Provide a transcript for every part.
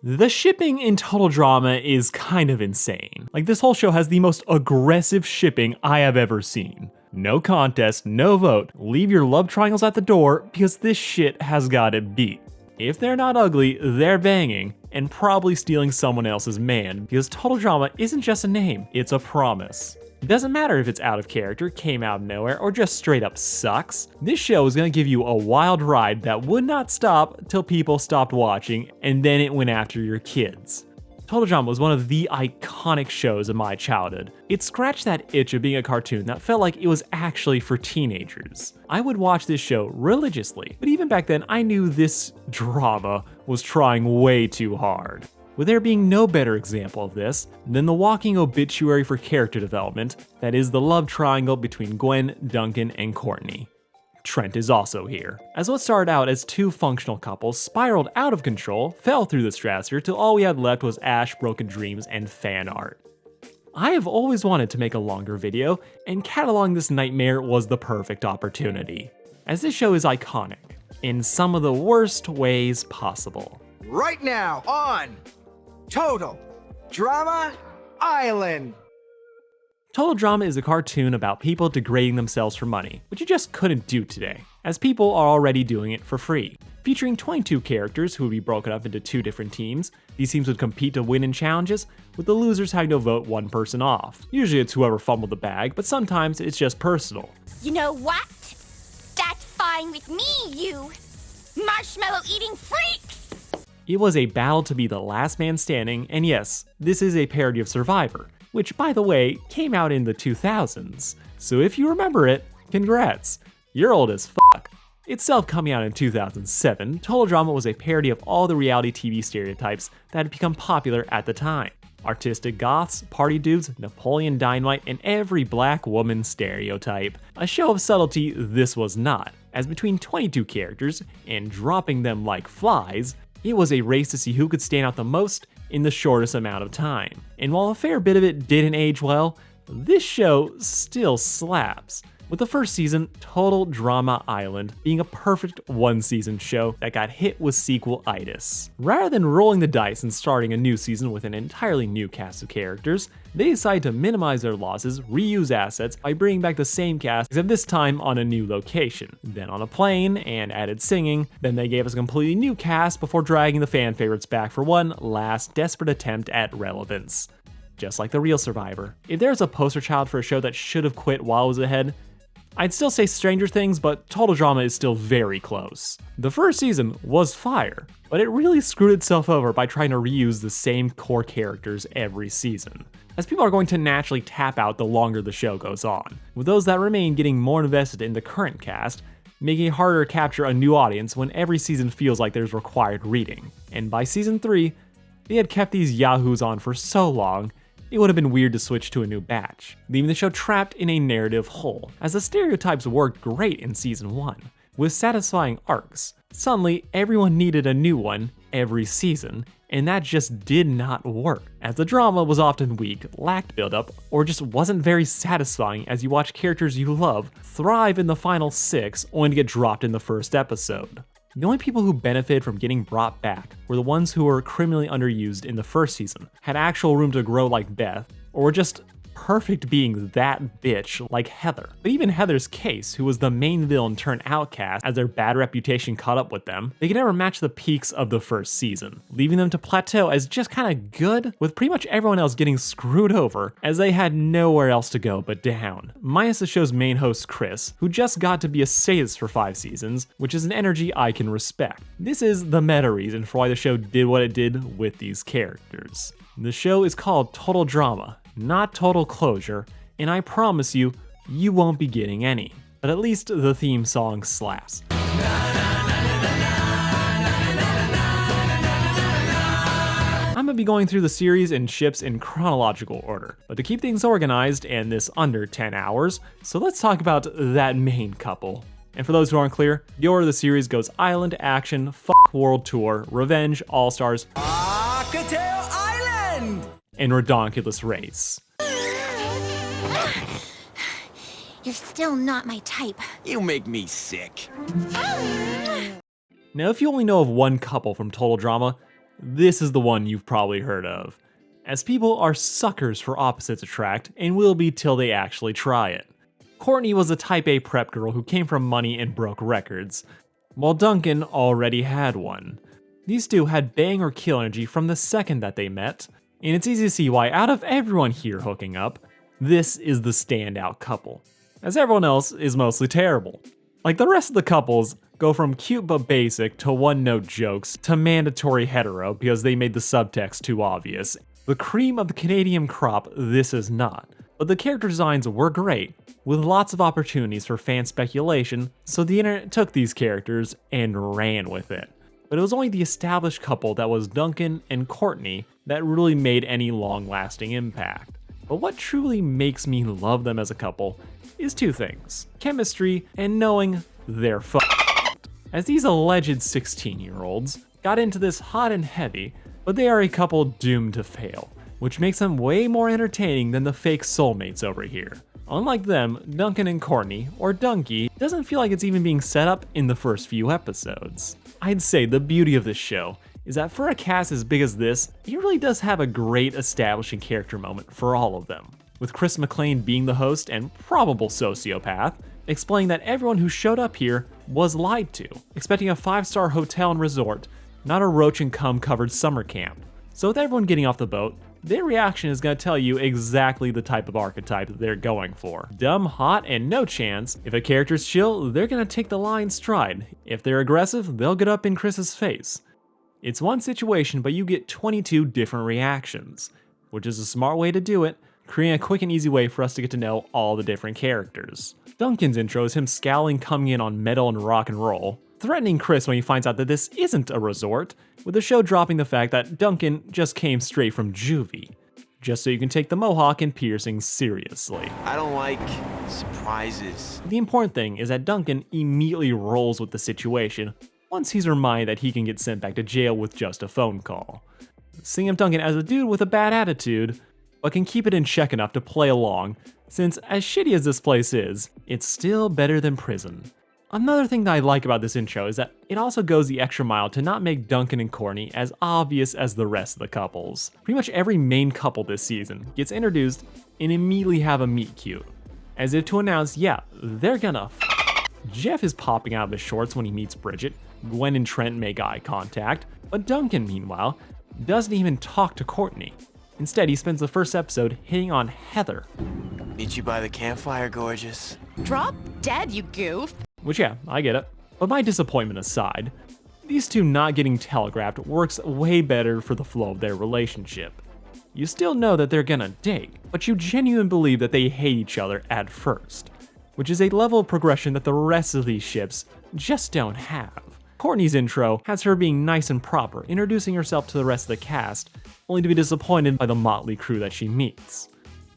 The shipping in Total Drama is kind of insane. Like, this whole show has the most aggressive shipping I have ever seen. No contest, no vote, leave your love triangles at the door because this shit has got it beat. If they're not ugly, they're banging, and probably stealing someone else's man, because Total Drama isn't just a name, it's a promise. It doesn't matter if it's out of character, came out of nowhere, or just straight up sucks. This show is gonna give you a wild ride that would not stop till people stopped watching, and then it went after your kids. Total Drama was one of the iconic shows of my childhood. It scratched that itch of being a cartoon that felt like it was actually for teenagers. I would watch this show religiously, but even back then I knew this drama was trying way too hard. With there being no better example of this than the walking obituary for character development that is the love triangle between Gwen, Duncan, and Courtney. Trent is also here, as what started out as two functional couples spiraled out of control, fell through the stratosphere till all we had left was Ash, broken dreams, and fan art. I have always wanted to make a longer video, and cataloging this nightmare was the perfect opportunity, as this show is iconic, in some of the worst ways possible. Right now on Total Drama Island. Total Drama is a cartoon about people degrading themselves for money, which you just couldn't do today, as people are already doing it for free. Featuring 22 characters who would be broken up into 2 different teams, these teams would compete to win in challenges, with the losers having to vote one person off. Usually it's whoever fumbled the bag, but sometimes it's just personal. You know what? That's fine with me, you marshmallow-eating freaks! It was a battle to be the last man standing, and yes, this is a parody of Survivor, which, by the way, came out in the 2000s. So if you remember it, congrats. You're old as fuck. Itself coming out in 2007, Total Drama was a parody of all the reality TV stereotypes that had become popular at the time. Artistic goths, party dudes, Napoleon Dynamite, and every black woman stereotype. A show of subtlety this was not, as between 22 characters, and dropping them like flies, it was a race to see who could stand out the most in the shortest amount of time. And while a fair bit of it didn't age well, this show still slaps. With the first season, Total Drama Island, being a perfect one-season show that got hit with sequel-itis. Rather than rolling the dice and starting a new season with an entirely new cast of characters, they decided to minimize their losses, reuse assets by bringing back the same cast, except this time on a new location, then on a plane, and added singing. Then they gave us a completely new cast before dragging the fan favorites back for one last desperate attempt at relevance. Just like the real Survivor. If there's a poster child for a show that should have quit while it was ahead, I'd still say Stranger Things, but Total Drama is still very close. The first season was fire, but it really screwed itself over by trying to reuse the same core characters every season, as people are going to naturally tap out the longer the show goes on, with those that remain getting more invested in the current cast, making it harder to capture a new audience when every season feels like there's required reading. And by season 3, they had kept these yahoos on for so long, it would have been weird to switch to a new batch, leaving the show trapped in a narrative hole, as the stereotypes worked great in season 1, with satisfying arcs. Suddenly, everyone needed a new one every season, and that just did not work, as the drama was often weak, lacked build-up, or just wasn't very satisfying as you watch characters you love thrive in the final 6 only to get dropped in the first episode. The only people who benefited from getting brought back were the ones who were criminally underused in the first season, had actual room to grow like Beth, or were just perfect being that bitch like Heather. But even Heather's case, who was the main villain turned outcast as their bad reputation caught up with them, they could never match the peaks of the first season, leaving them to plateau as just kinda good, with pretty much everyone else getting screwed over as they had nowhere else to go but down. Minus the show's main host Chris, who just got to be a sadist for 5 seasons, which is an energy I can respect. This is the meta reason for why the show did what it did with these characters. The show is called Total Drama, not Total Closure, and I promise you, you won't be getting any. But at least the theme song slaps. I'm gonna be going through the series and ships in chronological order, but to keep things organized and this under 10 hours, so let's talk about that main couple. And for those who aren't clear, the order of the series goes Island, Action, Fuck World Tour, Revenge, All-Stars, Cocktail Island! and Redonkulous Race. You're still not my type. You make me sick. Now, if you only know of one couple from Total Drama, This is the one you've probably heard of, as people are suckers for opposites attract and will be till they actually try it. Courtney was a type A prep girl who came from money and broke records, while Duncan already had one. These two had bang or kill energy from the second that they met, and it's easy to see why out of everyone here hooking up, this is the standout couple, as everyone else is mostly terrible. Like the rest of the couples go from cute but basic to one-note jokes to mandatory hetero because they made the subtext too obvious. The cream of the Canadian crop, this is not. But the character designs were great, with lots of opportunities for fan speculation, so the internet took these characters and ran with it. But it was only the established couple that was Duncan and Courtney that really made any long-lasting impact. But what truly makes me love them as a couple is two things: chemistry and knowing they're fucked. As these alleged 16-year-olds got into this hot and heavy, but they are a couple doomed to fail, which makes them way more entertaining than the fake soulmates over here. Unlike them, Duncan and Courtney, or Dunky, doesn't feel like it's even being set up in the first few episodes. I'd say the beauty of this show is that for a cast as big as this, it really does have a great establishing character moment for all of them, with Chris McLean being the host and probable sociopath, explaining that everyone who showed up here was lied to, expecting a 5-star hotel and resort, not a roach and cum covered summer camp. So with everyone getting off the boat, their reaction is going to tell you exactly the type of archetype that they're going for. Dumb, hot, and no chance. If a character's chill, they're going to take the lie in stride. If they're aggressive, they'll get up in Chris's face. It's one situation, but you get 22 different reactions, which is a smart way to do it, creating a quick and easy way for us to get to know all the different characters. Duncan's intro is him scowling, coming in on metal and rock and roll, threatening Chris when he finds out that this isn't a resort, with the show dropping the fact that Duncan just came straight from juvie, just so you can take the mohawk and piercings seriously. I don't like surprises. The important thing is that Duncan immediately rolls with the situation once he's reminded that he can get sent back to jail with just a phone call. Seeing of Duncan as a dude with a bad attitude, but can keep it in check enough to play along, since as shitty as this place is, it's still better than prison. Another thing that I like about this intro is that it also goes the extra mile to not make Duncan and Courtney as obvious as the rest of the couples. Pretty much every main couple this season gets introduced and immediately have a meet cute, as if to announce, yeah, they're gonna Jeff is popping out of his shorts when he meets Bridget, Gwen and Trent make eye contact, but Duncan, meanwhile, doesn't even talk to Courtney. Instead, he spends the first episode hitting on Heather. Meet you by the campfire, gorgeous. Drop dead, you goof. Which, yeah, I get it. But my disappointment aside, these two not getting telegraphed works way better for the flow of their relationship. You still know that they're gonna date, but you genuinely believe that they hate each other at first, which is a level of progression that the rest of these ships just don't have. Courtney's intro has her being nice and proper, introducing herself to the rest of the cast, only to be disappointed by the motley crew that she meets.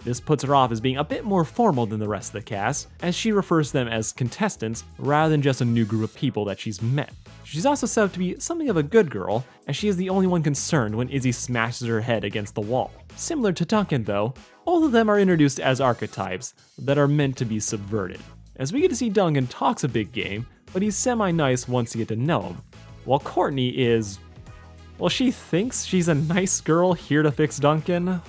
This puts her off as being a bit more formal than the rest of the cast, as she refers to them as contestants rather than just a new group of people that she's met. She's also set up to be something of a good girl, as she is the only one concerned when Izzy smashes her head against the wall. Similar to Duncan though, both of them are introduced as archetypes that are meant to be subverted, as we get to see Duncan talks a big game, but he's semi-nice once you get to know him, while Courtney is, well, she thinks she's a nice girl here to fix Duncan,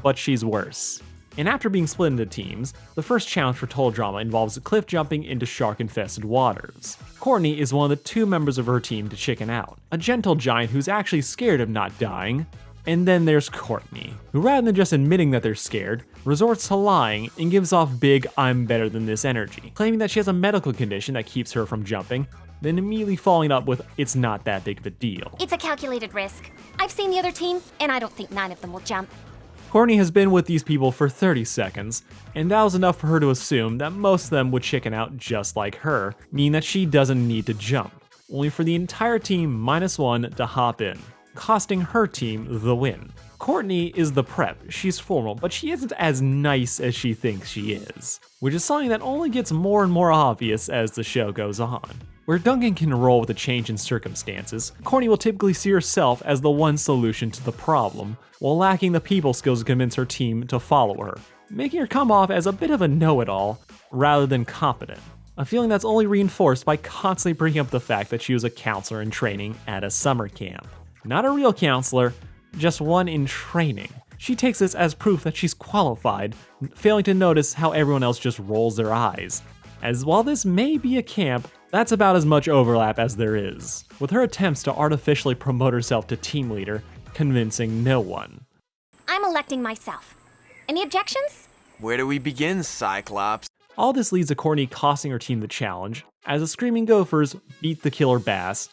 but she's worse. And after being split into teams, the first challenge for Total Drama involves cliff jumping into shark-infested waters. Courtney is one of the two members of her team to chicken out, a gentle giant who's actually scared of not dying. And then there's Courtney, who rather than just admitting that they're scared, resorts to lying and gives off big "I'm better than this" energy, claiming that she has a medical condition that keeps her from jumping, then immediately following up with "it's not that big of a deal." It's a calculated risk. I've seen the other team, and I don't think 9 of them will jump. Courtney has been with these people for 30 seconds, and that was enough for her to assume that most of them would chicken out just like her, meaning that she doesn't need to jump, only for the entire team -1 to hop in, costing her team the win. Courtney is the prep, she's formal, but she isn't as nice as she thinks she is, which is something that only gets more and more obvious as the show goes on. Where Duncan can roll with a change in circumstances, Courtney will typically see herself as the one solution to the problem, while lacking the people skills to convince her team to follow her, making her come off as a bit of a know-it-all rather than competent. A feeling that's only reinforced by constantly bringing up the fact that she was a counselor in training at a summer camp. Not a real counselor, just one in training. She takes this as proof that she's qualified, failing to notice how everyone else just rolls their eyes. As while this may be a camp, that's about as much overlap as there is, with her attempts to artificially promote herself to team leader, convincing no one. I'm electing myself. Any objections? Where do we begin, Cyclops? All this leads to Courtney costing her team the challenge, as the Screaming Gophers beat the Killer Bass,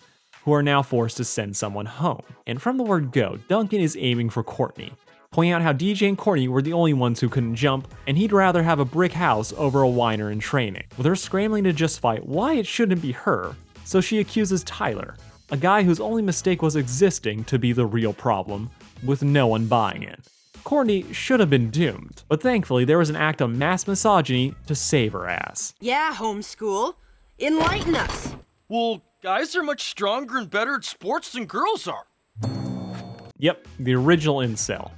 who are now forced to send someone home. And from the word go, Duncan is aiming for Courtney, pointing out how DJ and Courtney were the only ones who couldn't jump, and he'd rather have a brick house over a whiner in training, with her scrambling to justify why it shouldn't be her. So she accuses Tyler, a guy whose only mistake was existing, to be the real problem, with no one buying it. Courtney should have been doomed, but thankfully there was an act of mass misogyny to save her ass. Yeah, homeschool. Enlighten us. Well, guys are much stronger and better at sports than girls are. Yep, the original incel,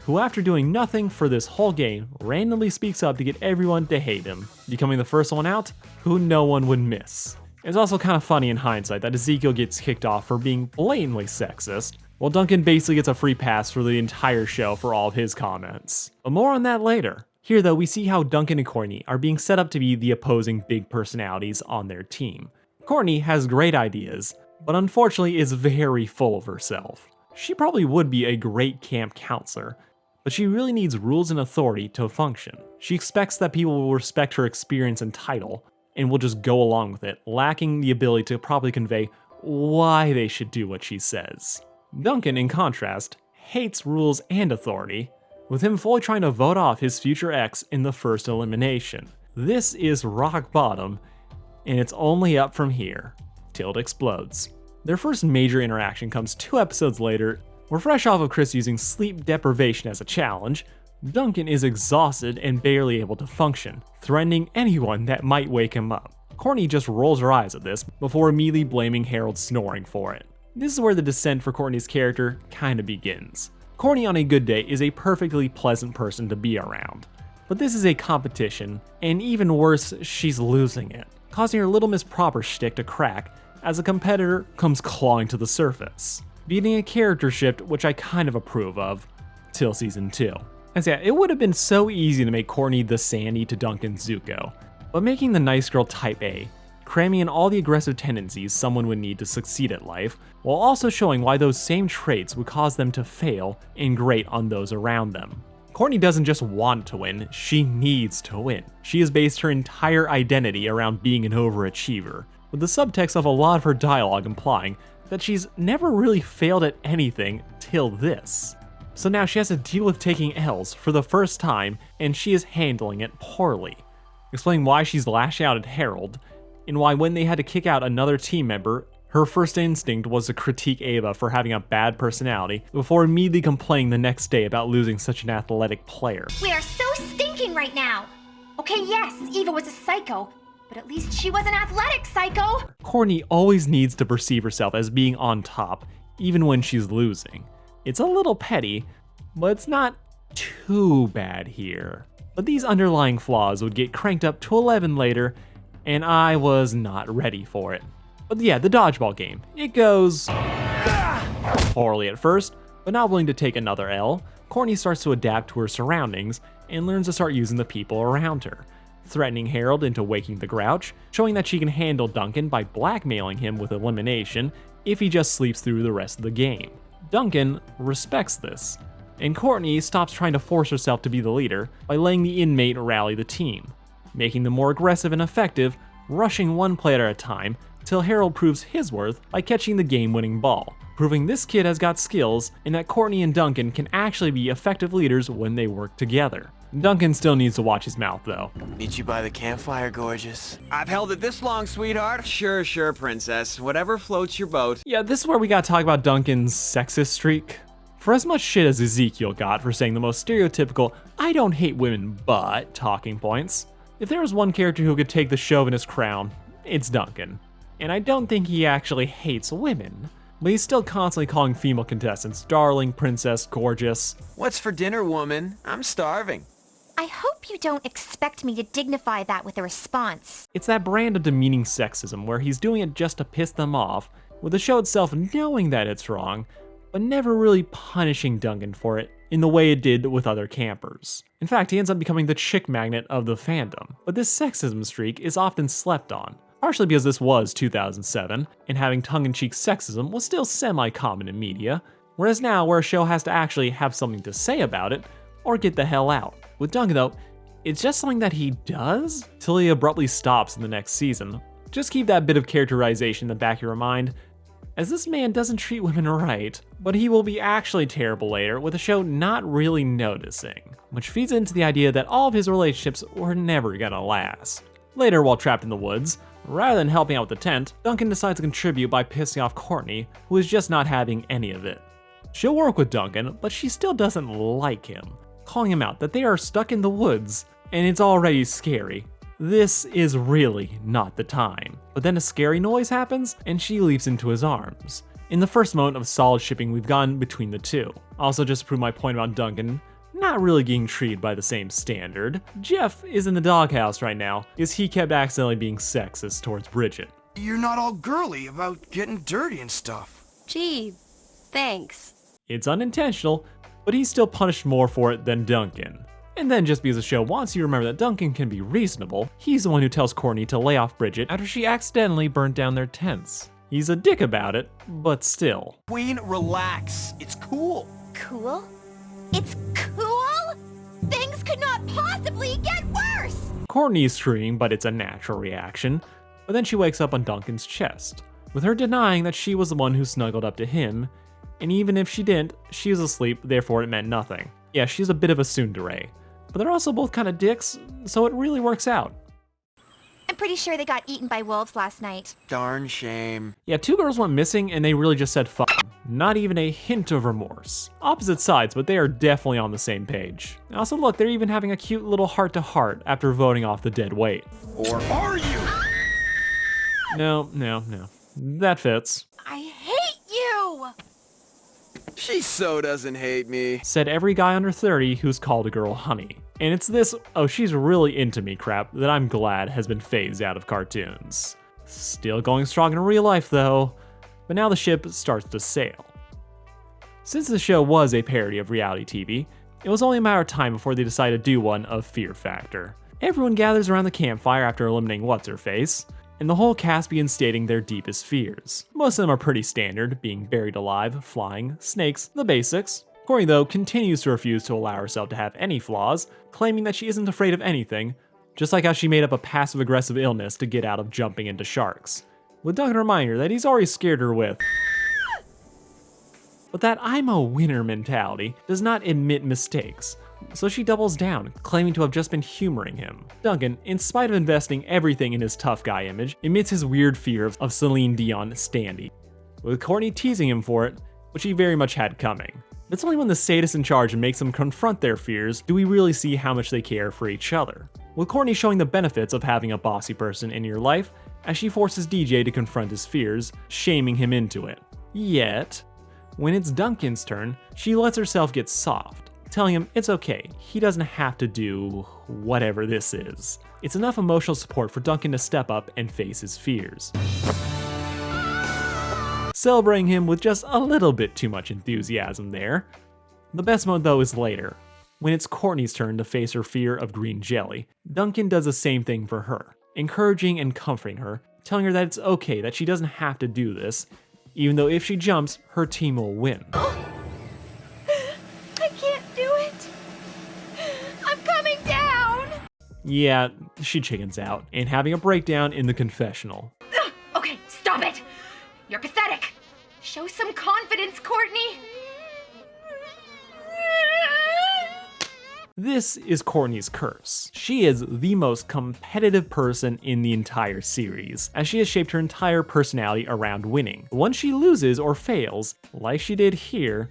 who after doing nothing for this whole game, randomly speaks up to get everyone to hate him, becoming the first one out, who no one would miss. It's also kind of funny in hindsight that Ezekiel gets kicked off for being blatantly sexist, while Duncan basically gets a free pass for the entire show for all of his comments. But more on that later. Here though, we see how Duncan and Courtney are being set up to be the opposing big personalities on their team. Courtney has great ideas, but unfortunately is very full of herself. She probably would be a great camp counselor, but she really needs rules and authority to function. She expects that people will respect her experience and title, and will just go along with it, lacking the ability to properly convey why they should do what she says. Duncan, in contrast, hates rules and authority, with him fully trying to vote off his future ex in the first elimination. This is rock bottom, and it's only up from here, till it explodes. Their first major interaction comes 2 episodes later. We're fresh off of Chris using sleep deprivation as a challenge. Duncan is exhausted and barely able to function, threatening anyone that might wake him up. Courtney just rolls her eyes at this before immediately blaming Harold snoring for it. This is where the descent for Courtney's character kinda begins. Courtney on a good day is a perfectly pleasant person to be around, but this is a competition, and even worse, she's losing it, causing her Little Miss Proper shtick to crack as a competitor comes clawing to the surface, beating a character shift which I kind of approve of, till season 2. As yeah, it would have been so easy to make Courtney the Sandy to Duncan's Zuko, but making the nice girl type A, cramming in all the aggressive tendencies someone would need to succeed at life, while also showing why those same traits would cause them to fail and grate on those around them. Courtney doesn't just want to win, she needs to win. She has based her entire identity around being an overachiever, with the subtext of a lot of her dialogue implying that she's never really failed at anything till this. So now she has to deal with taking L's for the first time, and she is handling it poorly. Explaining why she's lashing out at Harold, and why when they had to kick out another team member, her first instinct was to critique Ava for having a bad personality, before immediately complaining the next day about losing such an athletic player. We are so stinking right now. Okay, yes, Eva was a psycho, but at least she was an athletic psycho. Courtney always needs to perceive herself as being on top, even when she's losing. It's a little petty, but it's not too bad here. But these underlying flaws would get cranked up to 11 later, and I was not ready for it. But yeah, the dodgeball game. It goes poorly at first, but not willing to take another L, Courtney starts to adapt to her surroundings and learns to start using the people around her, threatening Harold into waking the Grouch, showing that she can handle Duncan by blackmailing him with elimination if he just sleeps through the rest of the game. Duncan respects this, and Courtney stops trying to force herself to be the leader by letting the inmate rally the team, making them more aggressive and effective, rushing one player at a time till Harold proves his worth by catching the game-winning ball, proving this kid has got skills and that Courtney and Duncan can actually be effective leaders when they work together. Duncan still needs to watch his mouth though. Meet you by the campfire, gorgeous. I've held it this long, sweetheart. Sure, princess. Whatever floats your boat. Yeah, this is where we gotta talk about Duncan's sexist streak. For as much shit as Ezekiel got for saying the most stereotypical, I don't hate women but talking points, if there was one character who could take the chauvinist crown, it's Duncan. And I don't think he actually hates women, but he's still constantly calling female contestants darling, princess, gorgeous. What's for dinner, woman? I'm starving. I hope you don't expect me to dignify that with a response. It's that brand of demeaning sexism where he's doing it just to piss them off, with the show itself knowing that it's wrong, but never really punishing Duncan for it in the way it did with other campers. In fact, he ends up becoming the chick magnet of the fandom, but this sexism streak is often slept on, partially because this was 2007, and having tongue-in-cheek sexism was still semi-common in media, whereas now where a show has to actually have something to say about it, or get the hell out. With Duncan though, it's just something that he does, till he abruptly stops in the next season. Just keep that bit of characterization in the back of your mind, as this man doesn't treat women right, but he will be actually terrible later with the show not really noticing, which feeds into the idea that all of his relationships were never gonna last. Later, while trapped in the woods, rather than helping out with the tent, Duncan decides to contribute by pissing off Courtney, who is just not having any of it. She'll work with Duncan, but she still doesn't like him, calling him out that they are stuck in the woods, and it's already scary. This is really not the time. But then a scary noise happens, and she leaps into his arms. In the first moment of solid shipping we've gotten between the two. Also, just to prove my point about Duncan, not really getting treated by the same standard, Jeff is in the doghouse right now, because he kept accidentally being sexist towards Bridget. You're not all girly about getting dirty and stuff. Gee, thanks. It's unintentional, but he's still punished more for it than Duncan. And then just because the show wants you to remember that Duncan can be reasonable, he's the one who tells Courtney to lay off Bridget after she accidentally burnt down their tents. He's a dick about it, but still. Queen, relax. It's cool. Cool? It's cool? Things could not possibly get worse! Courtney's screaming, but it's a natural reaction. But then she wakes up on Duncan's chest, with her denying that she was the one who snuggled up to him, and even if she didn't, she was asleep, therefore it meant nothing. Yeah, she's a bit of a tsundere. But they're also both kind of dicks, so it really works out. I'm pretty sure they got eaten by wolves last night. Darn shame. Yeah, two girls went missing and they really just said fuck 'em. Not even a hint of remorse. Opposite sides, but they are definitely on the same page. Also look, they're even having a cute little heart-to-heart after voting off the dead weight. Or are you? No. That fits. I hate you! She so doesn't hate me. Said every guy under 30 who's called a girl honey. And it's this, oh she's really into me crap that I'm glad has been phased out of cartoons. Still going strong in real life though, but now the ship starts to sail. Since the show was a parody of reality TV, it was only a matter of time before they decided to do one of Fear Factor. Everyone gathers around the campfire after eliminating What's-Her-Face, and the whole cast begins stating their deepest fears. Most of them are pretty standard, being buried alive, flying, snakes, the basics. Courtney though continues to refuse to allow herself to have any flaws, claiming that she isn't afraid of anything, just like how she made up a passive-aggressive illness to get out of jumping into sharks. With Duncan reminding her that he's already scared her with. But that I'm a winner mentality does not admit mistakes, so she doubles down, claiming to have just been humoring him. Duncan, in spite of investing everything in his tough guy image, admits his weird fear of Celine Dion standee, with Courtney teasing him for it, which he very much had coming. It's only when the sadist in charge makes them confront their fears do we really see how much they care for each other. With Courtney showing the benefits of having a bossy person in your life, as she forces DJ to confront his fears, shaming him into it. Yet, when it's Duncan's turn, she lets herself get soft, telling him it's okay, he doesn't have to do whatever this is. It's enough emotional support for Duncan to step up and face his fears. Celebrating him with just a little bit too much enthusiasm there. The best moment though is later, when it's Courtney's turn to face her fear of green jelly. Duncan does the same thing for her, encouraging and comforting her, telling her that it's okay that she doesn't have to do this, even though if she jumps, her team will win. I can't do it! I'm coming down! Yeah, she chickens out, and having a breakdown in the confessional. Okay, stop it! You're pathetic! Show some confidence, Courtney! This is Courtney's curse. She is the most competitive person in the entire series, as she has shaped her entire personality around winning. Once she loses or fails, like she did here,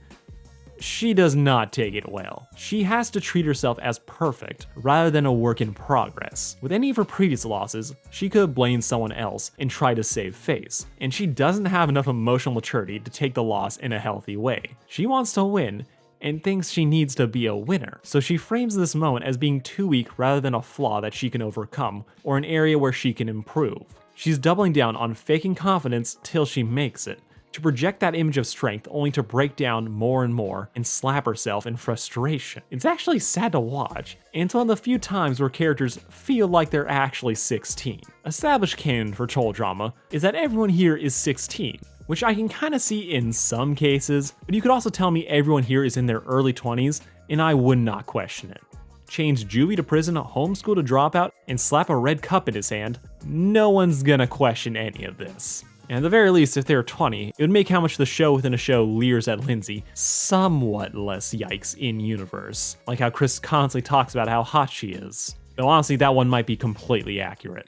she does not take it well. She has to treat herself as perfect rather than a work in progress. With any of her previous losses, she could have blamed someone else and tried to save face, and she doesn't have enough emotional maturity to take the loss in a healthy way. She wants to win, and thinks she needs to be a winner. So she frames this moment as being too weak rather than a flaw that she can overcome, or an area where she can improve. She's doubling down on faking confidence till she makes it, to project that image of strength only to break down more and more and slap herself in frustration. It's actually sad to watch, and it's one of the few times where characters feel like they're actually 16. Established canon for troll drama is that everyone here is 16, which I can kind of see in some cases, but you could also tell me everyone here is in their early 20s, and I would not question it. Change juvie to prison, homeschool to dropout, and slap a red cup in his hand, no one's gonna question any of this. And at the very least, if they're 20, it would make how much the show within a show leers at Lindsay somewhat less yikes in universe. Like how Chris constantly talks about how hot she is. Though honestly, that one might be completely accurate.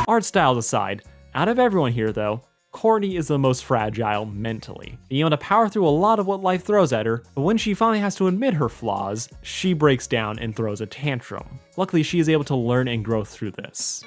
Art styles aside, out of everyone here though, Courtney is the most fragile mentally, being able to power through a lot of what life throws at her, but when she finally has to admit her flaws, she breaks down and throws a tantrum. Luckily, she is able to learn and grow through this.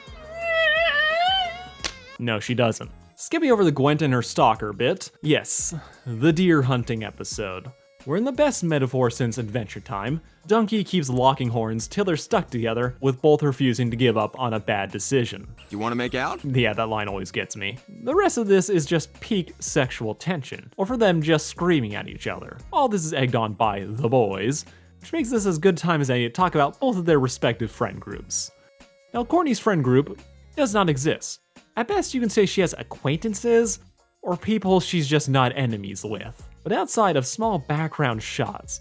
No, she doesn't. Skipping over the Gwent and her stalker bit, yes, the deer hunting episode. We're in the best metaphor since Adventure Time. Donkey keeps locking horns till they're stuck together, with both refusing to give up on a bad decision. You want to make out? Yeah, that line always gets me. The rest of this is just peak sexual tension, or for them just screaming at each other. All this is egged on by the boys, which makes this as good time as any to talk about both of their respective friend groups. Now, Courtney's friend group does not exist. At best, you can say she has acquaintances, or people she's just not enemies with. But outside of small background shots,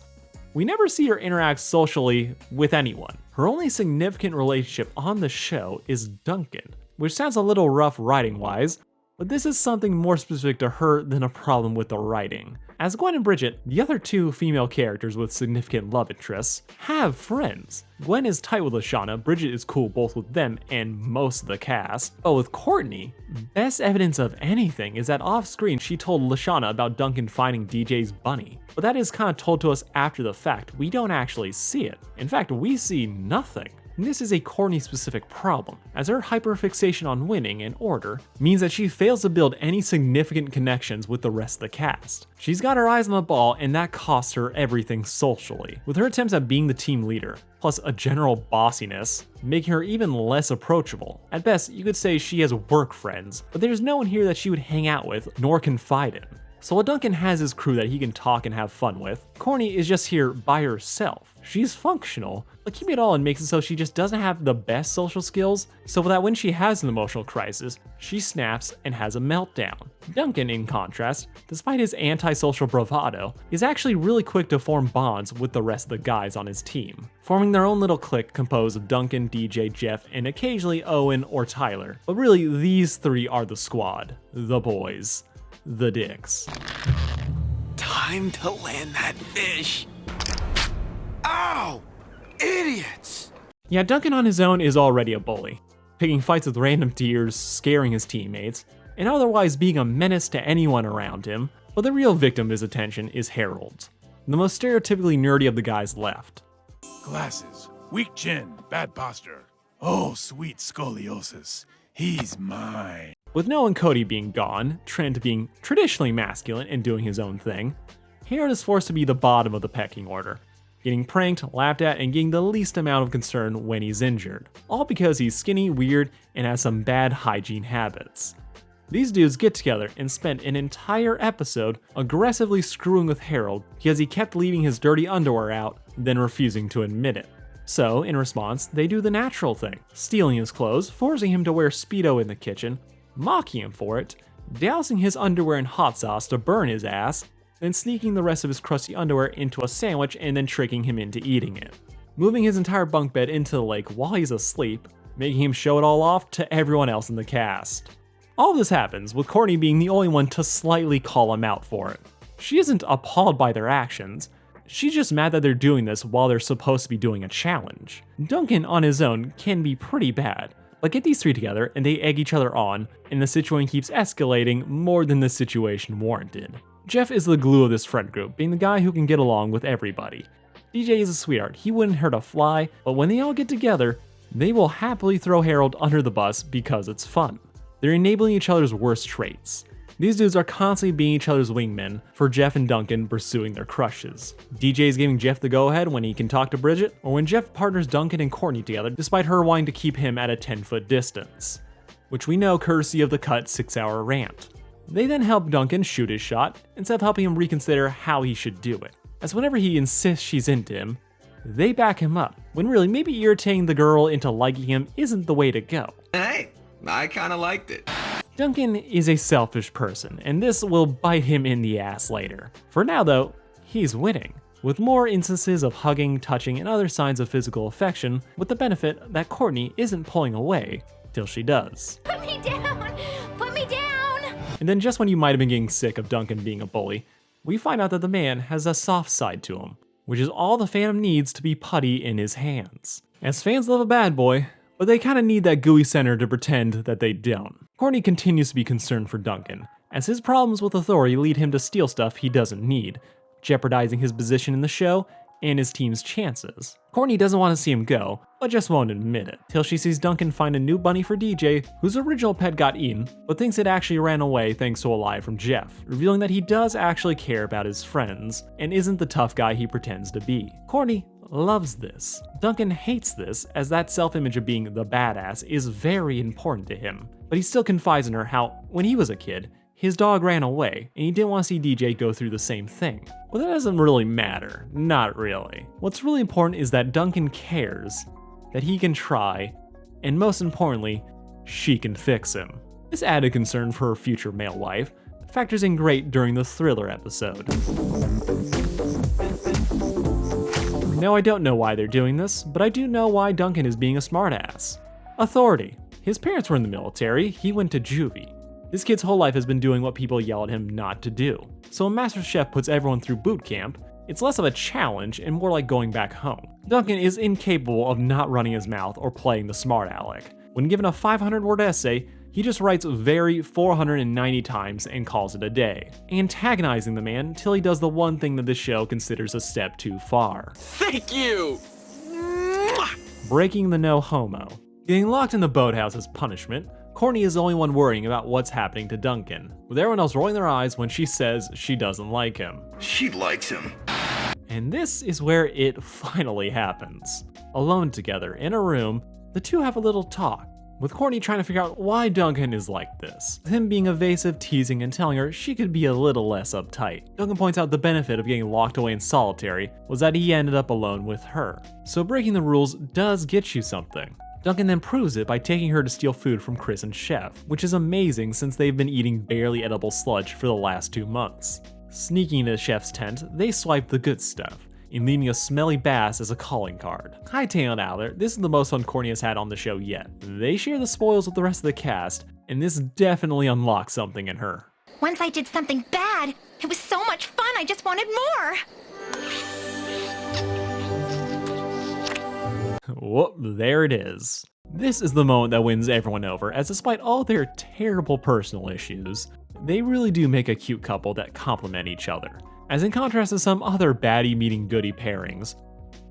we never see her interact socially with anyone. Her only significant relationship on the show is Duncan, which sounds a little rough writing-wise, but this is something more specific to her than a problem with the writing. As Gwen and Bridget, the other two female characters with significant love interests, have friends. Gwen is tight with Lashana, Bridget is cool both with them and most of the cast. But with Courtney, best evidence of anything is that off-screen she told Lashana about Duncan finding DJ's bunny. But that is kind of told to us after the fact, we don't actually see it. In fact, we see nothing. And this is a Courtney-specific problem, as her hyperfixation on winning and order means that she fails to build any significant connections with the rest of the cast. She's got her eyes on the ball, and that costs her everything socially, with her attempts at being the team leader, plus a general bossiness, making her even less approachable. At best, you could say she has work friends, but there's no one here that she would hang out with, nor confide in. So while Duncan has his crew that he can talk and have fun with, Courtney is just here by herself. She's functional, but keeping it all in makes it so she just doesn't have the best social skills, so that when she has an emotional crisis, she snaps and has a meltdown. Duncan, in contrast, despite his antisocial bravado, is actually really quick to form bonds with the rest of the guys on his team, forming their own little clique composed of Duncan, DJ, Jeff, and occasionally Owen or Tyler. But really, these three are the squad, the boys. The dicks. Time to land that fish. Ow! Idiots! Yeah, Duncan on his own is already a bully, picking fights with random deers, scaring his teammates, and otherwise being a menace to anyone around him, but the real victim of his attention is Harold, the most stereotypically nerdy of the guys left. Glasses, weak chin, bad posture. Oh, sweet scoliosis. He's mine. With Noah and Cody being gone, Trent being traditionally masculine and doing his own thing, Harold is forced to be the bottom of the pecking order, getting pranked, laughed at, and getting the least amount of concern when he's injured, all because he's skinny, weird, and has some bad hygiene habits. These dudes get together and spend an entire episode aggressively screwing with Harold because he kept leaving his dirty underwear out, then refusing to admit it. So, in response, they do the natural thing, stealing his clothes, forcing him to wear Speedo in the kitchen, mocking him for it, dousing his underwear in hot sauce to burn his ass, then sneaking the rest of his crusty underwear into a sandwich and then tricking him into eating it. Moving his entire bunk bed into the lake while he's asleep, making him show it all off to everyone else in the cast. All this happens with Courtney being the only one to slightly call him out for it. She isn't appalled by their actions, she's just mad that they're doing this while they're supposed to be doing a challenge. Duncan on his own can be pretty bad, but get these three together and they egg each other on, and the situation keeps escalating more than the situation warranted. Jeff is the glue of this friend group, being the guy who can get along with everybody. DJ is a sweetheart, he wouldn't hurt a fly, but when they all get together, they will happily throw Harold under the bus because it's fun. They're enabling each other's worst traits. These dudes are constantly being each other's wingmen for Jeff and Duncan pursuing their crushes. DJ is giving Jeff the go-ahead when he can talk to Bridget, or when Jeff partners Duncan and Courtney together despite her wanting to keep him at a 10-foot distance, which we know courtesy of the cut 6-hour rant. They then help Duncan shoot his shot instead of helping him reconsider how he should do it, as whenever he insists she's into him, they back him up, when really maybe irritating the girl into liking him isn't the way to go. Hey, I kinda liked it. Duncan is a selfish person, and this will bite him in the ass later. For now though, he's winning, with more instances of hugging, touching, and other signs of physical affection, with the benefit that Courtney isn't pulling away till she does. Put me down! Put me down! And then just when you might have been getting sick of Duncan being a bully, we find out that the man has a soft side to him, which is all the fandom needs to be putty in his hands. As fans love a bad boy, but they kinda need that gooey center to pretend that they don't. Courtney continues to be concerned for Duncan, as his problems with authority lead him to steal stuff he doesn't need, jeopardizing his position in the show and his team's chances. Courtney doesn't want to see him go, but just won't admit it, till she sees Duncan find a new bunny for DJ, whose original pet got eaten, but thinks it actually ran away thanks to a lie from Jeff, revealing that he does actually care about his friends, and isn't the tough guy he pretends to be. Courtney loves this. Duncan hates this, as that self-image of being the badass is very important to him, but he still confides in her how, when he was a kid, his dog ran away, and he didn't want to see DJ go through the same thing. Well, that doesn't really matter. Not really. What's really important is that Duncan cares, that he can try, and most importantly, she can fix him. This added concern for her future male wife factors in great during the thriller episode. No, I don't know why they're doing this, but I do know why Duncan is being a smartass. Authority. His parents were in the military, he went to juvie. This kid's whole life has been doing what people yell at him not to do. So when Master Chef puts everyone through boot camp, it's less of a challenge and more like going back home. Duncan is incapable of not running his mouth or playing the smart aleck. When given a 500-word essay, he just writes very 490 times and calls it a day, antagonizing the man until he does the one thing that the show considers a step too far. Thank you! Breaking the no homo. Getting locked in the boathouse as punishment, Courtney is the only one worrying about what's happening to Duncan, with everyone else rolling their eyes when she says she doesn't like him. She likes him. And this is where it finally happens. Alone together in a room, the two have a little talk, with Courtney trying to figure out why Duncan is like this, with him being evasive, teasing, and telling her she could be a little less uptight. Duncan points out the benefit of getting locked away in solitary was that he ended up alone with her. So breaking the rules does get you something. Duncan then proves it by taking her to steal food from Chris and Chef, which is amazing since they've been eating barely edible sludge for the last 2 months. Sneaking into Chef's tent, they swipe the good stuff, and leaving a smelly bass as a calling card. Hightailing out there, this is the most fun Courtney has had on the show yet. They share the spoils with the rest of the cast, and this definitely unlocks something in her. Once I did something bad, it was so much fun, I just wanted more! Whoop, there it is. This is the moment that wins everyone over, as despite all their terrible personal issues, they really do make a cute couple that complement each other. As in contrast to some other baddie meeting goodie pairings,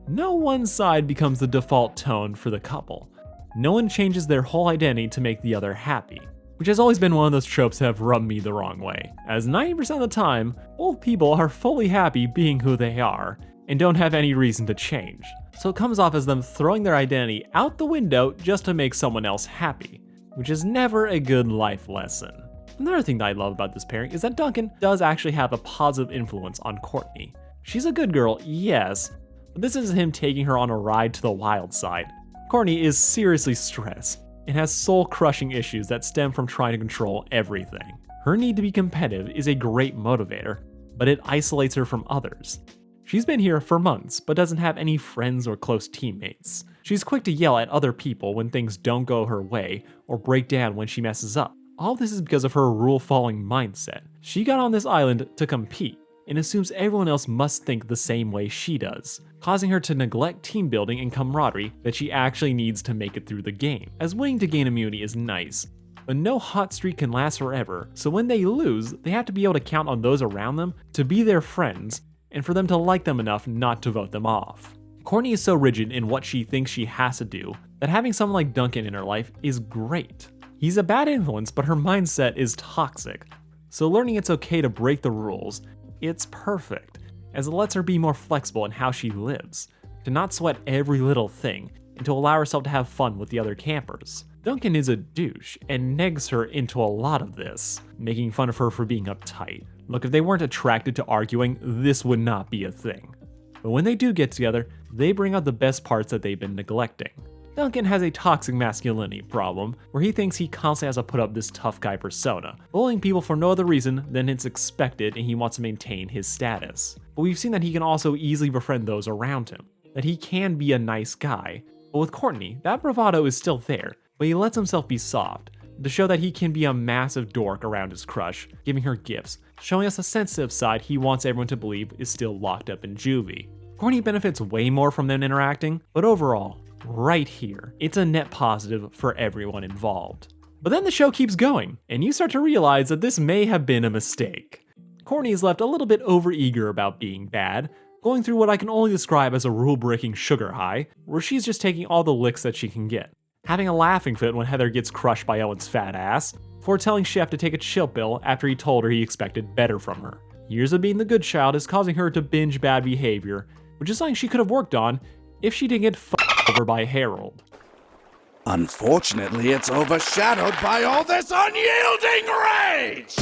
no one side becomes the default tone for the couple. No one changes their whole identity to make the other happy, which has always been one of those tropes that have rubbed me the wrong way, as 90% of the time, both people are fully happy being who they are, and don't have any reason to change. So it comes off as them throwing their identity out the window just to make someone else happy, which is never a good life lesson. Another thing that I love about this pairing is that Duncan does actually have a positive influence on Courtney. She's a good girl, yes, but this is him taking her on a ride to the wild side. Courtney is seriously stressed and has soul-crushing issues that stem from trying to control everything. Her need to be competitive is a great motivator, but it isolates her from others. She's been here for months, but doesn't have any friends or close teammates. She's quick to yell at other people when things don't go her way, or break down when she messes up. All this is because of her rule-following mindset. She got on this island to compete, and assumes everyone else must think the same way she does, causing her to neglect team building and camaraderie that she actually needs to make it through the game. As winning to gain immunity is nice, but no hot streak can last forever, so when they lose, they have to be able to count on those around them to be their friends, and for them to like them enough not to vote them off. Courtney is so rigid in what she thinks she has to do that having someone like Duncan in her life is great. He's a bad influence, but her mindset is toxic. So learning it's okay to break the rules, it's perfect, as it lets her be more flexible in how she lives, to not sweat every little thing, and to allow herself to have fun with the other campers. Duncan is a douche and negs her into a lot of this, making fun of her for being uptight. Look, if they weren't attracted to arguing, this would not be a thing. But when they do get together, they bring out the best parts that they've been neglecting. Duncan has a toxic masculinity problem, where he thinks he constantly has to put up this tough guy persona, bullying people for no other reason than it's expected and he wants to maintain his status. But we've seen that he can also easily befriend those around him, that he can be a nice guy. But with Courtney, that bravado is still there, but he lets himself be soft, to show that he can be a massive dork around his crush, giving her gifts, showing us a sensitive side he wants everyone to believe is still locked up in juvie. Courtney benefits way more from them interacting, but overall, right here, it's a net positive for everyone involved. But then the show keeps going, and you start to realize that this may have been a mistake. Courtney is left a little bit overeager about being bad, going through what I can only describe as a rule-breaking sugar high, where she's just taking all the licks that she can get. Having a laughing fit when Heather gets crushed by Owen's fat ass, for telling Chef to take a chill pill after he told her he expected better from her. Years of being the good child is causing her to binge bad behavior, which is something she could have worked on if she didn't get f***ed over by Harold. Unfortunately, it's overshadowed by all this unyielding rage!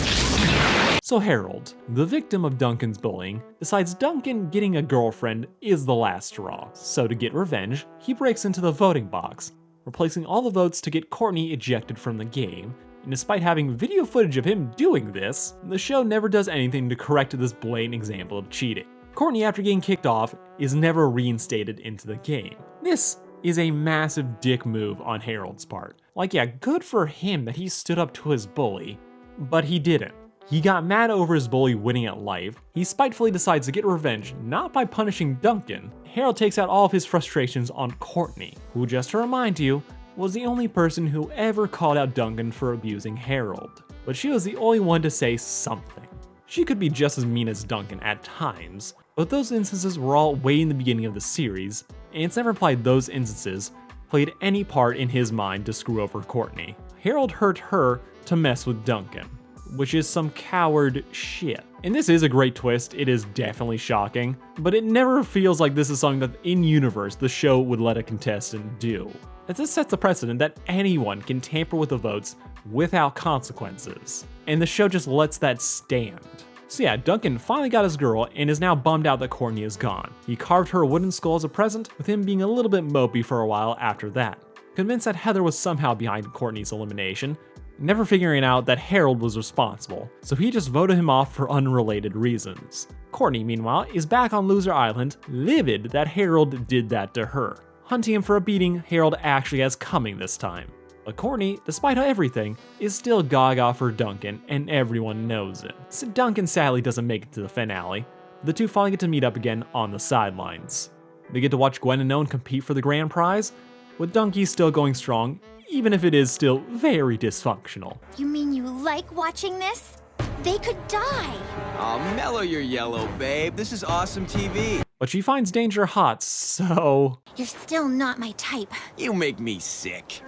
So Harold, the victim of Duncan's bullying, decides Duncan getting a girlfriend is the last straw. So to get revenge, he breaks into the voting box, replacing all the votes to get Courtney ejected from the game. And despite having video footage of him doing this, the show never does anything to correct this blatant example of cheating. Courtney, after getting kicked off, is never reinstated into the game. This is a massive dick move on Harold's part. Like, yeah, good for him that he stood up to his bully, but he didn't. He got mad over his bully winning at life. He spitefully decides to get revenge, not by punishing Duncan. Harold takes out all of his frustrations on Courtney, who, just to remind you, was the only person who ever called out Duncan for abusing Harold. But she was the only one to say something. She could be just as mean as Duncan at times, but those instances were all way in the beginning of the series, and it's never implied those instances played any part in his mind to screw over Courtney. Harold hurt her to mess with Duncan, which is some coward shit. And this is a great twist, it is definitely shocking, but it never feels like this is something that in-universe the show would let a contestant do. As this sets a precedent that anyone can tamper with the votes without consequences, and the show just lets that stand. So yeah, Duncan finally got his girl and is now bummed out that Courtney is gone. He carved her a wooden skull as a present, with him being a little bit mopey for a while after that. Convinced that Heather was somehow behind Courtney's elimination, never figuring out that Harold was responsible, so he just voted him off for unrelated reasons. Courtney, meanwhile, is back on Loser Island, livid that Harold did that to her, hunting him for a beating Harold actually has coming this time. But Courtney, despite everything, is still gaga for Duncan, and everyone knows it. So Duncan sadly doesn't make it to the finale. The two finally get to meet up again on the sidelines. They get to watch Gwen and Owen compete for the grand prize, with Dunky still going strong, even if it is still very dysfunctional. You mean you like watching this? They could die. Aw, mellow your yellow, babe. This is awesome TV. But she finds danger hot, so... You're still not my type. You make me sick.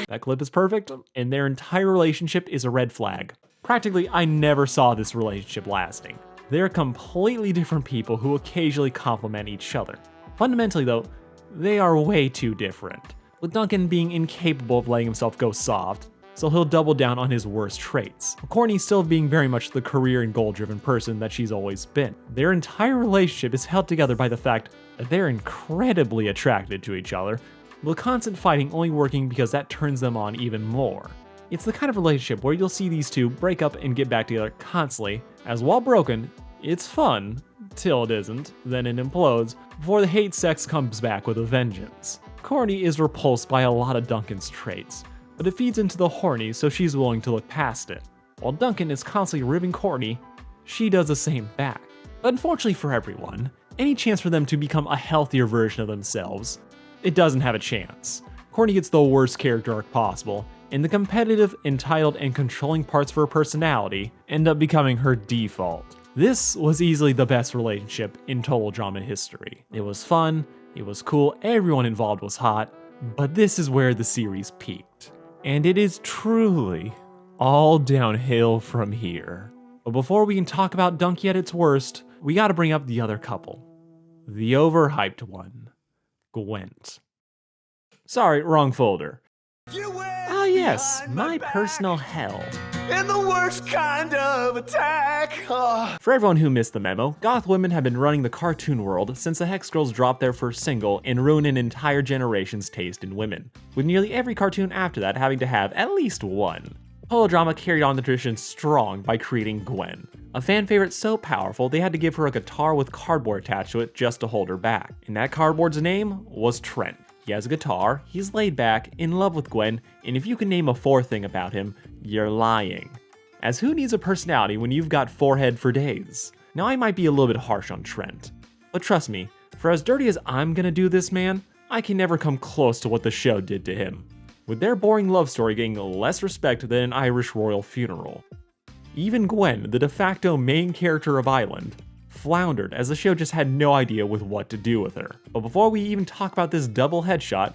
That clip is perfect, and their entire relationship is a red flag. Practically, I never saw this relationship lasting. They're completely different people who occasionally complement each other. Fundamentally though, they are way too different, with Duncan being incapable of letting himself go soft, so he'll double down on his worst traits. Courtney still being very much the career and goal-driven person that she's always been. Their entire relationship is held together by the fact that they're incredibly attracted to each other, with constant fighting only working because that turns them on even more. It's the kind of relationship where you'll see these two break up and get back together constantly, as while broken, it's fun, till it isn't, then it implodes, before the hate sex comes back with a vengeance. Courtney is repulsed by a lot of Duncan's traits, but it feeds into the horny, so she's willing to look past it. While Duncan is constantly ribbing Courtney, she does the same back. But unfortunately for everyone, any chance for them to become a healthier version of themselves, it doesn't have a chance. Courtney gets the worst character arc possible, and the competitive, entitled, and controlling parts of her personality end up becoming her default. This was easily the best relationship in total drama history. It was fun, it was cool, everyone involved was hot, but this is where the series peaked. And it is truly all downhill from here. But before we can talk about Donkey at its worst, we gotta bring up the other couple. The overhyped one, Gwent. Sorry, wrong folder. Ah yes, my personal hell. In the worst kind of attack. For everyone who missed the memo, goth women have been running the cartoon world since the Hex Girls dropped their first single and ruined an entire generation's taste in women, with nearly every cartoon after that having to have at least one. Holodrama carried on the tradition strong by creating Gwen, a fan favorite so powerful they had to give her a guitar with cardboard attached to it just to hold her back. And that cardboard's name was Trent. He has a guitar, he's laid back, in love with Gwen, and if you can name a fourth thing about him, you're lying. As who needs a personality when you've got forehead for days? Now I might be a little bit harsh on Trent, but trust me, for as dirty as I'm gonna do this man, I can never come close to what the show did to him, with their boring love story getting less respect than an Irish royal funeral. Even Gwen, the de facto main character of Island, floundered as the show just had no idea with what to do with her. But before we even talk about this double headshot,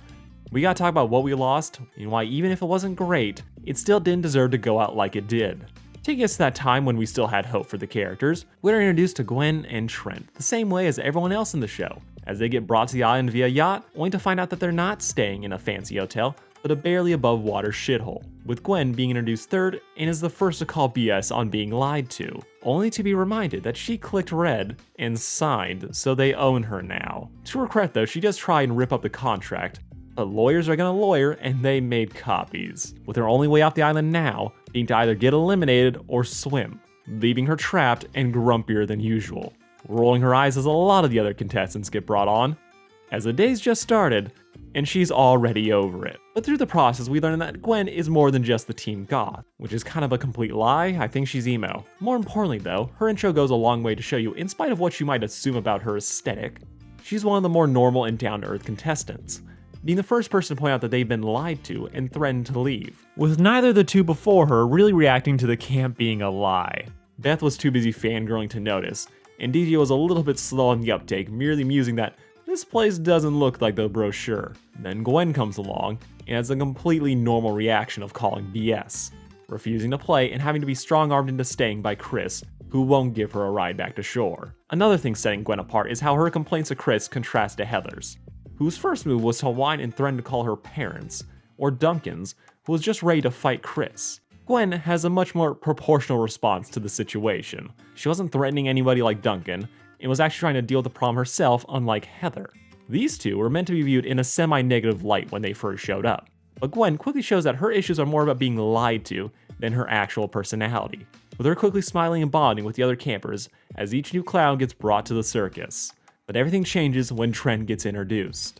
we gotta talk about what we lost and why even if it wasn't great, it still didn't deserve to go out like it did. Taking us to that time when we still had hope for the characters, we're introduced to Gwen and Trent, the same way as everyone else in the show, as they get brought to the island via yacht, only to find out that they're not staying in a fancy hotel, but a barely above water shithole, with Gwen being introduced third and is the first to call BS on being lied to, only to be reminded that she clicked red and signed, so they own her now. To her credit though, she does try and rip up the contract, but lawyers are gonna lawyer and they made copies, with her only way off the island now being to either get eliminated or swim, leaving her trapped and grumpier than usual, rolling her eyes as a lot of the other contestants get brought on, as the day's just started, and she's already over it. But through the process, we learn that Gwen is more than just the team goth, which is kind of a complete lie. I think she's emo. More importantly though, her intro goes a long way to show you, in spite of what you might assume about her aesthetic, she's one of the more normal and down-to-earth contestants, being the first person to point out that they've been lied to and threatened to leave, with neither of the two before her really reacting to the camp being a lie. Beth was too busy fangirling to notice, and DJ was a little bit slow on the uptake, merely musing that this place doesn't look like the brochure. Then Gwen comes along and has a completely normal reaction of calling BS, refusing to play and having to be strong-armed into staying by Chris, who won't give her a ride back to shore. Another thing setting Gwen apart is how her complaints to Chris contrast to Heather's, whose first move was to whine and threaten to call her parents, or Duncan's, who was just ready to fight Chris. Gwen has a much more proportional response to the situation. She wasn't threatening anybody like Duncan, and was actually trying to deal with the problem herself, unlike Heather. These two were meant to be viewed in a semi-negative light when they first showed up, but Gwen quickly shows that her issues are more about being lied to than her actual personality, with her quickly smiling and bonding with the other campers as each new clown gets brought to the circus. But everything changes when Trent gets introduced.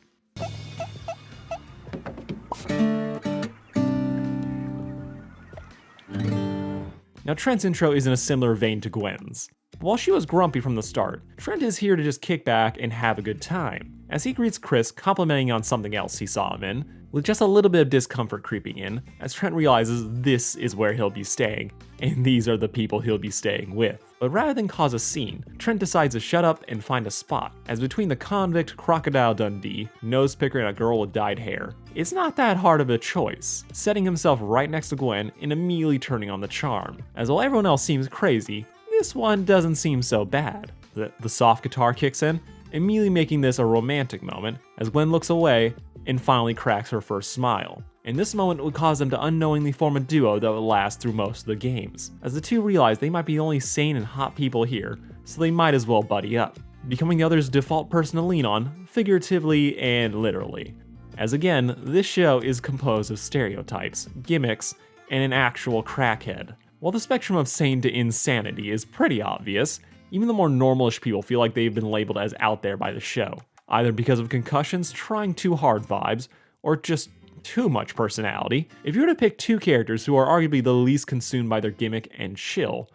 Now Trent's intro is in a similar vein to Gwen's. While she was grumpy from the start, Trent is here to just kick back and have a good time, as he greets Chris, complimenting on something else he saw him in, with just a little bit of discomfort creeping in, as Trent realizes this is where he'll be staying, and these are the people he'll be staying with. But rather than cause a scene, Trent decides to shut up and find a spot, as between the convict Crocodile Dundee, nose picker, and a girl with dyed hair, it's not that hard of a choice, setting himself right next to Gwen and immediately turning on the charm, as while everyone else seems crazy, this one doesn't seem so bad. The soft guitar kicks in, immediately making this a romantic moment, as Gwen looks away and finally cracks her first smile. And this moment would cause them to unknowingly form a duo that would last through most of the games, as the two realize they might be the only sane and hot people here, so they might as well buddy up, becoming the other's default person to lean on, figuratively and literally. As again, this show is composed of stereotypes, gimmicks, and an actual crackhead. While the spectrum of sane to insanity is pretty obvious, even the more normalish people feel like they've been labeled as out there by the show, either because of concussions, trying too hard vibes, or just too much personality. If you were to pick two characters who are arguably the least consumed by their gimmick and chill,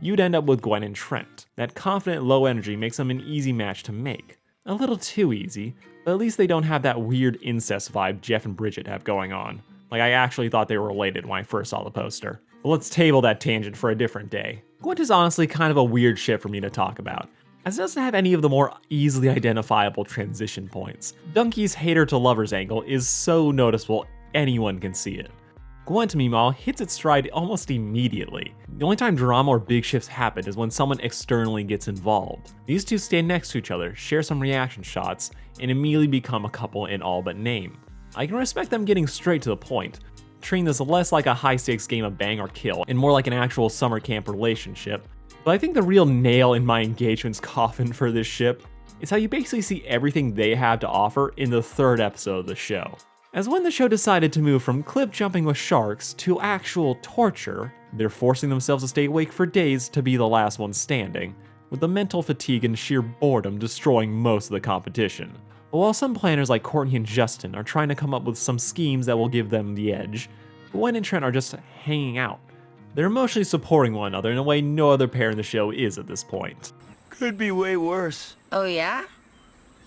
you'd end up with Gwen and Trent. That confident low energy makes them an easy match to make. A little too easy, but at least they don't have that weird incest vibe Jeff and Bridget have going on. Like, I actually thought they were related when I first saw the poster. But let's table that tangent for a different day. Gwent is honestly kind of a weird ship for me to talk about, as it doesn't have any of the more easily identifiable transition points. Donkey's hater to lovers angle is so noticeable anyone can see it. Gwen, meanwhile, hits its stride almost immediately. The only time drama or big shifts happen is when someone externally gets involved. These two stand next to each other, share some reaction shots, and immediately become a couple in all but name. I can respect them getting straight to the point, treating this less like a high-stakes game of bang or kill and more like an actual summer camp relationship. But I think the real nail in my engagement's coffin for this ship is how you basically see everything they have to offer in the 3rd episode of the show. As when the show decided to move from cliff jumping with sharks to actual torture, they're forcing themselves to stay awake for days to be the last one standing, with the mental fatigue and sheer boredom destroying most of the competition. But while some planners like Courtney and Justin are trying to come up with some schemes that will give them the edge, Gwen and Trent are just hanging out. They're emotionally supporting one another in a way no other pair in the show is at this point. Could be way worse. Oh, yeah?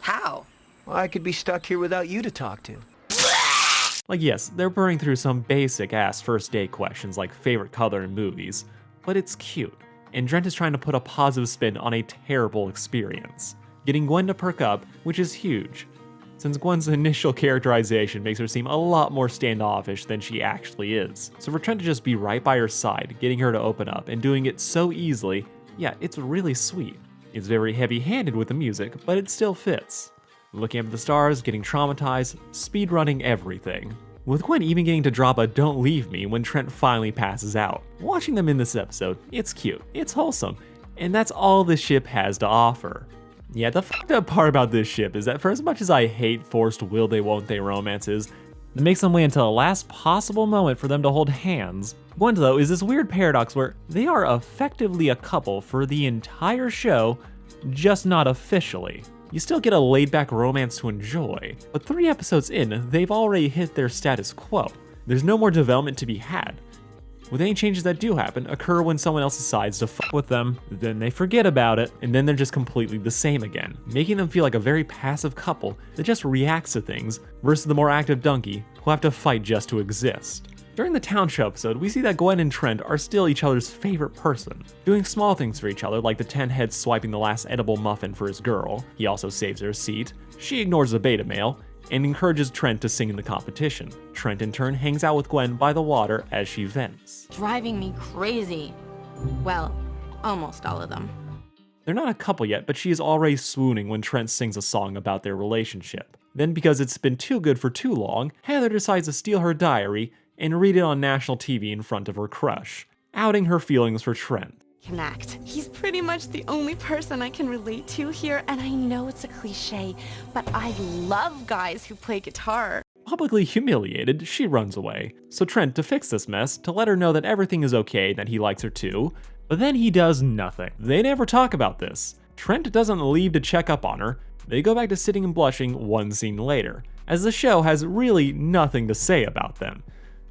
How? I could be stuck here without you to talk to. Like yes, they're burning through some basic ass first date questions like favorite color in movies, but it's cute, and Trent is trying to put a positive spin on a terrible experience, getting Gwen to perk up, which is huge, since Gwen's initial characterization makes her seem a lot more standoffish than she actually is. So for Trent to just be right by her side, getting her to open up, and doing it so easily, yeah, it's really sweet. It's very heavy-handed with the music, but it still fits. Looking up at the stars, getting traumatized, speedrunning everything. With Gwen even getting to drop a "don't leave me" when Trent finally passes out. Watching them in this episode, it's cute, it's wholesome, and that's all this ship has to offer. Yeah, the fucked up part about this ship is that for as much as I hate forced will they won't they romances, that makes them wait until the last possible moment for them to hold hands. Gwen, though, is this weird paradox where they are effectively a couple for the entire show, just not officially. You still get a laid-back romance to enjoy, but 3 episodes in, they've already hit their status quo. There's no more development to be had. With any changes that do happen, occur when someone else decides to fuck with them, then they forget about it, and then they're just completely the same again, making them feel like a very passive couple that just reacts to things, versus the more active donkey who have to fight just to exist. During the town show episode, we see that Gwen and Trent are still each other's favorite person, doing small things for each other like the 10 heads swiping the last edible muffin for his girl. He also saves her a seat. She ignores the beta male and encourages Trent to sing in the competition. Trent in turn hangs out with Gwen by the water as she vents. Driving me crazy. Well, almost all of them. They're not a couple yet, but she is already swooning when Trent sings a song about their relationship. Then, because it's been too good for too long, Heather decides to steal her diary and read it on national TV in front of her crush, outing her feelings for Trent. Connect. He's pretty much the only person I can relate to here, and I know it's a cliche, but I love guys who play guitar. Publicly humiliated, she runs away. So Trent, to fix this mess, to let her know that everything is okay, that he likes her too, but then he does nothing. They never talk about this. Trent doesn't leave to check up on her. They go back to sitting and blushing one scene later, as the show has really nothing to say about them.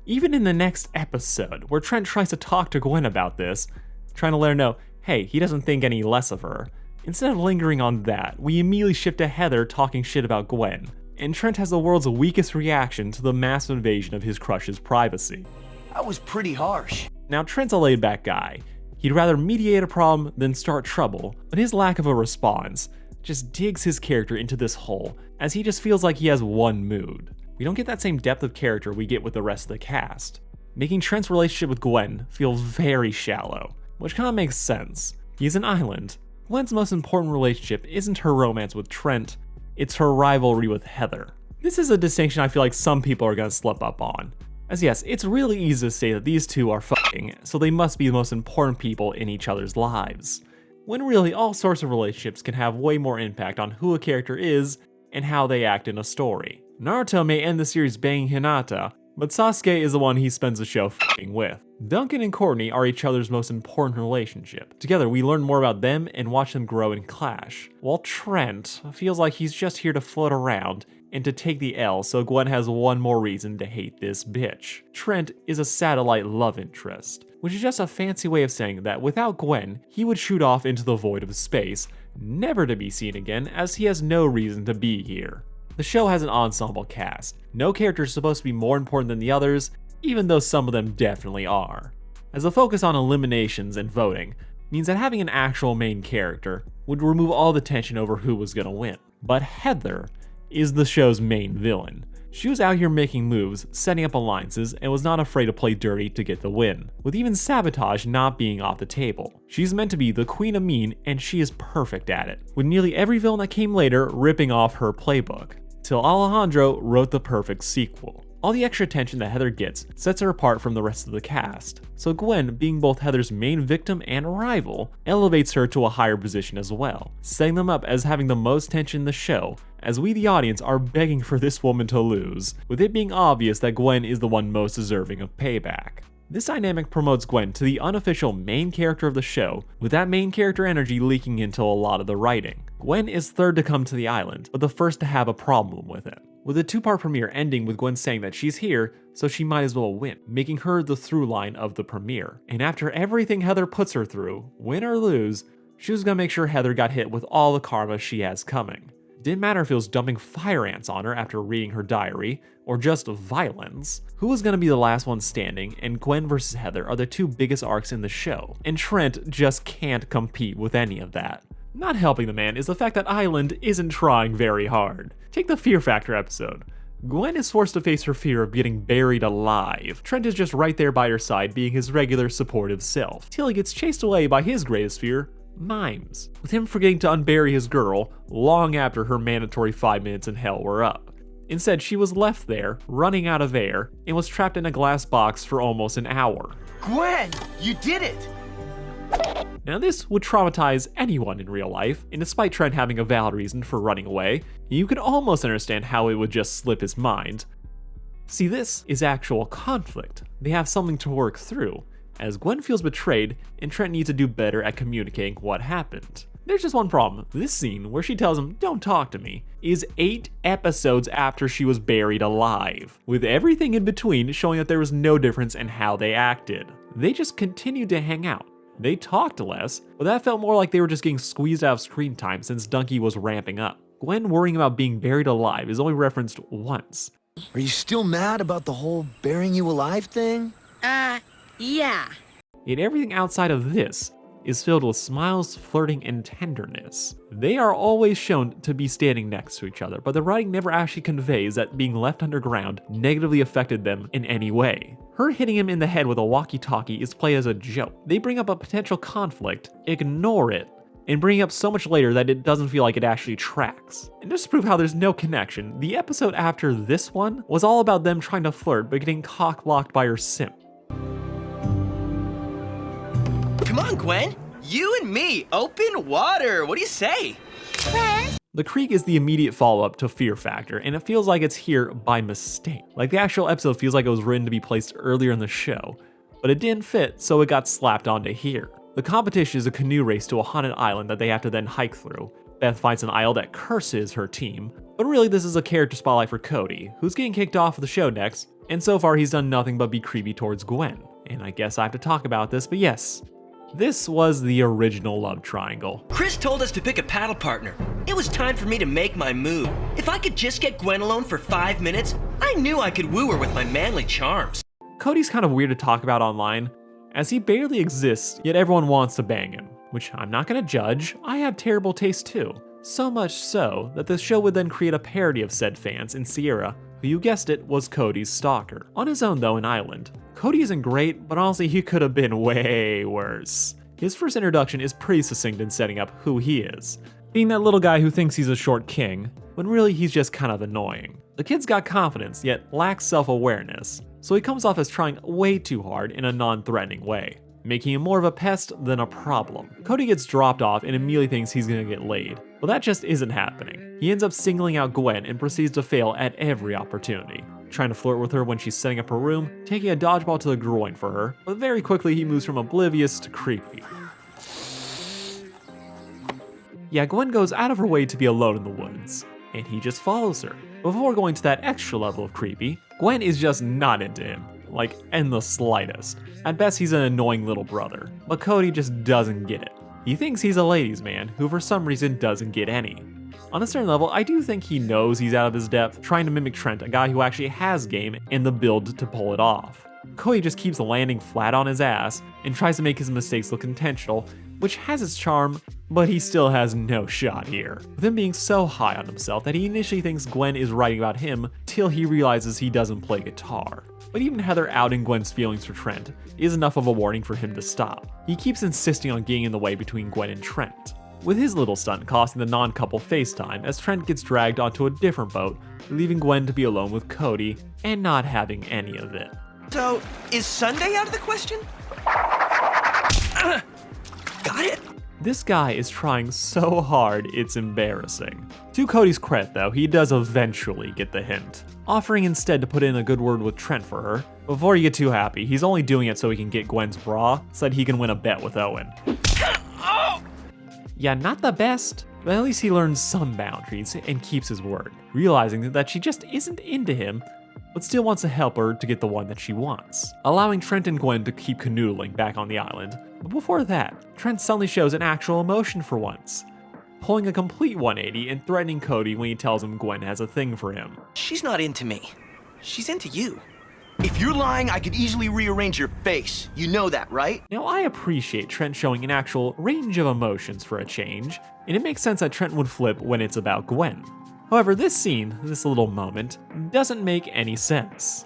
Even in the next episode, where Trent tries to talk to Gwen about this, trying to let her know, hey, he doesn't think any less of her. Instead of lingering on that, we immediately shift to Heather talking shit about Gwen, and Trent has the world's weakest reaction to the massive invasion of his crush's privacy. That was pretty harsh. Now, Trent's a laid-back guy. He'd rather mediate a problem than start trouble, but his lack of a response just digs his character into this hole, as he just feels like he has one mood. We don't get that same depth of character we get with the rest of the cast, making Trent's relationship with Gwen feel very shallow, which kinda makes sense. He's an island. Gwen's most important relationship isn't her romance with Trent, it's her rivalry with Heather. This is a distinction I feel like some people are gonna slip up on. As yes, it's really easy to say that these two are fucking, so they must be the most important people in each other's lives. When really, all sorts of relationships can have way more impact on who a character is and how they act in a story. Naruto may end the series banging Hinata, but Sasuke is the one he spends the show f***ing with. Duncan and Courtney are each other's most important relationship. Together, we learn more about them and watch them grow and clash, while Trent feels like he's just here to float around and to take the L so Gwen has one more reason to hate this bitch. Trent is a satellite love interest, which is just a fancy way of saying that without Gwen, he would shoot off into the void of space, never to be seen again as he has no reason to be here. The show has an ensemble cast. No character is supposed to be more important than the others, even though some of them definitely are. As the focus on eliminations and voting means that having an actual main character would remove all the tension over who was gonna win. But Heather is the show's main villain. She was out here making moves, setting up alliances, and was not afraid to play dirty to get the win, with even sabotage not being off the table. She's meant to be the queen of mean, and she is perfect at it, with nearly every villain that came later ripping off her playbook, till Alejandro wrote the perfect sequel. All the extra attention that Heather gets sets her apart from the rest of the cast, so Gwen, being both Heather's main victim and rival, elevates her to a higher position as well, setting them up as having the most tension in the show, as we the audience are begging for this woman to lose, with it being obvious that Gwen is the one most deserving of payback. This dynamic promotes Gwen to the unofficial main character of the show, with that main character energy leaking into a lot of the writing. Gwen is third to come to the island, but the first to have a problem with it, with the two-part premiere ending with Gwen saying that she's here, so she might as well win, making her the through line of the premiere. And after everything Heather puts her through, win or lose, she was gonna make sure Heather got hit with all the karma she has coming. Didn't matter if it was dumping fire ants on her after reading her diary, or just violence. Who was gonna be the last one standing, and Gwen versus Heather are the two biggest arcs in the show, and Trent just can't compete with any of that. Not helping the man is the fact that Island isn't trying very hard. Take the Fear Factor episode. Gwen is forced to face her fear of getting buried alive. Trent is just right there by her side, being his regular supportive self, till he gets chased away by his greatest fear, mimes, with him forgetting to unbury his girl long after her mandatory 5 minutes in hell were up. Instead, she was left there, running out of air, and was trapped in a glass box for almost an hour. Gwen, you did it! Now this would traumatize anyone in real life, and despite Trent having a valid reason for running away, you could almost understand how it would just slip his mind. See, this is actual conflict. They have something to work through, as Gwen feels betrayed and Trent needs to do better at communicating what happened. There's just one problem. This scene, where she tells him, "Don't talk to me," is 8 episodes after she was buried alive, with everything in between showing that there was no difference in how they acted. They just continued to hang out. They talked less, but that felt more like they were just getting squeezed out of screen time since Dunkey was ramping up. Gwen worrying about being buried alive is only referenced once. Are you still mad about the whole burying you alive thing? Yeah. Yet everything outside of this is filled with smiles, flirting, and tenderness. They are always shown to be standing next to each other, but the writing never actually conveys that being left underground negatively affected them in any way. Her hitting him in the head with a walkie-talkie is played as a joke. They bring up a potential conflict, ignore it, and bring it up so much later that it doesn't feel like it actually tracks. And just to prove how there's no connection, the episode after this one was all about them trying to flirt but getting cock-blocked by her simp. Come on, Gwen. You and me, open water. What do you say? The Creek is the immediate follow-up to Fear Factor, and it feels like it's here by mistake. Like the actual episode feels like it was written to be placed earlier in the show, but it didn't fit, so it got slapped onto here. The competition is a canoe race to a haunted island that they have to then hike through. Beth finds an isle that curses her team, but really this is a character spotlight for Cody, who's getting kicked off of the show next, and so far he's done nothing but be creepy towards Gwen. And I guess I have to talk about this, but yes, this was the original love triangle. Chris told us to pick a paddle partner. It was time for me to make my move. If I could just get Gwen alone for 5 minutes, I knew I could woo her with my manly charms. Cody's kind of weird to talk about online, as he barely exists, yet everyone wants to bang him. Which I'm not gonna judge, I have terrible taste too. So much so that the show would then create a parody of said fans in Sierra, who you guessed it, was Cody's stalker. On his own though in Island, Cody isn't great, but honestly he could have been way worse. His first introduction is pretty succinct in setting up who he is, being that little guy who thinks he's a short king, when really he's just kind of annoying. The kid's got confidence, yet lacks self-awareness, so he comes off as trying way too hard in a non-threatening way, making him more of a pest than a problem. Cody gets dropped off and immediately thinks he's gonna get laid, but that just isn't happening. He ends up singling out Gwen and proceeds to fail at every opportunity, trying to flirt with her when she's setting up her room, taking a dodgeball to the groin for her, but very quickly he moves from oblivious to creepy. Yeah, Gwen goes out of her way to be alone in the woods, and he just follows her. Before going to that extra level of creepy, Gwen is just not into him, like in the slightest. At best he's an annoying little brother, but Cody just doesn't get it. He thinks he's a ladies' man who for some reason doesn't get any. On a certain level, I do think he knows he's out of his depth, trying to mimic Trent, a guy who actually has game and the build to pull it off. Cody just keeps landing flat on his ass and tries to make his mistakes look intentional, which has its charm, but he still has no shot here. With him being so high on himself that he initially thinks Gwen is writing about him till he realizes he doesn't play guitar. But even Heather outing Gwen's feelings for Trent is enough of a warning for him to stop. He keeps insisting on getting in the way between Gwen and Trent, with his little stunt costing the non-couple FaceTime as Trent gets dragged onto a different boat, leaving Gwen to be alone with Cody and not having any of it. So, is Sunday out of the question? Got it? This guy is trying so hard, it's embarrassing. To Cody's credit though, he does eventually get the hint, offering instead to put in a good word with Trent for her. Before you get too happy, he's only doing it so he can get Gwen's bra, so that he can win a bet with Owen. Yeah, not the best, but at least he learns some boundaries and keeps his word, realizing that she just isn't into him, but still wants to help her to get the one that she wants, allowing Trent and Gwen to keep canoodling back on the island. But before that, Trent suddenly shows an actual emotion for once, pulling a complete 180 and threatening Cody when he tells him Gwen has a thing for him. She's not into me. She's into you. If you're lying, I could easily rearrange your face. You know that, right? Now, I appreciate Trent showing an actual range of emotions for a change, and it makes sense that Trent would flip when it's about Gwen. However, this scene, this little moment, doesn't make any sense.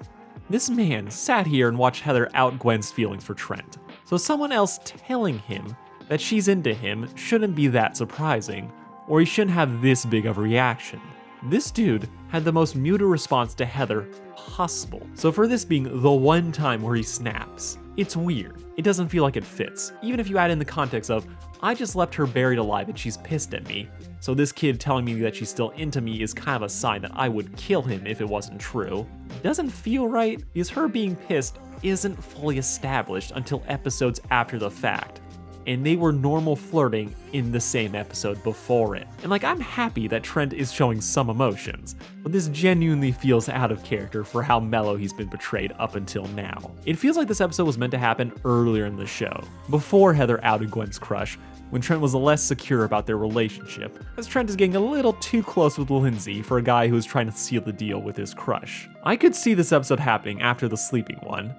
This man sat here and watched Heather out Gwen's feelings for Trent, so someone else telling him that she's into him shouldn't be that surprising, or he shouldn't have this big of a reaction. This dude had the most muted response to Heather possible, so for this being the one time where he snaps, it's weird. It doesn't feel like it fits, even if you add in the context of, I just left her buried alive and she's pissed at me, so this kid telling me that she's still into me is kind of a sign that I would kill him if it wasn't true. It doesn't feel right, because her being pissed isn't fully established until episodes after the fact, and they were normal flirting in the same episode before it. And like, I'm happy that Trent is showing some emotions, but this genuinely feels out of character for how mellow he's been portrayed up until now. It feels like this episode was meant to happen earlier in the show, before Heather outed Gwen's crush, when Trent was less secure about their relationship, as Trent is getting a little too close with Lindsay for a guy who is trying to seal the deal with his crush. I could see this episode happening after the sleeping one.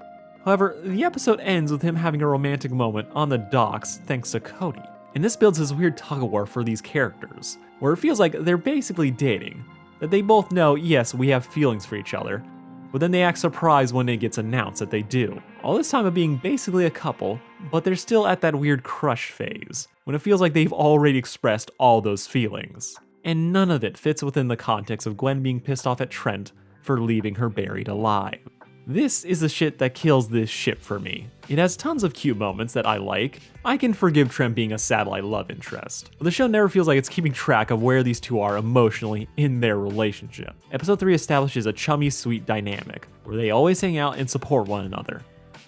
However, the episode ends with him having a romantic moment on the docks thanks to Cody. And this builds this weird tug-of-war for these characters, where it feels like they're basically dating, that they both know, yes, we have feelings for each other, but then they act surprised when it gets announced that they do. All this time of being basically a couple, but they're still at that weird crush phase, when it feels like they've already expressed all those feelings. And none of it fits within the context of Gwen being pissed off at Trent for leaving her buried alive. This is the shit that kills this ship for me. It has tons of cute moments that I like. I can forgive Trent being a satellite love interest, but the show never feels like it's keeping track of where these two are emotionally in their relationship. Episode 3 establishes a chummy, sweet dynamic, where they always hang out and support one another.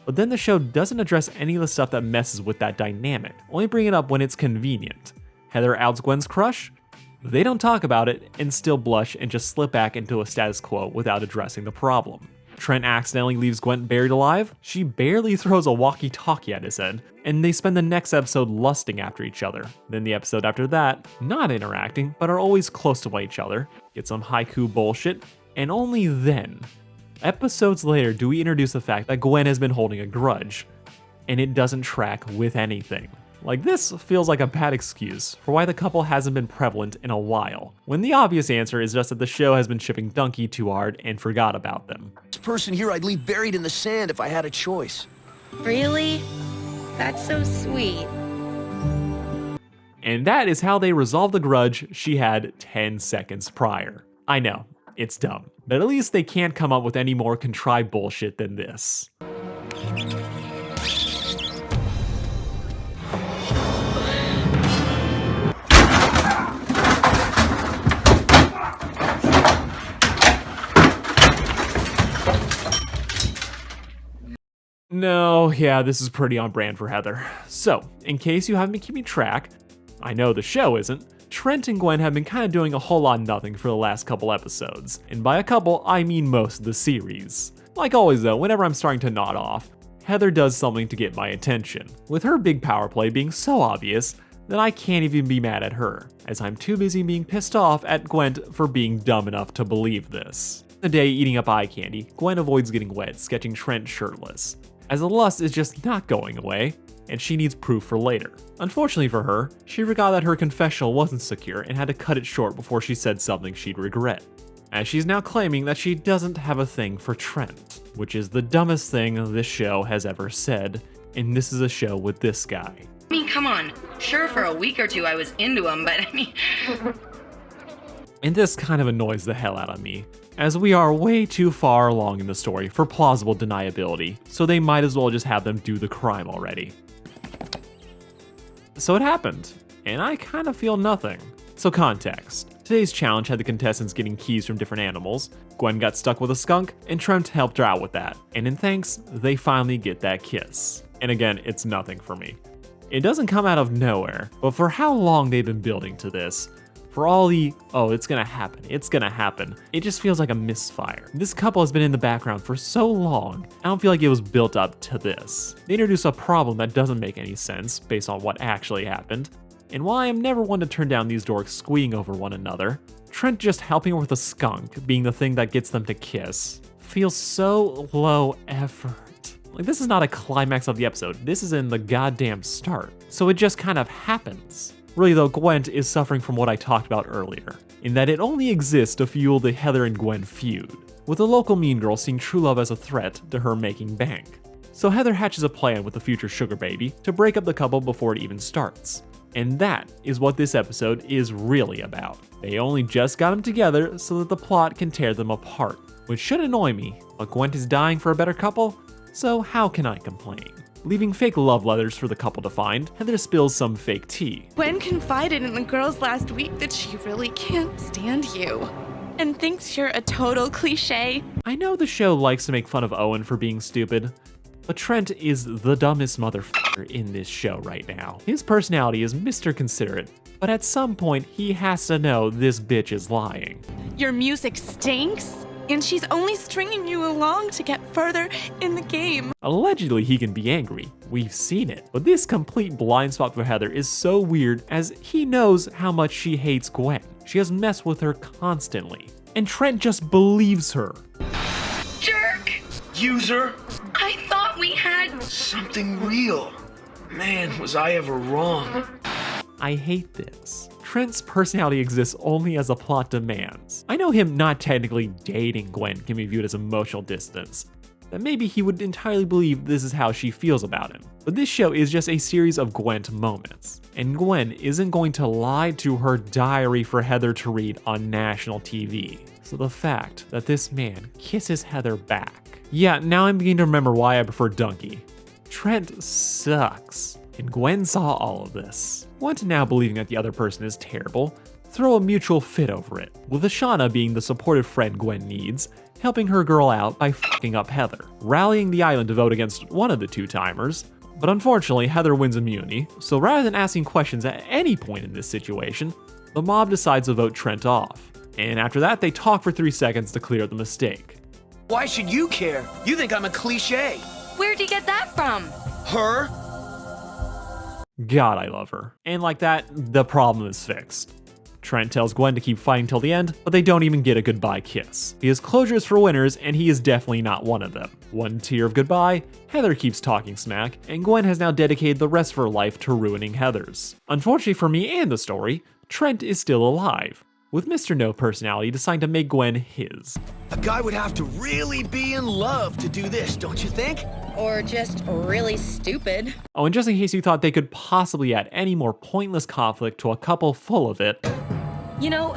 But then the show doesn't address any of the stuff that messes with that dynamic, only bring it up when it's convenient. Heather outs Gwen's crush? They don't talk about it and still blush and just slip back into a status quo without addressing the problem. Trent accidentally leaves Gwen buried alive? She barely throws a walkie-talkie at his head, and they spend the next episode lusting after each other. Then the episode after that, not interacting, but are always close to each other, get some haiku bullshit, and only then, episodes later, do we introduce the fact that Gwen has been holding a grudge, and it doesn't track with anything. Like, this feels like a bad excuse for why the couple hasn't been prevalent in a while, when the obvious answer is just that the show has been shipping Donkey too hard and forgot about them. This person here I'd leave buried in the sand if I had a choice. Really? That's so sweet. And that is how they resolve the grudge she had 10 seconds prior. I know, it's dumb, but at least they can't come up with any more contrived bullshit than this. No, yeah, this is pretty on brand for Heather. So, in case you haven't been keeping track, I know the show isn't, Trent and Gwen have been kind of doing a whole lot of nothing for the last couple episodes. And by a couple, I mean most of the series. Like always though, whenever I'm starting to nod off, Heather does something to get my attention, with her big power play being so obvious that I can't even be mad at her, as I'm too busy being pissed off at Gwen for being dumb enough to believe this. The day eating up eye candy, Gwen avoids getting wet, sketching Trent shirtless, as the lust is just not going away, and she needs proof for later. Unfortunately for her, she forgot that her confessional wasn't secure and had to cut it short before she said something she'd regret, as she's now claiming that she doesn't have a thing for Trent, which is the dumbest thing this show has ever said, and this is a show with this guy. I mean, come on. Sure, for a week or two I was into him, but I mean... And this kind of annoys the hell out of me, as we are way too far along in the story for plausible deniability, so they might as well just have them do the crime already. So it happened, and I kind of feel nothing. So context. Today's challenge had the contestants getting keys from different animals. Gwen got stuck with a skunk, and Trent helped her out with that. And in thanks, they finally get that kiss. And again, it's nothing for me. It doesn't come out of nowhere, but for how long they've been building to this, for all the, oh, it's gonna happen, it just feels like a misfire. This couple has been in the background for so long, I don't feel like it was built up to this. They introduce a problem that doesn't make any sense based on what actually happened, and while I am never one to turn down these dorks squeeing over one another, Trent just helping her with a skunk being the thing that gets them to kiss feels so low effort. Like, this is not a climax of the episode, this is in the goddamn start, so it just kind of happens. Really though, Gwent is suffering from what I talked about earlier, in that it only exists to fuel the Heather and Gwen feud, with the local mean girl seeing true love as a threat to her making bank. So Heather hatches a plan with the future sugar baby to break up the couple before it even starts. And that is what this episode is really about. They only just got them together so that the plot can tear them apart, which should annoy me, but Gwent is dying for a better couple, so how can I complain? Leaving fake love letters for the couple to find, Heather spills some fake tea. Gwen confided in the girls last week that she really can't stand you and thinks you're a total cliche. I know the show likes to make fun of Owen for being stupid, but Trent is the dumbest motherfucker in this show right now. His personality is Mr. Considerate, but at some point he has to know this bitch is lying. Your music stinks, and she's only stringing you along to get further in the game. Allegedly, he can be angry. We've seen it. But this complete blind spot for Heather is so weird, as he knows how much she hates Gwen. She has messed with her constantly. And Trent just believes her. Jerk! User! I thought we had... Something real. Man, was I ever wrong. I hate this. Trent's personality exists only as the plot demands. I know him not technically dating Gwen can be viewed as emotional distance, that maybe he would entirely believe this is how she feels about him. But this show is just a series of Gwent moments, and Gwen isn't going to lie to her diary for Heather to read on national TV. So the fact that this man kisses Heather back. Yeah, now I'm beginning to remember why I prefer Donkey. Trent sucks. And Gwen saw all of this. Gwent now believing that the other person is terrible, throw a mutual fit over it, with Ashana being the supportive friend Gwen needs, helping her girl out by fucking up Heather, rallying the island to vote against one of the two-timers, but unfortunately Heather wins immunity, so rather than asking questions at any point in this situation, the mob decides to vote Trent off, and after that they talk for 3 seconds to clear up the mistake. Why should you care? You think I'm a cliche. Where'd you get that from? Her? God, I love her. And like that, the problem is fixed. Trent tells Gwen to keep fighting till the end, but they don't even get a goodbye kiss. He has closures for winners, and he is definitely not one of them. One tear of goodbye, Heather keeps talking smack, and Gwen has now dedicated the rest of her life to ruining Heather's. Unfortunately for me and the story, Trent is still alive, with Mr. No Personality deciding to make Gwen his. A guy would have to really be in love to do this, don't you think? Or just really stupid. Oh, and just in case you thought they could possibly add any more pointless conflict to a couple full of it. You know,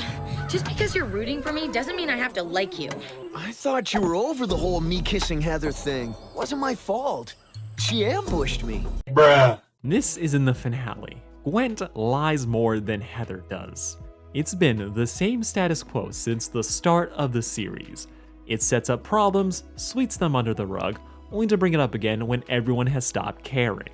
just because you're rooting for me doesn't mean I have to like you. I thought you were over the whole me kissing Heather thing. Wasn't my fault. She ambushed me. Bruh. This is in the finale. Gwent lies more than Heather does. It's been the same status quo since the start of the series. It sets up problems, sweeps them under the rug, only to bring it up again when everyone has stopped caring.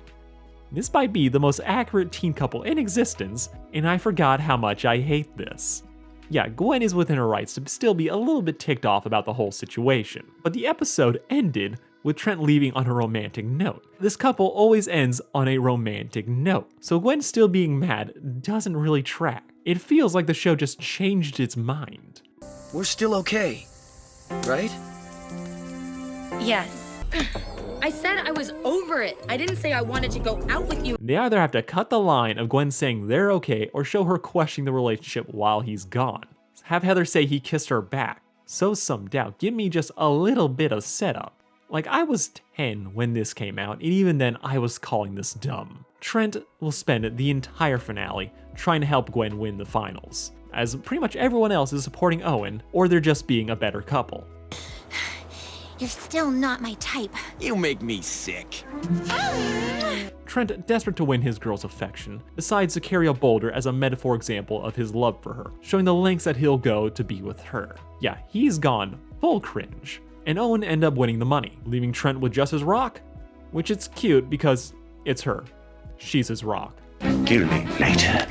This might be the most accurate teen couple in existence, and I forgot how much I hate this. Yeah, Gwen is within her rights to still be a little bit ticked off about the whole situation, but the episode ended with Trent leaving on a romantic note. This couple always ends on a romantic note, so Gwen still being mad doesn't really track. It feels like the show just changed its mind. We're still okay. right? Yes. I said I was over it. I didn't say I wanted to go out with you. They either have to cut the line of Gwen saying they're okay or show her questioning the relationship while he's gone. Have Heather say he kissed her back. Sow some doubt. Give me just a little bit of setup. Like, I was 10 when this came out, and even then I was calling this dumb. Trent will spend the entire finale trying to help Gwen win the finals, as pretty much everyone else is supporting Owen, or they're just being a better couple. You're still not my type. You make me sick. Trent, desperate to win his girl's affection, decides to carry a boulder as a metaphor example of his love for her, showing the lengths that he'll go to be with her. Yeah, he's gone full cringe. And Owen end up winning the money, leaving Trent with just his rock, which it's cute because it's her. She's his rock. Kill me later.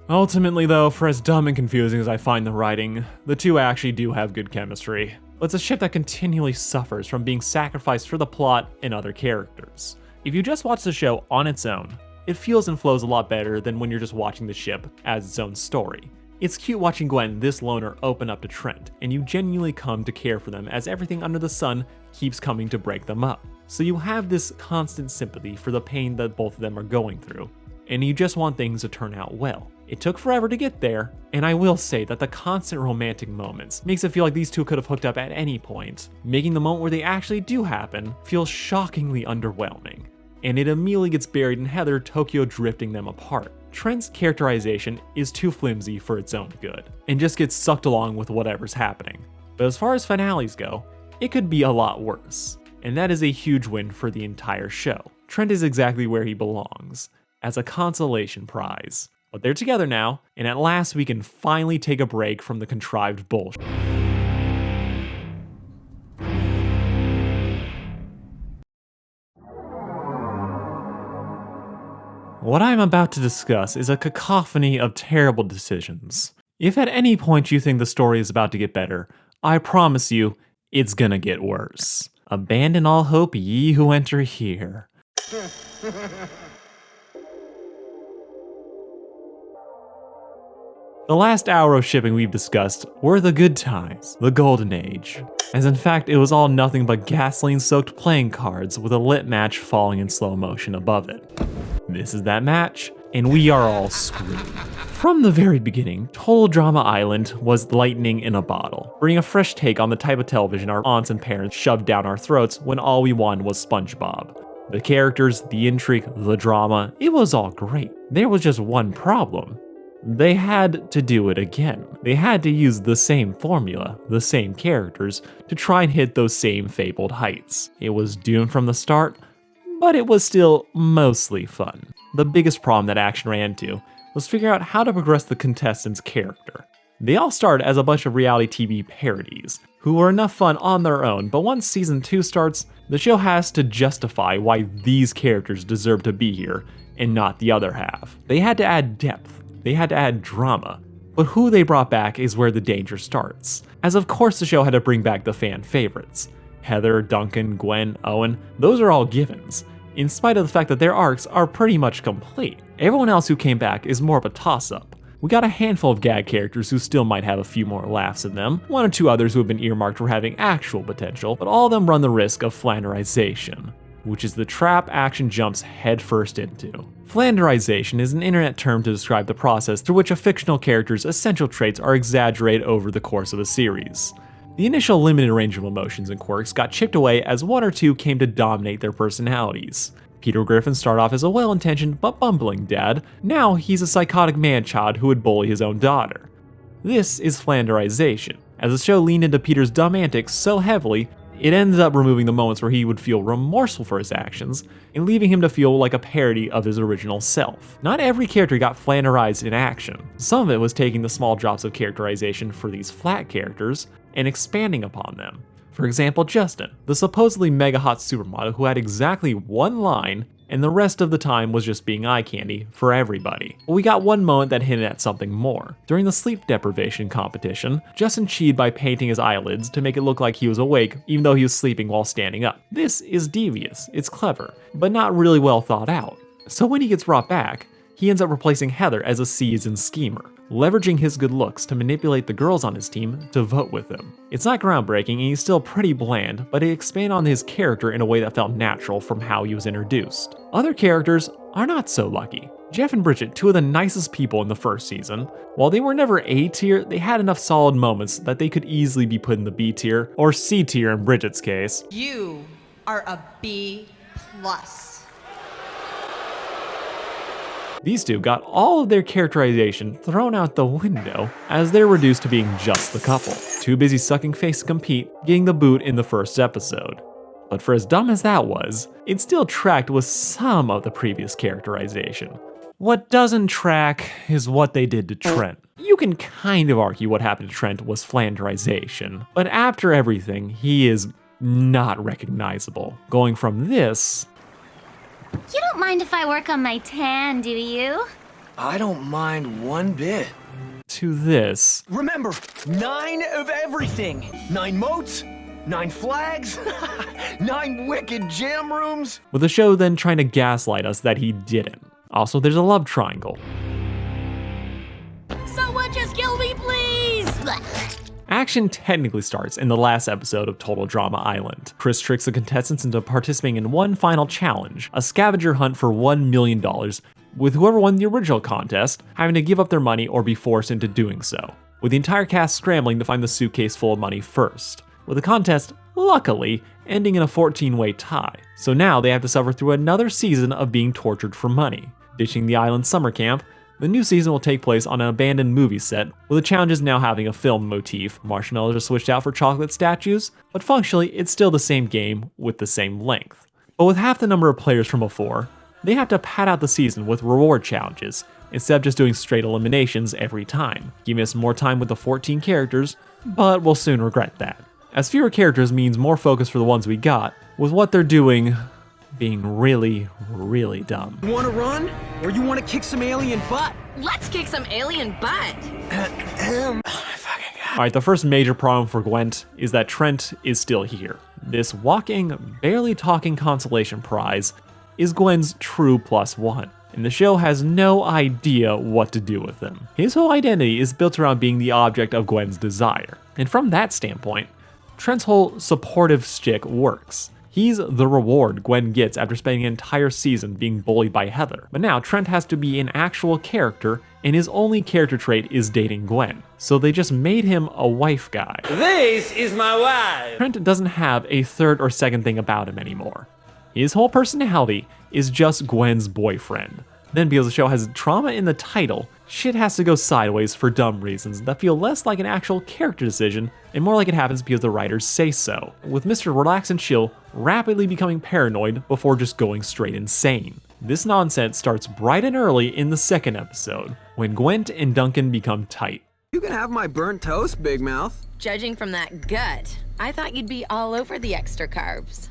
Ultimately though, for as dumb and confusing as I find the writing, the two actually do have good chemistry. But it's a ship that continually suffers from being sacrificed for the plot and other characters. If you just watch the show on its own, it feels and flows a lot better than when you're just watching the ship as its own story. It's cute watching Gwen, this loner, open up to Trent, and you genuinely come to care for them as everything under the sun keeps coming to break them up. So you have this constant sympathy for the pain that both of them are going through, and you just want things to turn out well. It took forever to get there, and I will say that the constant romantic moments makes it feel like these two could have hooked up at any point, making the moment where they actually do happen feel shockingly underwhelming. And it immediately gets buried in Heather Tokyo drifting them apart. Trent's characterization is too flimsy for its own good, and just gets sucked along with whatever's happening. But as far as finales go, it could be a lot worse, and that is a huge win for the entire show. Trent is exactly where he belongs, as a consolation prize. But they're together now, and at last we can finally take a break from the contrived bullshit. What I'm about to discuss is a cacophony of terrible decisions. If at any point you think the story is about to get better, I promise you, it's gonna get worse. Abandon all hope, ye who enter here. The last hour of shipping we've discussed were the good times, the golden age. As in fact, it was all nothing but gasoline-soaked playing cards with a lit match falling in slow motion above it. This is that match, and we are all screwed. From the very beginning, Total Drama Island was lightning in a bottle, bringing a fresh take on the type of television our aunts and parents shoved down our throats when all we wanted was SpongeBob. The characters, the intrigue, the drama, it was all great. There was just one problem. They had to do it again. They had to use the same formula, the same characters, to try and hit those same fabled heights. It was doomed from the start, but it was still mostly fun. The biggest problem that Action ran into was figuring out how to progress the contestants' character. They all started as a bunch of reality TV parodies, who were enough fun on their own, but once season 2 starts, the show has to justify why these characters deserve to be here, and not the other half. They had to add depth. They had to add drama, but who they brought back is where the danger starts, as of course the show had to bring back the fan favorites. Heather, Duncan, Gwen, Owen, those are all givens, in spite of the fact that their arcs are pretty much complete. Everyone else who came back is more of a toss-up. We got a handful of gag characters who still might have a few more laughs in them, one or two others who have been earmarked for having actual potential, but all of them run the risk of flanderization, which is the trap Action jumps headfirst into. Flanderization is an internet term to describe the process through which a fictional character's essential traits are exaggerated over the course of a series. The initial limited range of emotions and quirks got chipped away as one or two came to dominate their personalities. Peter Griffin started off as a well-intentioned but bumbling dad. Now he's a psychotic man-child who would bully his own daughter. This is flanderization. As the show leaned into Peter's dumb antics so heavily, it ended up removing the moments where he would feel remorseful for his actions, and leaving him to feel like a parody of his original self. Not every character got flanderized in Action. Some of it was taking the small drops of characterization for these flat characters and expanding upon them. For example, Justin, the supposedly mega hot supermodel who had exactly one line, and the rest of the time was just being eye candy for everybody. But we got one moment that hinted at something more. During the sleep deprivation competition, Justin cheated by painting his eyelids to make it look like he was awake even though he was sleeping while standing up. This is devious, it's clever, but not really well thought out. So when he gets brought back, he ends up replacing Heather as a seasoned schemer, leveraging his good looks to manipulate the girls on his team to vote with him. It's not groundbreaking and he's still pretty bland, but it expanded on his character in a way that felt natural from how he was introduced. Other characters are not so lucky. Jeff and Bridget, two of the nicest people in the first season. While they were never A tier, they had enough solid moments that they could easily be put in the B tier, or C tier in Bridget's case. You are a B+. These two got all of their characterization thrown out the window as they're reduced to being just the couple, too busy sucking face to compete, getting the boot in the first episode. But for as dumb as that was, it still tracked with some of the previous characterization. What doesn't track is what they did to Trent. You can kind of argue what happened to Trent was flanderization, but after everything, he is not recognizable. Going from this... You don't mind if I work on my tan, do you? I don't mind one bit. To this... Remember, 9 of everything. 9 moats, 9 flags, 9 wicked jam rooms. With the show then trying to gaslight us that he didn't. Also, there's a love triangle. Someone just kill me, please! Action technically starts in the last episode of Total Drama Island. Chris tricks the contestants into participating in one final challenge, a scavenger hunt for $1 million, with whoever won the original contest having to give up their money or be forced into doing so, with the entire cast scrambling to find the suitcase full of money first, with the contest, luckily, ending in a 14-way tie. So now they have to suffer through another season of being tortured for money. Ditching the island summer camp, the new season will take place on an abandoned movie set, with the challenges now having a film motif. Marshmallows are switched out for chocolate statues, but functionally it's still the same game with the same length. But with half the number of players from before, they have to pad out the season with reward challenges, instead of just doing straight eliminations every time, giving us more time with the 14 characters, but we'll soon regret that. As fewer characters means more focus for the ones we got, with what they're doing being really, really dumb. You wanna run? Or you wanna kick some alien butt? Let's kick some alien butt. Alright, the first major problem for Gwent is that Trent is still here. This walking, barely talking consolation prize is Gwen's true +1, and the show has no idea what to do with him. His whole identity is built around being the object of Gwen's desire, and from that standpoint, Trent's whole supportive shtick works. He's the reward Gwen gets after spending an entire season being bullied by Heather. But now Trent has to be an actual character, and his only character trait is dating Gwen. So they just made him a wife guy. This is my wife! Trent doesn't have a third or second thing about him anymore. His whole personality is just Gwen's boyfriend. Then because the show has trauma in the title, shit has to go sideways for dumb reasons that feel less like an actual character decision and more like it happens because the writers say so, with Mr. Relax and Chill rapidly becoming paranoid before just going straight insane. This nonsense starts bright and early in the second episode, when Gwent and Duncan become tight. You can have my burnt toast, Big Mouth. Judging from that gut, I thought you'd be all over the extra carbs.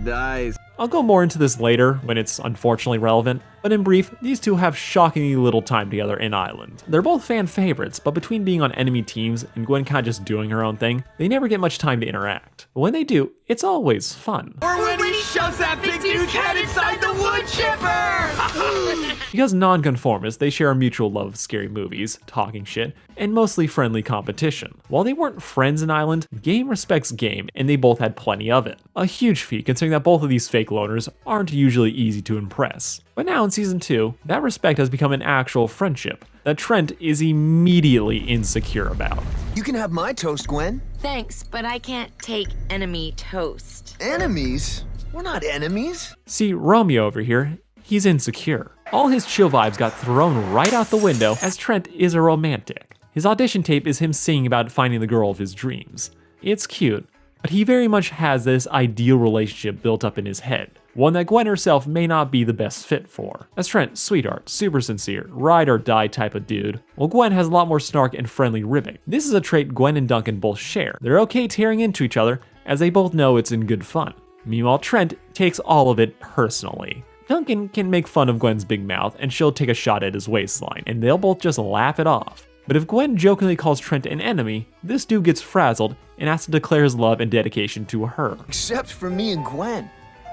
Nice. I'll go more into this later when it's unfortunately relevant, but in brief, these two have shockingly little time together in Island. They're both fan favorites, but between being on enemy teams and Gwen kinda just doing her own thing, they never get much time to interact. But when they do, it's always fun. Or when he shoves that big dude's head inside the wood chipper! Because non-conformists, they share a mutual love of scary movies, talking shit, and mostly friendly competition. While they weren't friends in Island, game respects game, and they both had plenty of it. A huge feat considering that both of these fake loners aren't usually easy to impress. But now in season 2, that respect has become an actual friendship that Trent is immediately insecure about. You can have my toast, Gwen. Thanks, but I can't take enemy toast. Enemies? We're not enemies. See, Romeo over here, he's insecure. All his chill vibes got thrown right out the window as Trent is a romantic. His audition tape is him singing about finding the girl of his dreams. It's cute, but he very much has this ideal relationship built up in his head, one that Gwen herself may not be the best fit for. As Trent, sweetheart, super sincere, ride or die type of dude, while Gwen has a lot more snark and friendly ribbing. This is a trait Gwen and Duncan both share. They're okay tearing into each other as they both know it's in good fun. Meanwhile, Trent takes all of it personally. Duncan can make fun of Gwen's big mouth and she'll take a shot at his waistline, and they'll both just laugh it off. But if Gwen jokingly calls Trent an enemy, this dude gets frazzled and has to declare his love and dedication to her. Except for me and Gwen.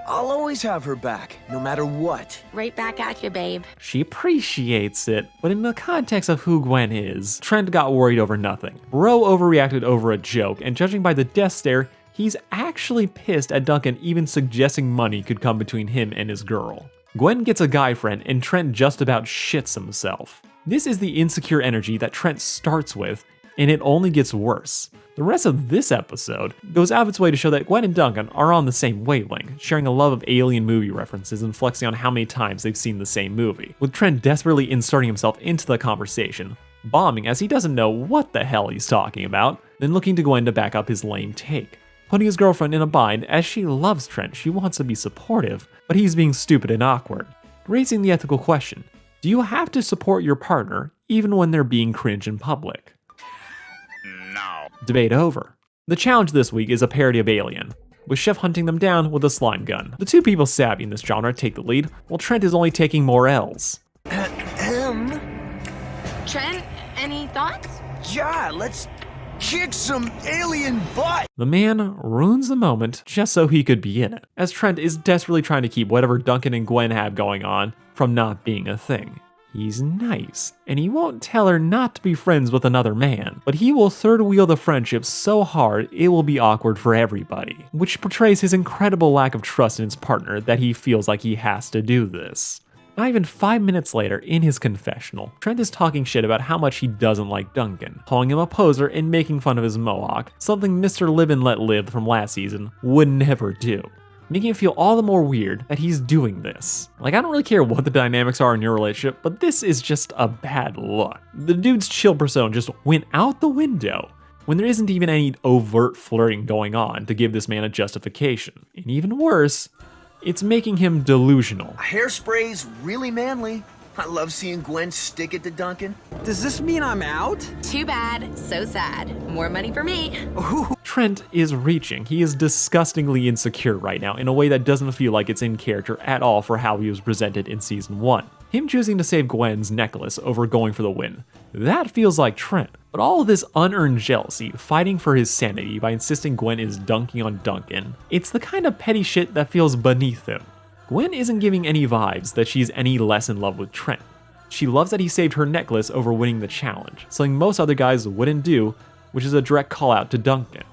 I'll always have her back, no matter what. Right back at you, babe. She appreciates it, but in the context of who Gwen is, Trent got worried over nothing. Bro overreacted over a joke, and judging by the death stare, he's actually pissed at Duncan even suggesting money could come between him and his girl. Gwen gets a guy friend, and Trent just about shits himself. This is the insecure energy that Trent starts with, and it only gets worse. The rest of this episode goes out of its way to show that Gwen and Duncan are on the same wavelength, sharing a love of alien movie references and flexing on how many times they've seen the same movie, with Trent desperately inserting himself into the conversation, bombing as he doesn't know what the hell he's talking about, then looking to Gwen to back up his lame take. Putting his girlfriend in a bind as she loves Trent, she wants to be supportive, but he's being stupid and awkward. Raising the ethical question, do you have to support your partner even when they're being cringe in public? No. Debate over. The challenge this week is a parody of Alien, with Chef hunting them down with a slime gun. The two people savvy in this genre take the lead, while Trent is only taking more L's. Trent, any thoughts? Yeah, let's kick some alien butt! The man ruins the moment just so he could be in it, as Trent is desperately trying to keep whatever Duncan and Gwen have going on from not being a thing. He's nice, and he won't tell her not to be friends with another man, but he will third wheel the friendship so hard it will be awkward for everybody, which portrays his incredible lack of trust in his partner that he feels like he has to do this. Not even 5 minutes later, in his confessional, Trent is talking shit about how much he doesn't like Duncan, calling him a poser and making fun of his mohawk, something Mr. Live and Let Live from last season would never do, making it feel all the more weird that he's doing this. Like, I don't really care what the dynamics are in your relationship, but this is just a bad look. The dude's chill persona just went out the window when there isn't even any overt flirting going on to give this man a justification. And even worse, it's making him delusional. Hairspray's really manly. I love seeing Gwen stick it to Duncan. Does this mean I'm out? Too bad, so sad. More money for me. Trent is reaching. He is disgustingly insecure right now in a way that doesn't feel like it's in character at all for how he was presented in season 1. Him choosing to save Gwen's necklace over going for the win. That feels like Trent. But all of this unearned jealousy, fighting for his sanity by insisting Gwen is dunking on Duncan, it's the kind of petty shit that feels beneath him. Gwen isn't giving any vibes that she's any less in love with Trent. She loves that he saved her necklace over winning the challenge, something most other guys wouldn't do, which is a direct call out to Duncan.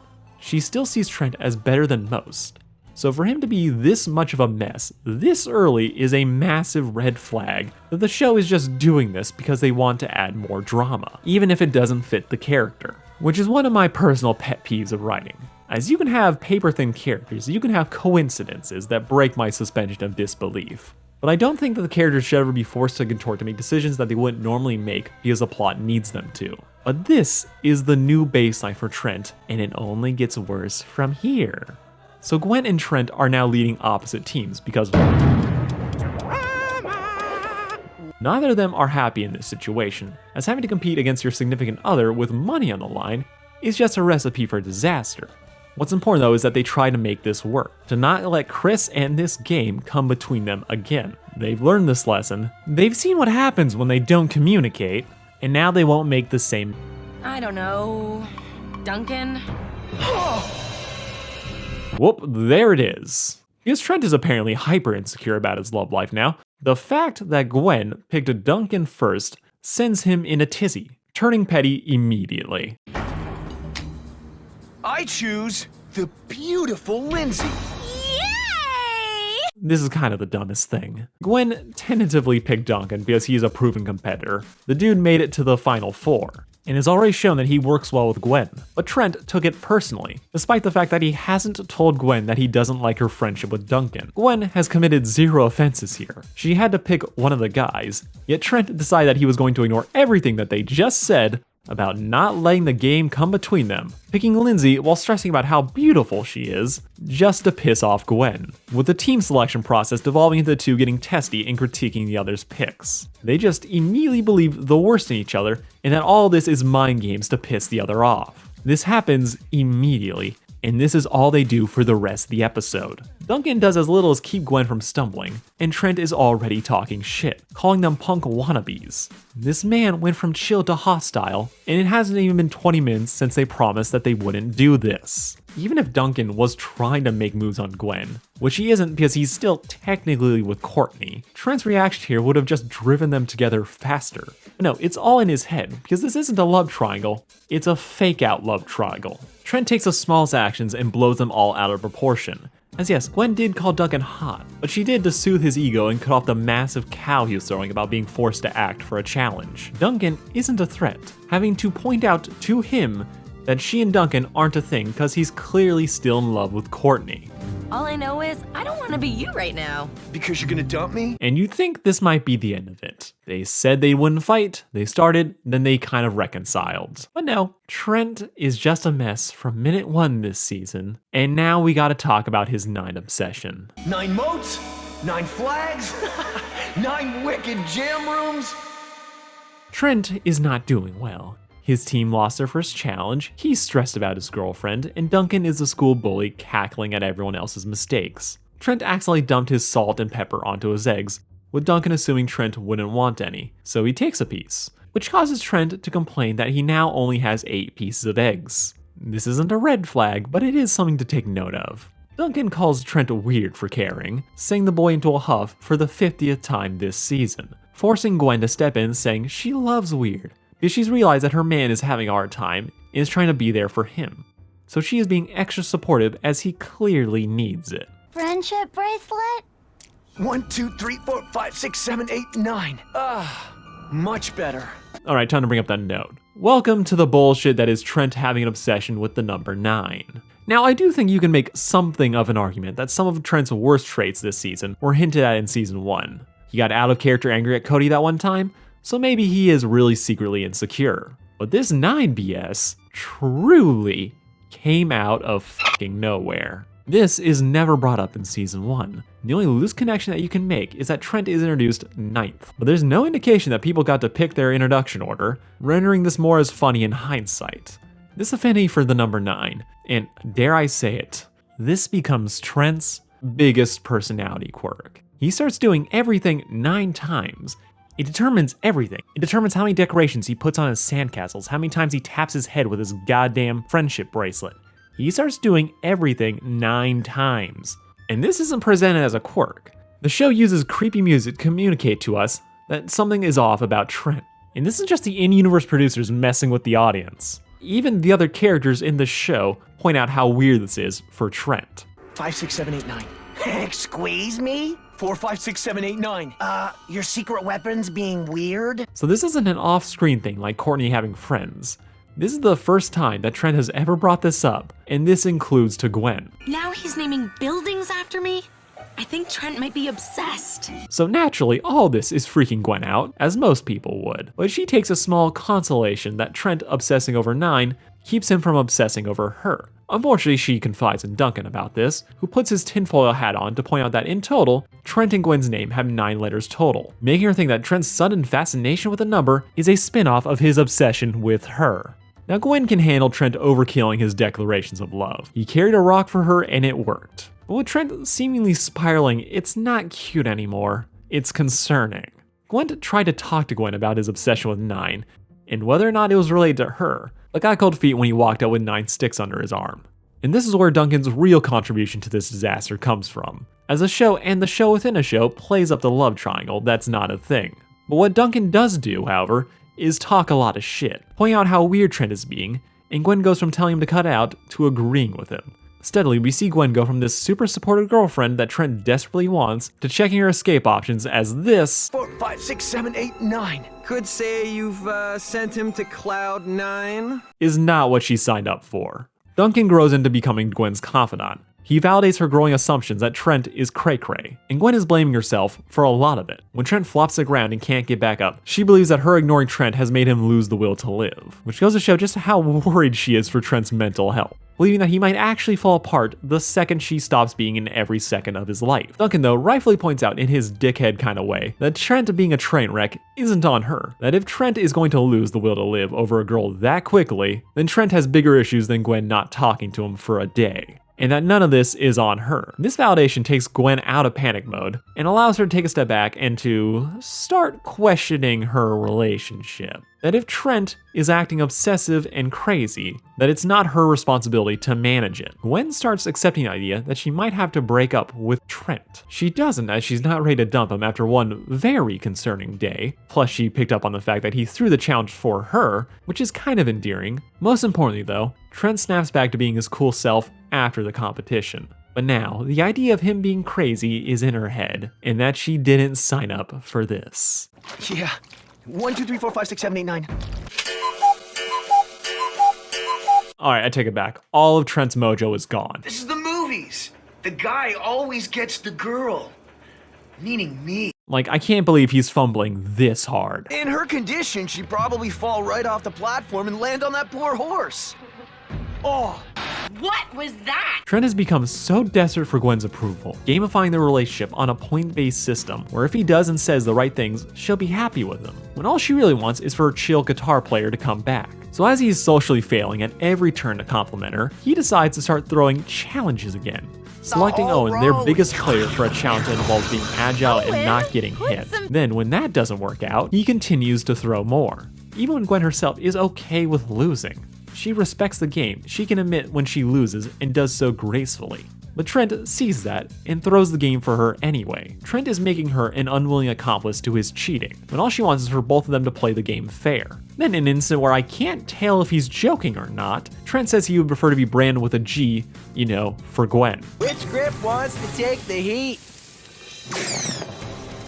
She still sees Trent as better than most. So for him to be this much of a mess this early is a massive red flag that the show is just doing this because they want to add more drama, even if it doesn't fit the character, which is one of my personal pet peeves of writing. As you can have paper-thin characters, you can have coincidences that break my suspension of disbelief. But I don't think that the characters should ever be forced to contort to make decisions that they wouldn't normally make because the plot needs them to. But this is the new baseline for Trent, and it only gets worse from here. So Gwen and Trent are now leading opposite teams because neither of them are happy in this situation, as having to compete against your significant other with money on the line is just a recipe for disaster. What's important though is that they try to make this work, to not let Chris and this game come between them again. They've learned this lesson, they've seen what happens when they don't communicate, and now they won't make the same. I don't know, Duncan? Whoop, there it is. Because Trent is apparently hyper insecure about his love life now, the fact that Gwen picked Duncan first sends him in a tizzy, turning petty immediately. I choose the beautiful Lindsay. This is kind of the dumbest thing. Gwen tentatively picked Duncan because he is a proven competitor. The dude made it to the final 4, and has already shown that he works well with Gwen. But Trent took it personally, despite the fact that he hasn't told Gwen that he doesn't like her friendship with Duncan. Gwen has committed 0 offenses here. She had to pick one of the guys, yet Trent decided that he was going to ignore everything that they just said about not letting the game come between them, picking Lindsay while stressing about how beautiful she is, just to piss off Gwen, with the team selection process devolving into the two getting testy and critiquing the other's picks. They just immediately believe the worst in each other, and that all this is mind games to piss the other off. This happens immediately, and this is all they do for the rest of the episode. Duncan does as little as keep Gwen from stumbling, and Trent is already talking shit, calling them punk wannabes. This man went from chill to hostile, and it hasn't even been 20 minutes since they promised that they wouldn't do this. Even if Duncan was trying to make moves on Gwen, which he isn't because he's still technically with Courtney, Trent's reaction here would have just driven them together faster. But no, it's all in his head, because this isn't a love triangle, it's a fake out love triangle. Trent takes the smallest actions and blows them all out of proportion. As yes, Gwen did call Duncan hot, but she did to soothe his ego and cut off the massive cow he was throwing about being forced to act for a challenge. Duncan isn't a threat, having to point out to him that she and Duncan aren't a thing because he's clearly still in love with Courtney. All I know is I don't want to be you right now. Because you're gonna dump me? And you'd think this might be the end of it. They said they wouldn't fight, they started, then they kind of reconciled. But no, Trent is just a mess from minute 1 this season, and now we gotta talk about his 9 obsession. 9 moats? 9 flags? 9 wicked jam rooms? Trent is not doing well. His team lost their first challenge, he's stressed about his girlfriend, and Duncan is the school bully cackling at everyone else's mistakes. Trent accidentally dumped his salt and pepper onto his eggs, with Duncan assuming Trent wouldn't want any, so he takes a piece, which causes Trent to complain that he now only has 8 pieces of eggs. This isn't a red flag, but it is something to take note of. Duncan calls Trent weird for caring, sending the boy into a huff for the 50th time this season, forcing Gwen to step in saying she loves weird, because she's realized that her man is having a hard time and is trying to be there for him. So she is being extra supportive as he clearly needs it. Friendship bracelet? 1, 2, 3, 4, 5, 6, 7, 8, 9. Much better. Alright, time to bring up that note. Welcome to the bullshit that is Trent having an obsession with the number 9. Now, I do think you can make something of an argument that some of Trent's worst traits this season were hinted at in season 1. He got out of character angry at Cody that one time, so maybe he is really secretly insecure. But this 9 BS truly came out of fucking nowhere. This is never brought up in season 1. The only loose connection that you can make is that Trent is introduced 9th, but there's no indication that people got to pick their introduction order, rendering this more as funny in hindsight. This affinity for the number 9, and dare I say it, this becomes Trent's biggest personality quirk. He starts doing everything 9 times. It determines everything. It determines how many decorations he puts on his sandcastles, how many times he taps his head with his goddamn friendship bracelet. He starts doing everything 9 times. And this isn't presented as a quirk. The show uses creepy music to communicate to us that something is off about Trent. And this is just the in-universe producers messing with the audience. Even the other characters in the show point out how weird this is for Trent. 5, 6, 7, 8, 9. Squeeze me? 4, 5, 6, 7, 8, 9. Your secret weapons being weird? So this isn't an off-screen thing like Courtney having friends. This is the first time that Trent has ever brought this up, and this includes to Gwen. Now he's naming buildings after me? I think Trent might be obsessed. So naturally, all this is freaking Gwen out, as most people would. But she takes a small consolation that Trent obsessing over 9 keeps him from obsessing over her. Unfortunately, she confides in Duncan about this, who puts his tinfoil hat on to point out that in total, Trent and Gwen's name have 9 letters total, making her think that Trent's sudden fascination with a number is a spin-off of his obsession with her. Now Gwen can handle Trent overkilling his declarations of love. He carried a rock for her and it worked. But with Trent seemingly spiraling, it's not cute anymore, it's concerning. Gwen tried to talk to Gwen about his obsession with 9, and whether or not it was related to her, but got cold feet when he walked out with 9 sticks under his arm. And this is where Duncan's real contribution to this disaster comes from, as the show and the show within a show plays up the love triangle that's not a thing. But what Duncan does do, however, is talk a lot of shit, pointing out how weird Trent is being, and Gwen goes from telling him to cut out to agreeing with him. Steadily, we see Gwen go from this super supportive girlfriend that Trent desperately wants to checking her escape options as this 4, 5, 6, 7, 8, 9. Could say you've sent him to Cloud 9. is not what she signed up for. Duncan grows into becoming Gwen's confidant. He validates her growing assumptions that Trent is cray-cray, and Gwen is blaming herself for a lot of it. When Trent flops to the ground and can't get back up, she believes that her ignoring Trent has made him lose the will to live, which goes to show just how worried she is for Trent's mental health. believing that he might actually fall apart the second she stops being in every second of his life. Duncan, though, rightfully points out in his dickhead kind of way that Trent being a train wreck isn't on her. That if Trent is going to lose the will to live over a girl that quickly, then Trent has bigger issues than Gwen not talking to him for a day. And that none of this is on her. This validation takes Gwen out of panic mode and allows her to take a step back and to start questioning her relationship. That if Trent is acting obsessive and crazy, that it's not her responsibility to manage it. Gwen starts accepting the idea that she might have to break up with Trent. She doesn't, as she's not ready to dump him after one very concerning day. Plus, she picked up on the fact that he threw the challenge for her, which is kind of endearing. Most importantly, though, Trent snaps back to being his cool self after the competition. But now, the idea of him being crazy is in her head, and that she didn't sign up for this. Yeah. 1, 2, 3, 4, 5, 6, 7, 8, 9. Alright, I take it back. All of Trent's mojo is gone. This is the movies. The guy always gets the girl. Meaning me. Like, I can't believe he's fumbling this hard. In her condition, she'd probably fall right off the platform and land on that poor horse. Oh. What was that? Trent has become so desperate for Gwen's approval, gamifying their relationship on a point-based system, where if he does and says the right things, she'll be happy with him, when all she really wants is for a chill guitar player to come back. So as he's socially failing at every turn to compliment her, he decides to start throwing challenges again, selecting Owen, their biggest player, for a challenge that involves being agile and not getting hit. Then when that doesn't work out, he continues to throw more, even when Gwen herself is okay with losing. She respects the game, she can admit when she loses and does so gracefully. But Trent sees that and throws the game for her anyway. Trent is making her an unwilling accomplice to his cheating, when all she wants is for both of them to play the game fair. Then in an instant where I can't tell if he's joking or not, Trent says he would prefer to be branded with a G, you know, for Gwen. Which grip wants to take the heat?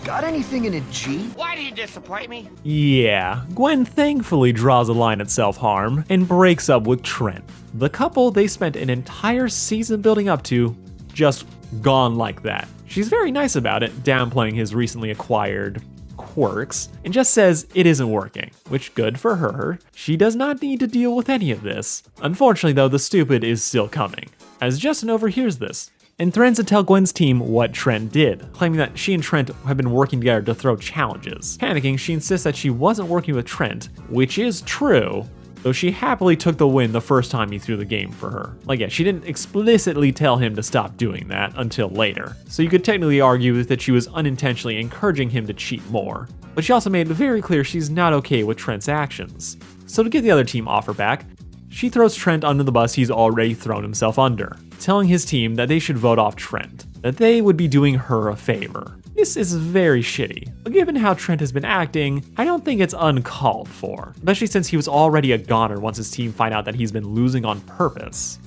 Got anything in a G? Why do you disappoint me? Yeah, Gwen thankfully draws a line at self-harm and breaks up with Trent. The couple they spent an entire season building up to, just gone like that. She's very nice about it, downplaying his recently acquired quirks, and just says it isn't working, which good for her. She does not need to deal with any of this. Unfortunately though, the stupid is still coming, as Justin overhears this and threatens to tell Gwen's team what Trent did, claiming that she and Trent have been working together to throw challenges. Panicking, she insists that she wasn't working with Trent, which is true, though she happily took the win the first time he threw the game for her. Like, yeah, she didn't explicitly tell him to stop doing that until later, so you could technically argue that she was unintentionally encouraging him to cheat more. But she also made it very clear she's not okay with Trent's actions. So to get the other team off her back, she throws Trent under the bus he's already thrown himself under, telling his team that they should vote off Trent, that they would be doing her a favor. This is very shitty, but given how Trent has been acting, I don't think it's uncalled for, especially since he was already a goner once his team find out that he's been losing on purpose.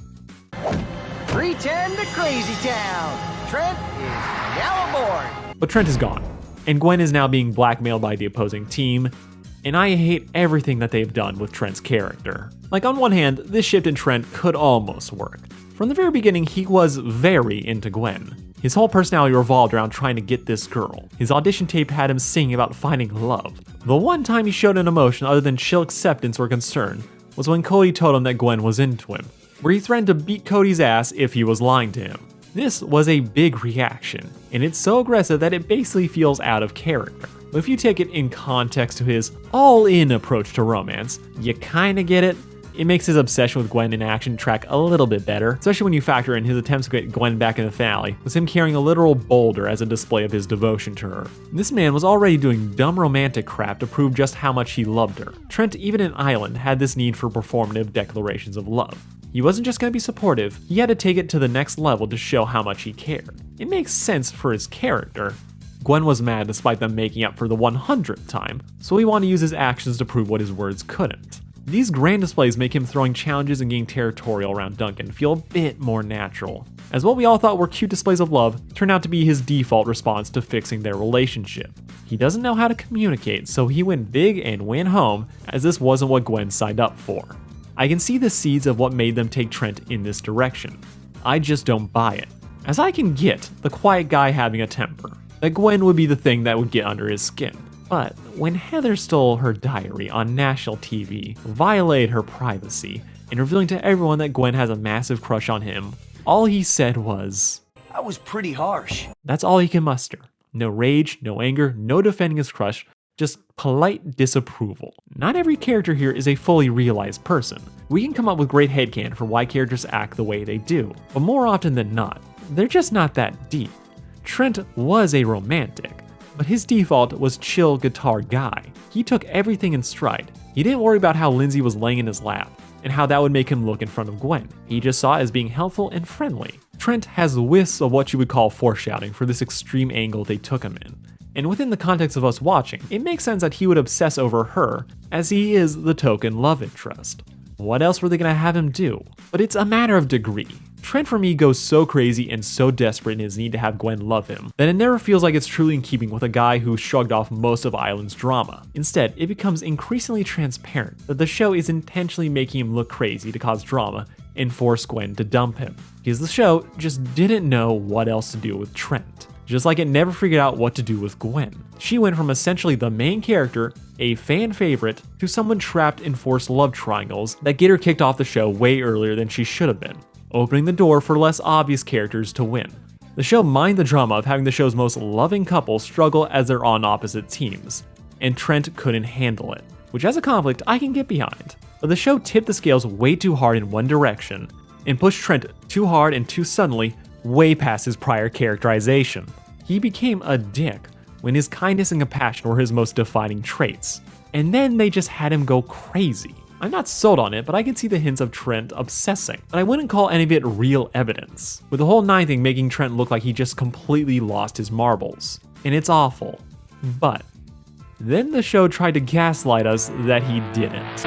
310 to Crazy Town. Trent is now aboard. But Trent is gone, and Gwen is now being blackmailed by the opposing team, and I hate everything that they've done with Trent's character. Like, on one hand, this shift in Trent could almost work. From the very beginning, he was very into Gwen. His whole personality revolved around trying to get this girl. His audition tape had him singing about finding love. The one time he showed an emotion other than chill acceptance or concern was when Cody told him that Gwen was into him, where he threatened to beat Cody's ass if he was lying to him. This was a big reaction, and it's so aggressive that it basically feels out of character. But if you take it in context to his all-in approach to romance, you kinda get it. It makes his obsession with Gwen in action track a little bit better, especially when you factor in his attempts to get Gwen back in the finale, with him carrying a literal boulder as a display of his devotion to her. This man was already doing dumb romantic crap to prove just how much he loved her. Trent, even in Island, had this need for performative declarations of love. He wasn't just going to be supportive, he had to take it to the next level to show how much he cared. It makes sense for his character. Gwen was mad despite them making up for the 100th time, so he wanted to use his actions to prove what his words couldn't. These grand displays make him throwing challenges and getting territorial around Duncan feel a bit more natural, as what we all thought were cute displays of love turned out to be his default response to fixing their relationship. He doesn't know how to communicate, so he went big and went home, as this wasn't what Gwen signed up for. I can see the seeds of what made them take Trent in this direction. I just don't buy it, as I can get the quiet guy having a temper, that Gwen would be the thing that would get under his skin. But when Heather stole her diary on national TV, violated her privacy, and revealing to everyone that Gwen has a massive crush on him. All he said was, That was pretty harsh. That's all he can muster. No rage, no anger, no defending his crush, just polite disapproval. Not every character here is a fully realized person. We can come up with great headcanon for why characters act the way they do, but more often than not, they're just not that deep. Trent was a romantic, but his default was chill guitar guy. He took everything in stride. He didn't worry about how Lindsay was laying in his lap, and how that would make him look in front of Gwen. He just saw it as being helpful and friendly. Trent has whiffs of what you would call foreshadowing for this extreme angle they took him in. And within the context of us watching, it makes sense that he would obsess over her, as he is the token love interest. What else were they gonna have him do? But it's a matter of degree. Trent for me goes so crazy and so desperate in his need to have Gwen love him that it never feels like it's truly in keeping with a guy who shrugged off most of Island's drama. Instead, it becomes increasingly transparent that the show is intentionally making him look crazy to cause drama and force Gwen to dump him, because the show just didn't know what else to do with Trent. Just like it never figured out what to do with Gwen. She went from essentially the main character, a fan favorite, to someone trapped in forced love triangles that get her kicked off the show way earlier than she should have been, opening the door for less obvious characters to win. The show mined the drama of having the show's most loving couple struggle as they're on opposite teams, and Trent couldn't handle it, which as a conflict I can get behind. But the show tipped the scales way too hard in one direction, and pushed Trent too hard and too suddenly way past his prior characterization. He became a dick when his kindness and compassion were his most defining traits, and then they just had him go crazy. I'm not sold on it, but I can see the hints of Trent obsessing, but I wouldn't call any of it real evidence, with the whole 9 thing making Trent look like he just completely lost his marbles. And it's awful. But then the show tried to gaslight us that he didn't.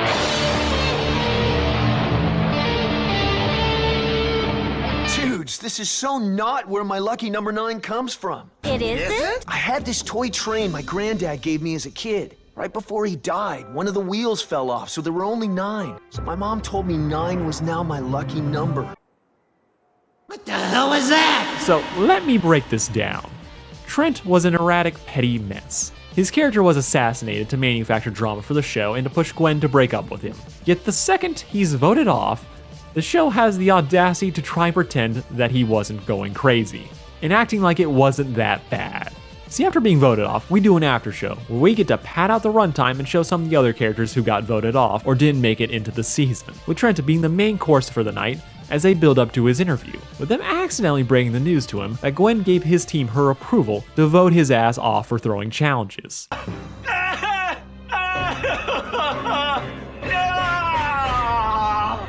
Dudes, this is so not where my lucky number 9 comes from. It isn't? I had this toy train my granddad gave me as a kid. Right before he died, one of the wheels fell off, so there were only 9. So my mom told me 9 was now my lucky number. What the hell was that? So let me break this down. Trent was an erratic, petty mess. His character was assassinated to manufacture drama for the show and to push Gwen to break up with him. Yet the second he's voted off, the show has the audacity to try and pretend that he wasn't going crazy, and acting like it wasn't that bad. See, after being voted off, we do an after show, where we get to pad out the runtime and show some of the other characters who got voted off or didn't make it into the season, with Trent being the main course for the night as they build up to his interview, with them accidentally breaking the news to him that Gwen gave his team her approval to vote his ass off for throwing challenges.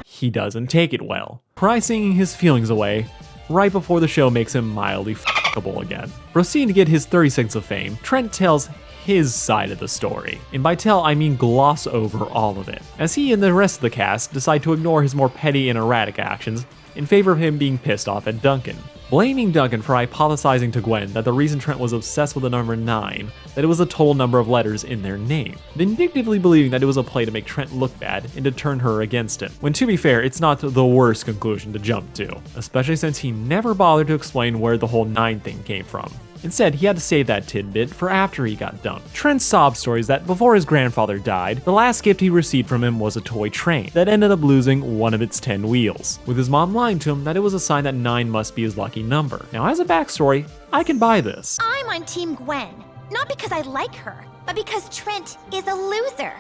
He doesn't take it well, cry singing his feelings away right before the show makes him mildly fuckable again. Proceeding to get his 30 seconds of fame, Trent tells his side of the story, and by tell I mean gloss over all of it, as he and the rest of the cast decide to ignore his more petty and erratic actions in favor of him being pissed off at Duncan, blaming Duncan for hypothesizing to Gwen that the reason Trent was obsessed with the number 9, that it was the total number of letters in their name, vindictively believing that it was a play to make Trent look bad and to turn her against him, when to be fair, it's not the worst conclusion to jump to, especially since he never bothered to explain where the whole 9 thing came from. Instead, he had to save that tidbit for after he got dumped. Trent's sob story is that before his grandfather died, the last gift he received from him was a toy train that ended up losing one of its 10 wheels, with his mom lying to him that it was a sign that 9 must be his lucky number. Now, as a backstory, I can buy this. I'm on Team Gwen, not because I like her, but because Trent is a loser.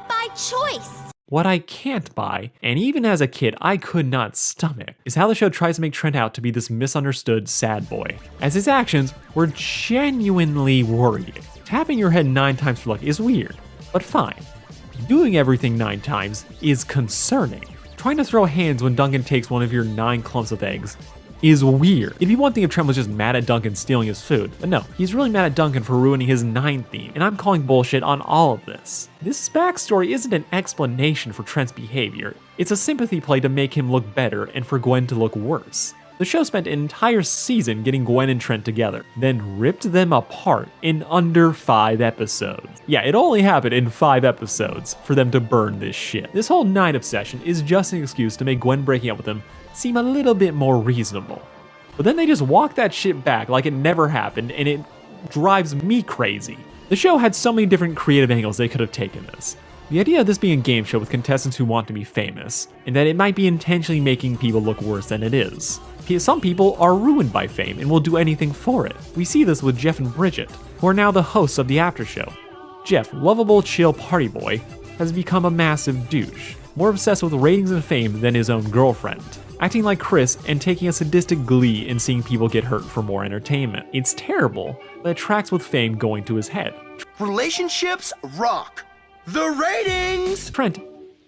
By choice. What I can't buy, and even as a kid I could not stomach, is how the show tries to make Trent out to be this misunderstood sad boy, as his actions were genuinely worrying. Tapping your head 9 times for luck is weird, but fine. Doing everything 9 times is concerning. Trying to throw hands when Duncan takes one of your 9 clumps of eggs is weird. It'd be one thing if Trent was just mad at Duncan stealing his food, but no, he's really mad at Duncan for ruining his 9 theme, and I'm calling bullshit on all of this. This backstory isn't an explanation for Trent's behavior, it's a sympathy play to make him look better and for Gwen to look worse. The show spent an entire season getting Gwen and Trent together, then ripped them apart in under 5 episodes. Yeah, it only happened in 5 episodes for them to burn this shit. This whole 9 obsession is just an excuse to make Gwen breaking up with him seem a little bit more reasonable. But then they just walk that shit back like it never happened, and it drives me crazy. The show had so many different creative angles they could have taken this. The idea of this being a game show with contestants who want to be famous, and that it might be intentionally making people look worse than it is. Some people are ruined by fame and will do anything for it. We see this with Jeff and Bridget, who are now the hosts of the after show. Jeff, lovable chill party boy, has become a massive douche, more obsessed with ratings and fame than his own girlfriend, acting like Chris and taking a sadistic glee in seeing people get hurt for more entertainment. It's terrible, but it tracks with fame going to his head. Relationships rock. The ratings! Trent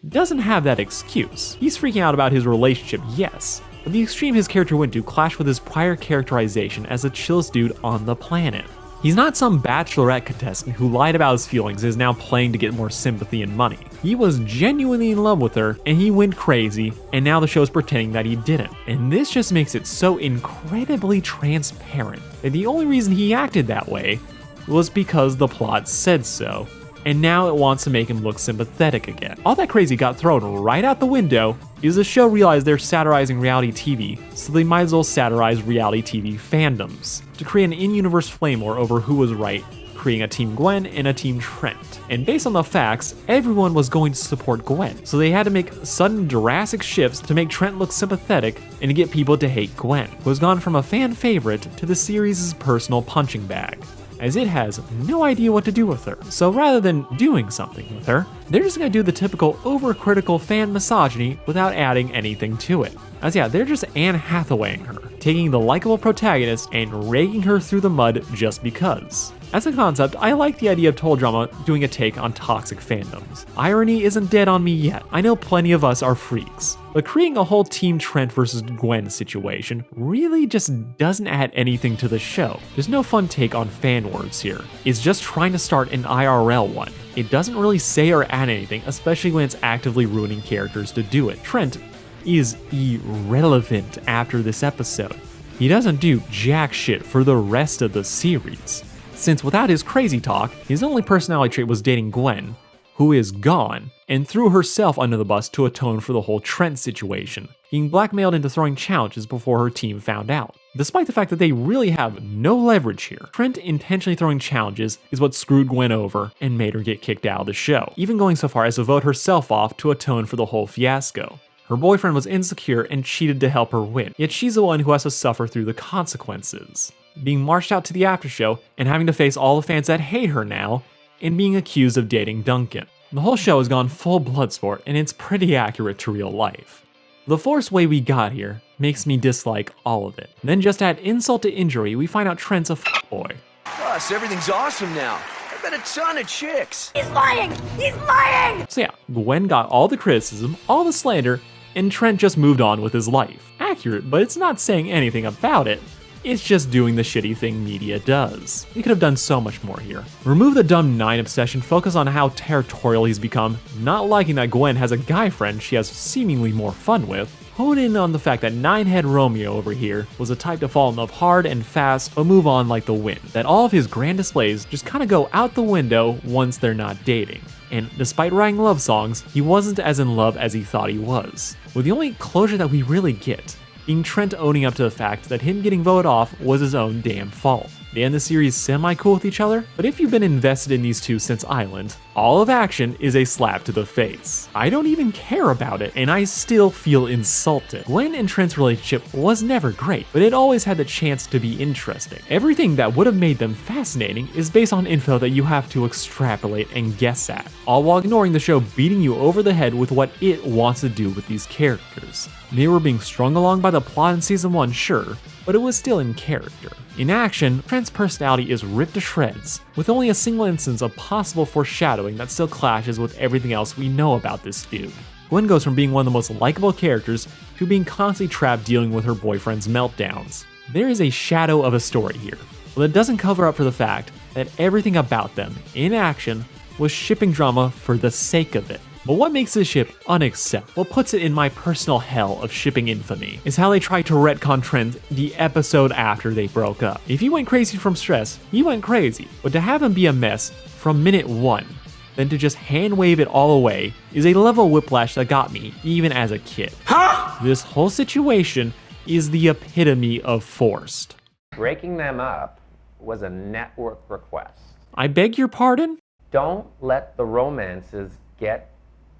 doesn't have that excuse. He's freaking out about his relationship, yes, but the extreme his character went to clashed with his prior characterization as the chillest dude on the planet. He's not some bachelorette contestant who lied about his feelings and is now playing to get more sympathy and money. He was genuinely in love with her, and he went crazy, and now the show's pretending that he didn't. And this just makes it so incredibly transparent that the only reason he acted that way was because the plot said so, and now it wants to make him look sympathetic again. All that crazy got thrown right out the window is the show realized they're satirizing reality TV, so they might as well satirize reality TV fandoms to create an in-universe flame war over who was right, creating a Team Gwen and a Team Trent. And based on the facts, everyone was going to support Gwen, so they had to make sudden drastic shifts to make Trent look sympathetic and to get people to hate Gwen, who has gone from a fan favorite to the series' personal punching bag, as it has no idea what to do with her. So rather than doing something with her, they're just gonna do the typical overcritical fan misogyny without adding anything to it. As yeah, they're just Anne Hathawaying her, taking the likable protagonist and raking her through the mud just because. As a concept, I like the idea of Total Drama doing a take on toxic fandoms. Irony isn't dead on me yet. I know plenty of us are freaks, but creating a whole Team Trent versus Gwen situation really just doesn't add anything to the show. There's no fun take on fan words here. It's just trying to start an IRL one. It doesn't really say or add anything, especially when it's actively ruining characters to do it. Trent is irrelevant after this episode. He doesn't do jack shit for the rest of the series, since without his crazy talk, his only personality trait was dating Gwen, who is gone, and threw herself under the bus to atone for the whole Trent situation, being blackmailed into throwing challenges before her team found out. Despite the fact that they really have no leverage here, Trent intentionally throwing challenges is what screwed Gwen over and made her get kicked out of the show, even going so far as to vote herself off to atone for the whole fiasco. Her boyfriend was insecure and cheated to help her win, yet she's the one who has to suffer through the consequences, being marched out to the after show and having to face all the fans that hate her now, and being accused of dating Duncan. The whole show has gone full Bloodsport, and it's pretty accurate to real life. The forced way we got here makes me dislike all of it. And then just add insult to injury, we find out Trent's a fuckboy. Plus, everything's awesome now. I've met a ton of chicks. He's lying! He's lying! So yeah, Gwen got all the criticism, all the slander, and Trent just moved on with his life. Accurate, but it's not saying anything about it. It's just doing the shitty thing media does. He could have done so much more here. Remove the dumb Nine obsession, focus on how territorial he's become, not liking that Gwen has a guy friend she has seemingly more fun with. Hone in on the fact that Ninehead Romeo over here was the type to fall in love hard and fast, but move on like the wind. That all of his grand displays just kinda go out the window once they're not dating. And despite writing love songs, he wasn't as in love as he thought he was. With the only closure that we really get being Trent owning up to the fact that him getting voted off was his own damn fault. They end the series semi-cool with each other, but if you've been invested in these two since Island, all of action is a slap to the face. I don't even care about it, and I still feel insulted. Gwen and Trent's relationship was never great, but it always had the chance to be interesting. Everything that would have made them fascinating is based on info that you have to extrapolate and guess at, all while ignoring the show beating you over the head with what it wants to do with these characters. They were being strung along by the plot in season 1, sure, but it was still in character. In action, Trent's personality is ripped to shreds, with only a single instance of possible foreshadowing that still clashes with everything else we know about this dude. Gwen goes from being one of the most likable characters to being constantly trapped dealing with her boyfriend's meltdowns. There is a shadow of a story here, but it doesn't cover up for the fact that everything about them, in action, was shipping drama for the sake of it. But what makes this ship unacceptable, what puts it in my personal hell of shipping infamy, is how they tried to retcon Trent the episode after they broke up. If he went crazy from stress, he went crazy. But to have him be a mess from minute 1, then to just hand wave it all away, is a level of whiplash that got me, even as a kid. Huh? This whole situation is the epitome of forced. Breaking them up was a network request. I beg your pardon? Don't let the romances get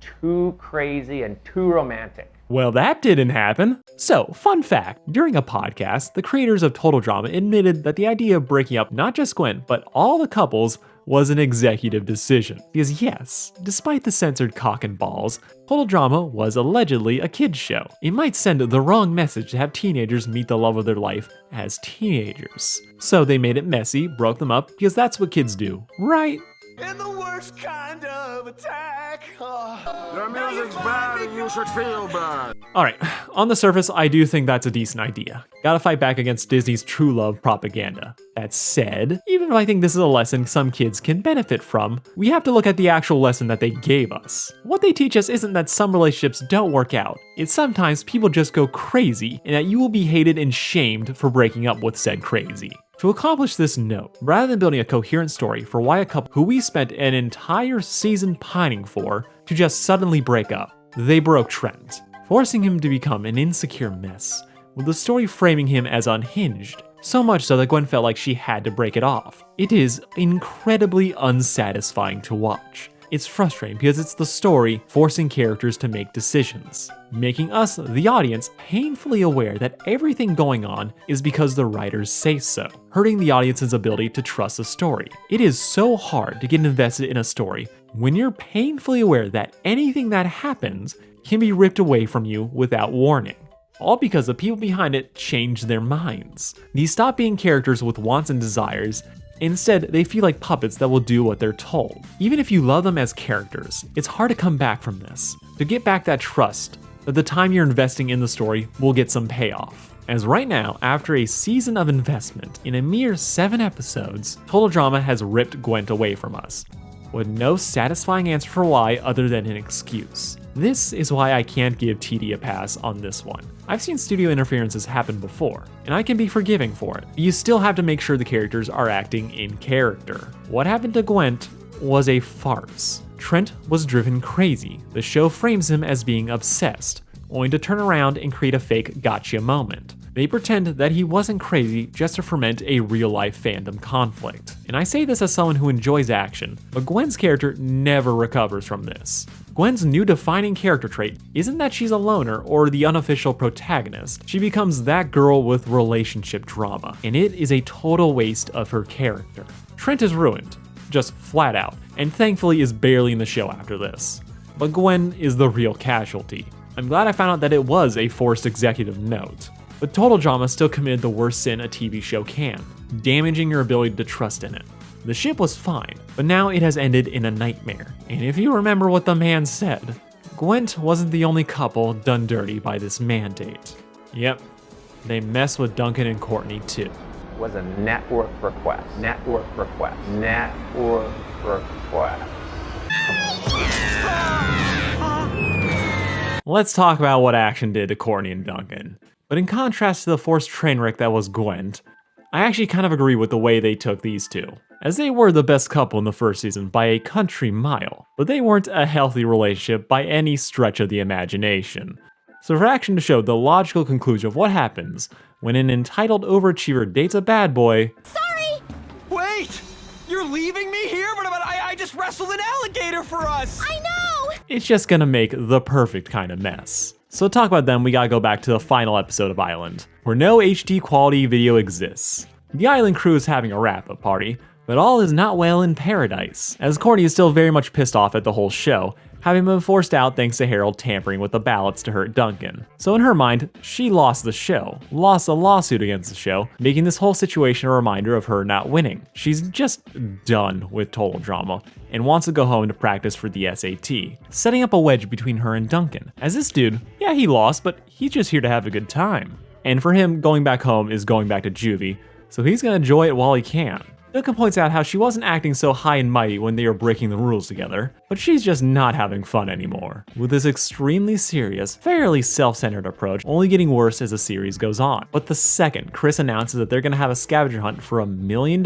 too crazy and too romantic. Well, that didn't happen. So, fun fact, during a podcast, the creators of Total Drama admitted that the idea of breaking up not just Gwen, but all the couples was an executive decision. Because yes, despite the censored cock and balls, Total Drama was allegedly a kid's show. It might send the wrong message to have teenagers meet the love of their life as teenagers. So they made it messy, broke them up, because that's what kids do, right? In the worst kind of attack. Your music's bad and you should feel bad. Alright, on the surface, I do think that's a decent idea. Gotta fight back against Disney's true love propaganda. That said, even if I think this is a lesson some kids can benefit from, we have to look at the actual lesson that they gave us. What they teach us isn't that some relationships don't work out, it's sometimes people just go crazy, and that you will be hated and shamed for breaking up with said crazy. To accomplish this note, rather than building a coherent story for why a couple who we spent an entire season pining for to just suddenly break up, they broke Trent, forcing him to become an insecure mess, with the story framing him as unhinged, so much so that Gwen felt like she had to break it off. It is incredibly unsatisfying to watch. It's frustrating because it's the story forcing characters to make decisions, making us, the audience, painfully aware that everything going on is because the writers say so, hurting the audience's ability to trust the story. It is so hard to get invested in a story when you're painfully aware that anything that happens can be ripped away from you without warning. All because the people behind it change their minds. These stop being characters with wants and desires. Instead, they feel like puppets that will do what they're told. Even if you love them as characters, it's hard to come back from this, to get back that trust, that the time you're investing in the story will get some payoff. As right now, after a season of investment in a mere 7 episodes, Total Drama has ripped Gwent away from us, with no satisfying answer for why other than an excuse. This is why I can't give TD a pass on this one. I've seen studio interferences happen before, and I can be forgiving for it. But you still have to make sure the characters are acting in character. What happened to Gwent was a farce. Trent was driven crazy. The show frames him as being obsessed, only to turn around and create a fake gotcha moment. They pretend that he wasn't crazy just to ferment a real-life fandom conflict. And I say this as someone who enjoys action, but Gwen's character never recovers from this. Gwen's new defining character trait isn't that she's a loner or the unofficial protagonist. She becomes that girl with relationship drama, and it is a total waste of her character. Trent is ruined, just flat out, and thankfully is barely in the show after this. But Gwen is the real casualty. I'm glad I found out that it was a forced executive note. But Total Drama still committed the worst sin a TV show can, damaging your ability to trust in it. The ship was fine, but now it has ended in a nightmare. And if you remember what the man said, Gwent wasn't the only couple done dirty by this mandate. Yep, they mess with Duncan and Courtney too. It was a network request. Network request. Network request. Let's talk about what action did to Courtney and Duncan. But in contrast to the forced train wreck that was Gwent, I actually kind of agree with the way they took these two, as they were the best couple in the first season by a country mile, but they weren't a healthy relationship by any stretch of the imagination. So for action to show the logical conclusion of what happens when an entitled overachiever dates a bad boy... Sorry! Wait! You're leaving me here? But I just wrestled an alligator for us! I know! It's just gonna make the perfect kind of mess. So to talk about them, we gotta go back to the final episode of Island, where no HD quality video exists. The Island crew is having a wrap-up party, but all is not well in paradise, as Courtney is still very much pissed off at the whole show, having been forced out thanks to Harold tampering with the ballots to hurt Duncan. So in her mind, she lost the show, lost a lawsuit against the show, making this whole situation a reminder of her not winning. She's just done with Total Drama, and wants to go home to practice for the SAT, setting up a wedge between her and Duncan. As this dude, yeah, he lost, but he's just here to have a good time. And for him, going back home is going back to juvie, so he's gonna enjoy it while he can. Duncan points out how she wasn't acting so high and mighty when they were breaking the rules together, but she's just not having fun anymore, with this extremely serious, fairly self-centered approach only getting worse as the series goes on. But the second Chris announces that they're gonna have a scavenger hunt for $1 million,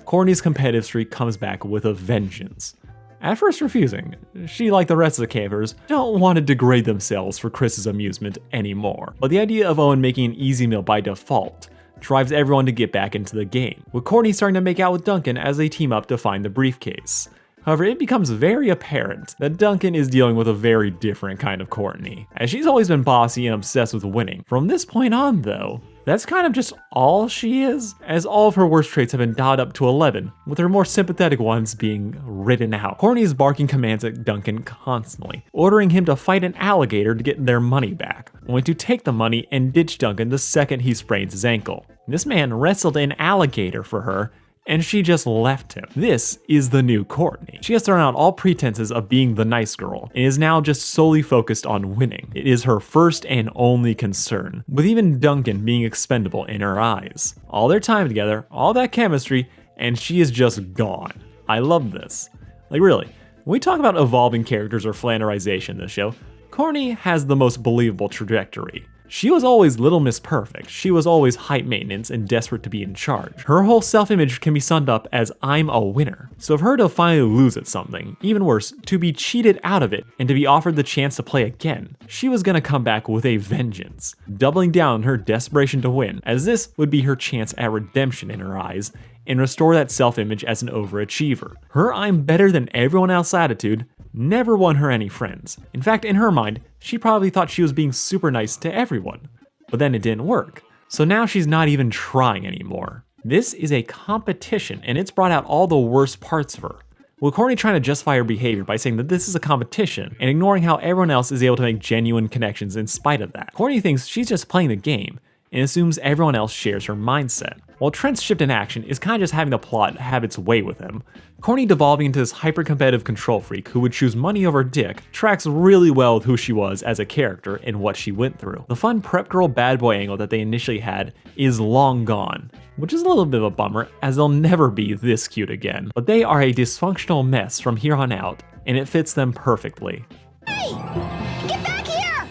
Courtney's competitive streak comes back with a vengeance. At first refusing, she, like the rest of the campers, don't want to degrade themselves for Chris's amusement anymore. But the idea of Owen making an easy meal by default drives everyone to get back into the game, with Courtney starting to make out with Duncan as they team up to find the briefcase. However, it becomes very apparent that Duncan is dealing with a very different kind of Courtney, as she's always been bossy and obsessed with winning. From this point on, though, that's kind of just all she is, as all of her worst traits have been dialed up to 11, with her more sympathetic ones being written out. Courtney is barking commands at Duncan constantly, ordering him to fight an alligator to get their money back, only to take the money and ditch Duncan the second he sprains his ankle. This man wrestled an alligator for her, and she just left him. This is the new Courtney. She has thrown out all pretenses of being the nice girl and is now just solely focused on winning. It is her first and only concern, with even Duncan being expendable in her eyes. All their time together, all that chemistry, and she is just gone. I love this. Like really, when we talk about evolving characters or flanderization in this show, Courtney has the most believable trajectory. She was always Little Miss Perfect. She was always high maintenance and desperate to be in charge. Her whole self-image can be summed up as I'm a winner. So for her to finally lose at something, even worse, to be cheated out of it and to be offered the chance to play again, she was gonna come back with a vengeance, doubling down on her desperation to win, as this would be her chance at redemption in her eyes and restore that self-image as an overachiever. Her I'm better than everyone else attitude never won her any friends. In fact, in her mind, she probably thought she was being super nice to everyone. But then it didn't work. So now she's not even trying anymore. This is a competition, and it's brought out all the worst parts of her. With Courtney trying to justify her behavior by saying that this is a competition, and ignoring how everyone else is able to make genuine connections in spite of that. Courtney thinks she's just playing the game, and assumes everyone else shares her mindset. While Trent's shift in action is kind of just having the plot have its way with him, Courtney devolving into this hyper-competitive control freak who would choose money over dick tracks really well with who she was as a character and what she went through. The fun prep girl bad boy angle that they initially had is long gone, which is a little bit of a bummer as they'll never be this cute again. But they are a dysfunctional mess from here on out, and it fits them perfectly. Hey! Get back here!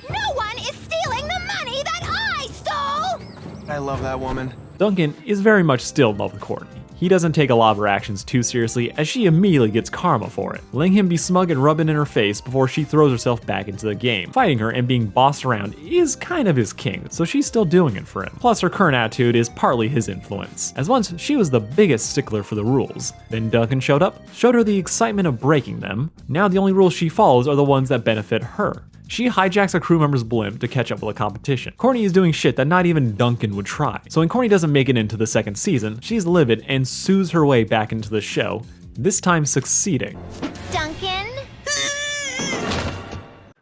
No one is stealing the money that I stole! I love that woman. Duncan is very much still in love with Courtney. He doesn't take a lot of her actions too seriously, as she immediately gets karma for it, letting him be smug and rub it in her face before she throws herself back into the game. Fighting her and being bossed around is kind of his king, so she's still doing it for him. Plus her current attitude is partly his influence, as once she was the biggest stickler for the rules. Then Duncan showed up, showed her the excitement of breaking them. Now the only rules she follows are the ones that benefit her. She hijacks a crew member's blimp to catch up with a competition. Courtney is doing shit that not even Duncan would try. So when Courtney doesn't make it into the second season, she's livid and sues her way back into the show, this time succeeding. Duncan?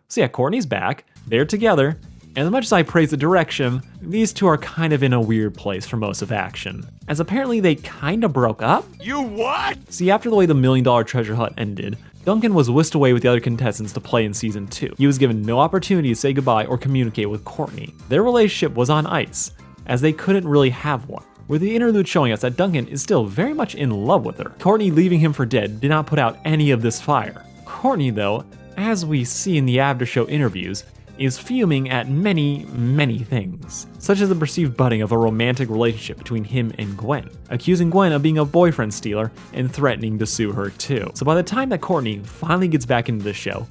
So yeah, Courtney's back, they're together, and as much as I praise the direction, these two are kind of in a weird place for most of action, as apparently they kinda broke up? You what? See, after the way the $1 Million Treasure Hunt ended, Duncan was whisked away with the other contestants to play in season 2. He was given no opportunity to say goodbye or communicate with Courtney. Their relationship was on ice, as they couldn't really have one, with the interlude showing us that Duncan is still very much in love with her. Courtney leaving him for dead did not put out any of this fire. Courtney, though, as we see in the after-show interviews, is fuming at many things, such as the perceived budding of a romantic relationship between him and Gwen, accusing Gwen of being a boyfriend stealer and threatening to sue her too. So by the time that Courtney finally gets back into the show,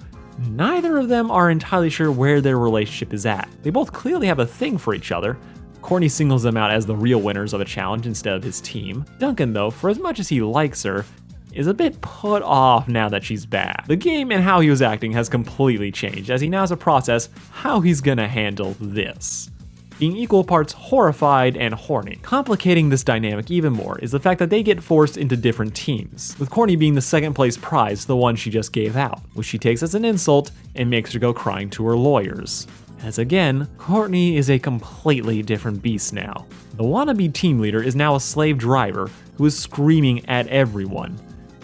neither of them are entirely sure where their relationship is at. They both clearly have a thing for each other. Courtney singles them out as the real winners of a challenge instead of his team. Duncan, though, for as much as he likes her, is a bit put off now that she's back. The game and how he was acting has completely changed, as he now has to process how he's gonna handle this. Being equal parts horrified and horny. Complicating this dynamic even more is the fact that they get forced into different teams, with Courtney being the second place prize, the one she just gave out, which she takes as an insult and makes her go crying to her lawyers. As again, Courtney is a completely different beast now. The wannabe team leader is now a slave driver who is screaming at everyone,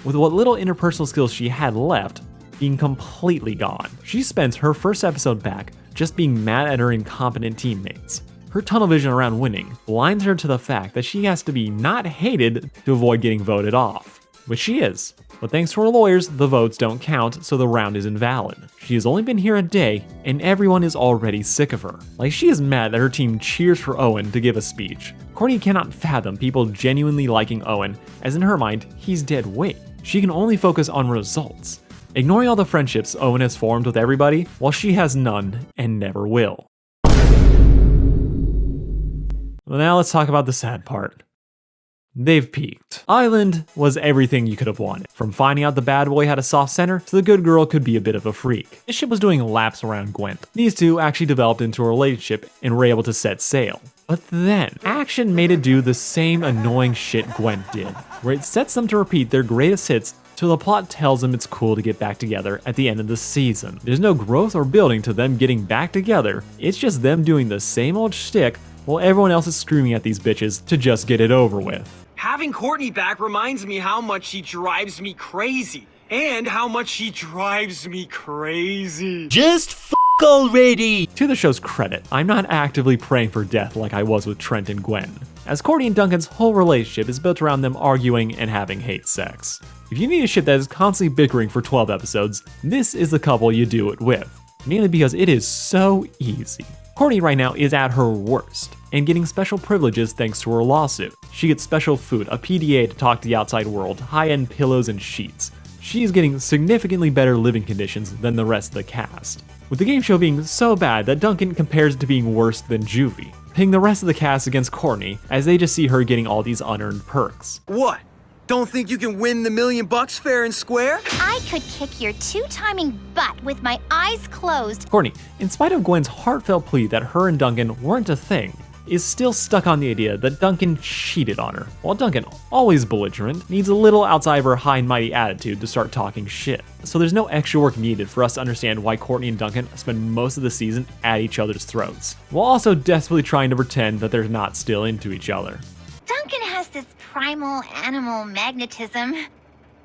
with what little interpersonal skills she had left being completely gone. She spends her first episode back just being mad at her incompetent teammates. Her tunnel vision around winning blinds her to the fact that she has to be not hated to avoid getting voted off, which she is. But thanks to her lawyers, the votes don't count, so the round is invalid. She has only been here a day, and everyone is already sick of her. Like, she is mad that her team cheers for Owen to give a speech. Courtney cannot fathom people genuinely liking Owen, as in her mind, he's dead weight. She can only focus on results, ignoring all the friendships Owen has formed with everybody, while she has none and never will. Well, now let's talk about the sad part. they've peaked. Island was everything you could have wanted. From finding out the bad boy had a soft center to the good girl could be a bit of a freak. The ship was doing laps around Gwent. These two actually developed into a relationship and were able to set sail. But then, action made it do the same annoying shit Gwent did, where it sets them to repeat their greatest hits till the plot tells them it's cool to get back together at the end of the season. There's no growth or building to them getting back together, it's just them doing the same old shtick while everyone else is screaming at these bitches to just get it over with. Having Courtney back reminds me how much she drives me crazy. And how much she drives me crazy. Just f*** already! To the show's credit, I'm not actively praying for death like I was with Trent and Gwen, as Courtney and Duncan's whole relationship is built around them arguing and having hate sex. If you need a ship that is constantly bickering for 12 episodes, this is the couple you do it with, mainly because it is so easy. Courtney right now is at her worst, and getting special privileges thanks to her lawsuit. She gets special food, a PDA to talk to the outside world, high-end pillows and sheets. She is getting significantly better living conditions than the rest of the cast, with the game show being so bad that Duncan compares it to being worse than Juvie, pitting the rest of the cast against Courtney as they just see her getting all these unearned perks. What? Don't think you can win the $1 million fair and square? I could kick your two-timing butt with my eyes closed. Courtney, in spite of Gwen's heartfelt plea that her and Duncan weren't a thing, is still stuck on the idea that Duncan cheated on her, while Duncan, always belligerent, needs a little outside of her high and mighty attitude to start talking shit. So there's no extra work needed for us to understand why Courtney and Duncan spend most of the season at each other's throats, while also desperately trying to pretend that they're not still into each other. Duncan has this primal animal magnetism,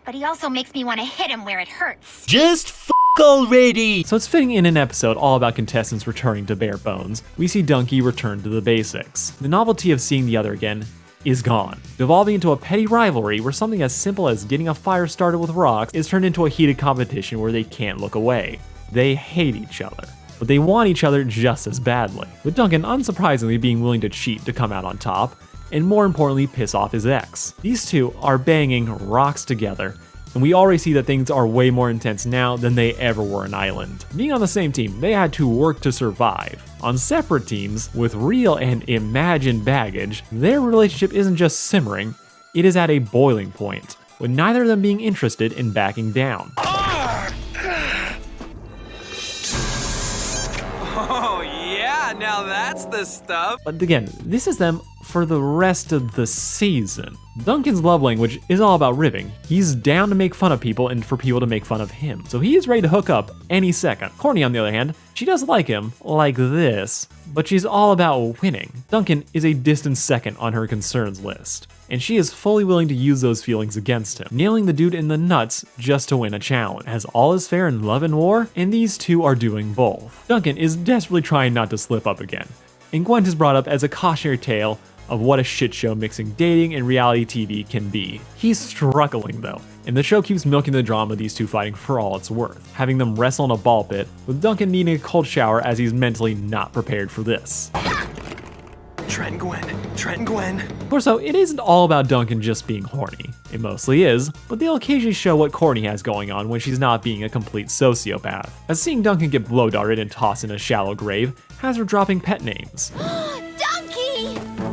but he also makes me want to hit him where it hurts. Just f*** already! So it's fitting in an episode all about contestants returning to bare bones, we see Dunky return to the basics. The novelty of seeing the other again is gone, devolving into a petty rivalry where something as simple as getting a fire started with rocks is turned into a heated competition where they can't look away. They hate each other, but they want each other just as badly, with Duncan unsurprisingly being willing to cheat to come out on top, and more importantly piss off his ex. These two are banging rocks together, and we already see that things are way more intense now than they ever were in Island. Being on the same team, they had to work to survive. On separate teams, with real and imagined baggage, their relationship isn't just simmering, it is at a boiling point, with neither of them being interested in backing down. Oh yeah, now that's the stuff. But again, this is them for the rest of the season. Duncan's love language is all about ribbing. He's down to make fun of people and for people to make fun of him, so he is ready to hook up any second. Courtney, on the other hand, she does like him, like this, but she's all about winning. Duncan is a distant second on her concerns list, and she is fully willing to use those feelings against him, nailing the dude in the nuts just to win a challenge. As all is fair in love and war, and these two are doing both. Duncan is desperately trying not to slip up again, and Gwent is brought up as a cautionary tale of what a shit show mixing dating and reality TV can be. He's struggling though, and the show keeps milking the drama of these two fighting for all it's worth, having them wrestle in a ball pit, with Duncan needing a cold shower as he's mentally not prepared for this. Trent and Gwen. Of course though, it isn't all about Duncan just being horny. It mostly is, but they'll occasionally show what Courtney has going on when she's not being a complete sociopath, as seeing Duncan get blow darted and tossed in a shallow grave has her dropping pet names.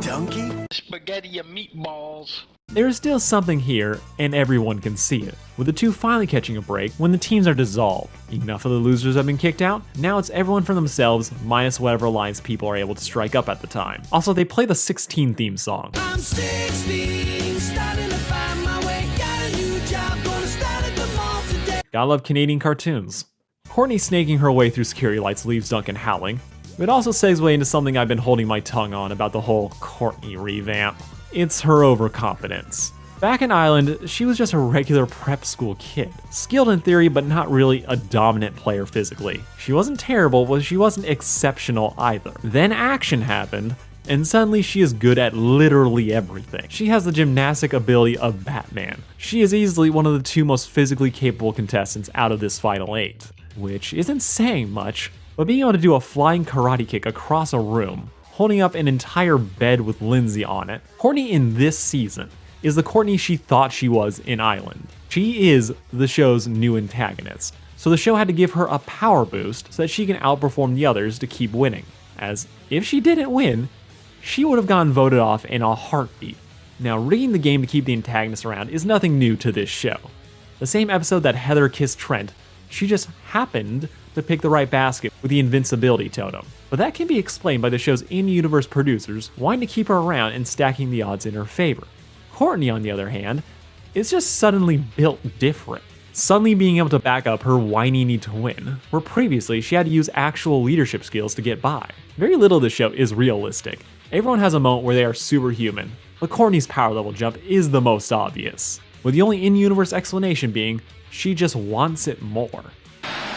Donkey? Spaghetti and meatballs. There is still something here, and everyone can see it, with the two finally catching a break when the teams are dissolved. Enough of the losers have been kicked out, now it's everyone for themselves, minus whatever alliance people are able to strike up at the time. Also, they play the 16 theme song. I'm 16, starting to find my way, got a new job, gonna start at the mall today. Gotta love Canadian cartoons. Courtney snaking her way through security lights leaves Duncan howling. It also segues into something I've been holding my tongue on about the whole Courtney revamp. It's her overconfidence. Back in Island, she was just a regular prep school kid, skilled in theory but not really a dominant player physically. She wasn't terrible, but she wasn't exceptional either. Then action happened, and suddenly she is good at literally everything. She has the gymnastic ability of Batman. She is easily one of the two most physically capable contestants out of this final 8, which isn't saying much, but being able to do a flying karate kick across a room, holding up an entire bed with Lindsay on it, Courtney in this season is the Courtney she thought she was in Island. She is the show's new antagonist, so the show had to give her a power boost so that she can outperform the others to keep winning, as if she didn't win, she would have gotten voted off in a heartbeat. Now, rigging the game to keep the antagonist around is nothing new to this show. The same episode that Heather kissed Trent, she just happened to pick the right basket with the invincibility totem. But that can be explained by the show's in-universe producers wanting to keep her around and stacking the odds in her favor. Courtney, on the other hand, is just suddenly built different. Suddenly being able to back up her whiny need to win, where previously she had to use actual leadership skills to get by. Very little of this show is realistic. Everyone has a moment where they are superhuman, but Courtney's power level jump is the most obvious, with the only in-universe explanation being she just wants it more.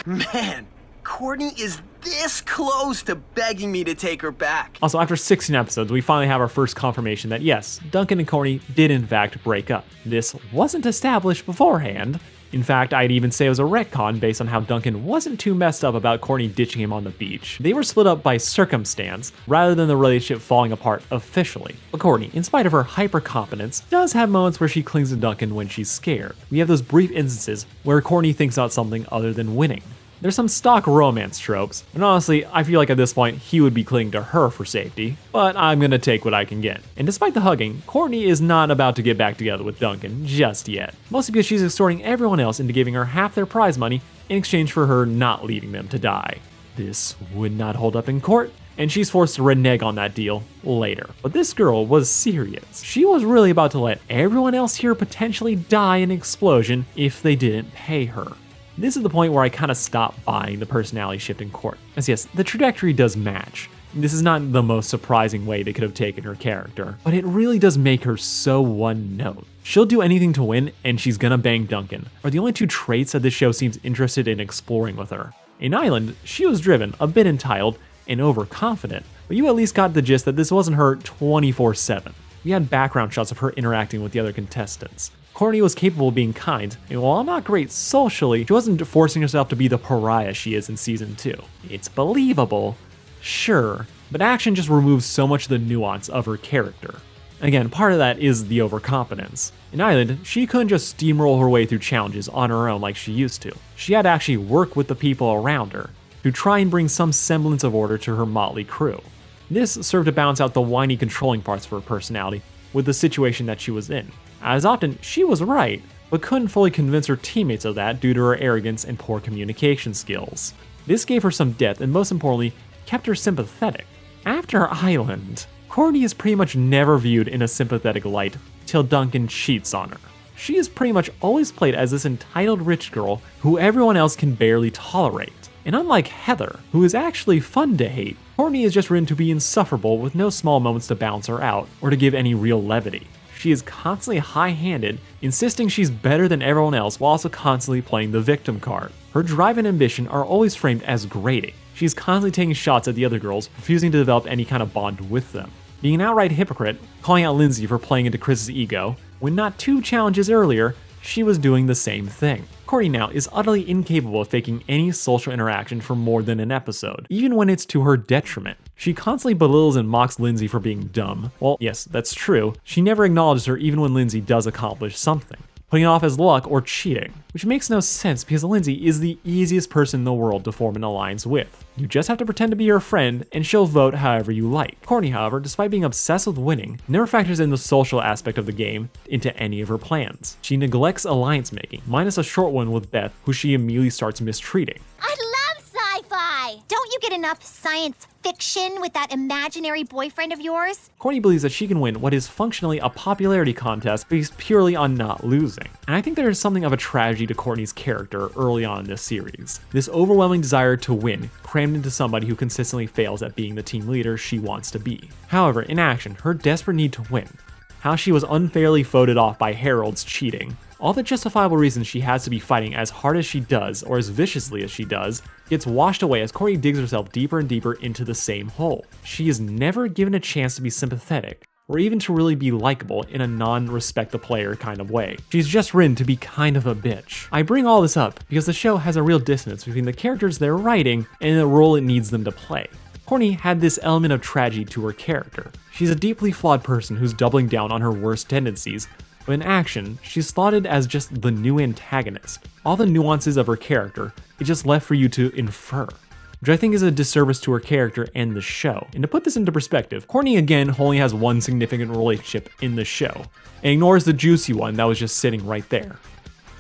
Man, Courtney is this close to begging me to take her back. Also, after 16 episodes, we finally have our first confirmation that yes, Duncan and Courtney did in fact break up. This wasn't established beforehand. In fact, I'd even say it was a retcon based on how Duncan wasn't too messed up about Courtney ditching him on the beach. They were split up by circumstance, rather than the relationship falling apart officially. But Courtney, in spite of her hyper-competence, does have moments where she clings to Duncan when she's scared. We have those brief instances where Courtney thinks about something other than winning. There's some stock romance tropes, and honestly, I feel like at this point he would be clinging to her for safety, but I'm gonna take what I can get. And despite the hugging, Courtney is not about to get back together with Duncan just yet, mostly because she's extorting everyone else into giving her half their prize money in exchange for her not leaving them to die. This would not hold up in court, and she's forced to renege on that deal later. But this girl was serious. She was really about to let everyone else here potentially die in an explosion if they didn't pay her. This is the point where I kind of stopped buying the personality shift in court. As yes, the trajectory does match. This is not the most surprising way they could have taken her character, but it really does make her so one note. She'll do anything to win, and she's gonna bang Duncan, are the only two traits that this show seems interested in exploring with her. In Island, she was driven, a bit entitled, and overconfident, but you at least got the gist that this wasn't her 24/7. We had background shots of her interacting with the other contestants. Courtney was capable of being kind, and while not great socially, she wasn't forcing herself to be the pariah she is in season 2. It's believable, sure, but action just removes so much of the nuance of her character. Again, part of that is the overconfidence. In Island, she couldn't just steamroll her way through challenges on her own like she used to. She had to actually work with the people around her to try and bring some semblance of order to her motley crew. This served to balance out the whiny controlling parts of her personality with the situation that she was in. As often, she was right, but couldn't fully convince her teammates of that due to her arrogance and poor communication skills. This gave her some depth and most importantly, kept her sympathetic. After Island, Courtney is pretty much never viewed in a sympathetic light till Duncan cheats on her. She is pretty much always played as this entitled rich girl who everyone else can barely tolerate. And unlike Heather, who is actually fun to hate, Courtney is just written to be insufferable with no small moments to balance her out or to give any real levity. She is constantly high-handed, insisting she's better than everyone else while also constantly playing the victim card. Her drive and ambition are always framed as grating. She's constantly taking shots at the other girls, refusing to develop any kind of bond with them. Being an outright hypocrite, calling out Lindsay for playing into Chris's ego, when not 2 challenges earlier, she was doing the same thing. Courtney now is utterly incapable of faking any social interaction for more than an episode, even when it's to her detriment. She constantly belittles and mocks Lindsay for being dumb. Well, yes, that's true. She never acknowledges her even when Lindsay does accomplish something, putting it off as luck or cheating, which makes no sense because Lindsay is the easiest person in the world to form an alliance with. You just have to pretend to be her friend and she'll vote however you like. Courtney, however, despite being obsessed with winning, never factors in the social aspect of the game into any of her plans. She neglects alliance making, minus a short one with Beth, who she immediately starts mistreating. I love sci-fi! Don't you get enough science fiction with that imaginary boyfriend of yours? Courtney believes that she can win what is functionally a popularity contest based purely on not losing. And I think there is something of a tragedy to Courtney's character early on in this series. This overwhelming desire to win crammed into somebody who consistently fails at being the team leader she wants to be. However, in action, her desperate need to win, how she was unfairly voted off by Harold's cheating, all the justifiable reasons she has to be fighting as hard as she does, or as viciously as she does, gets washed away as Courtney digs herself deeper and deeper into the same hole. She is never given a chance to be sympathetic, or even to really be likable in a non-respect-the-player kind of way. She's just written to be kind of a bitch. I bring all this up because the show has a real dissonance between the characters they're writing and the role it needs them to play. Courtney had this element of tragedy to her character. She's a deeply flawed person who's doubling down on her worst tendencies, but in action, she's slotted as just the new antagonist. All the nuances of her character is just left for you to infer. which I think is a disservice to her character and the show. And to put this into perspective, Courtney again only has one significant relationship in the show, and ignores the juicy one that was just sitting right there.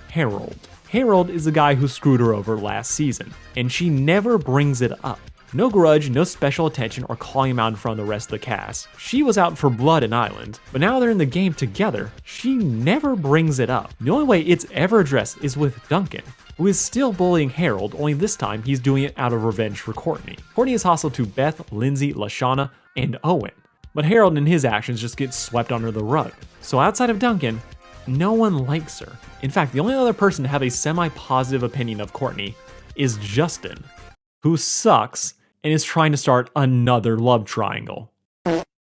Harold. Harold is the guy who screwed her over last season, and she never brings it up. No grudge, no special attention or calling him out in front of the rest of the cast. She was out for blood in Island, but now they're in the game together, she never brings it up. The only way it's ever addressed is with Duncan, who is still bullying Harold, only this time he's doing it out of revenge for Courtney. Courtney is hostile to Beth, Lindsay, Lashana, and Owen, but Harold and his actions just get swept under the rug. So outside of Duncan, no one likes her. In fact, the only other person to have a semi-positive opinion of Courtney is Justin, who sucks and is trying to start another love triangle.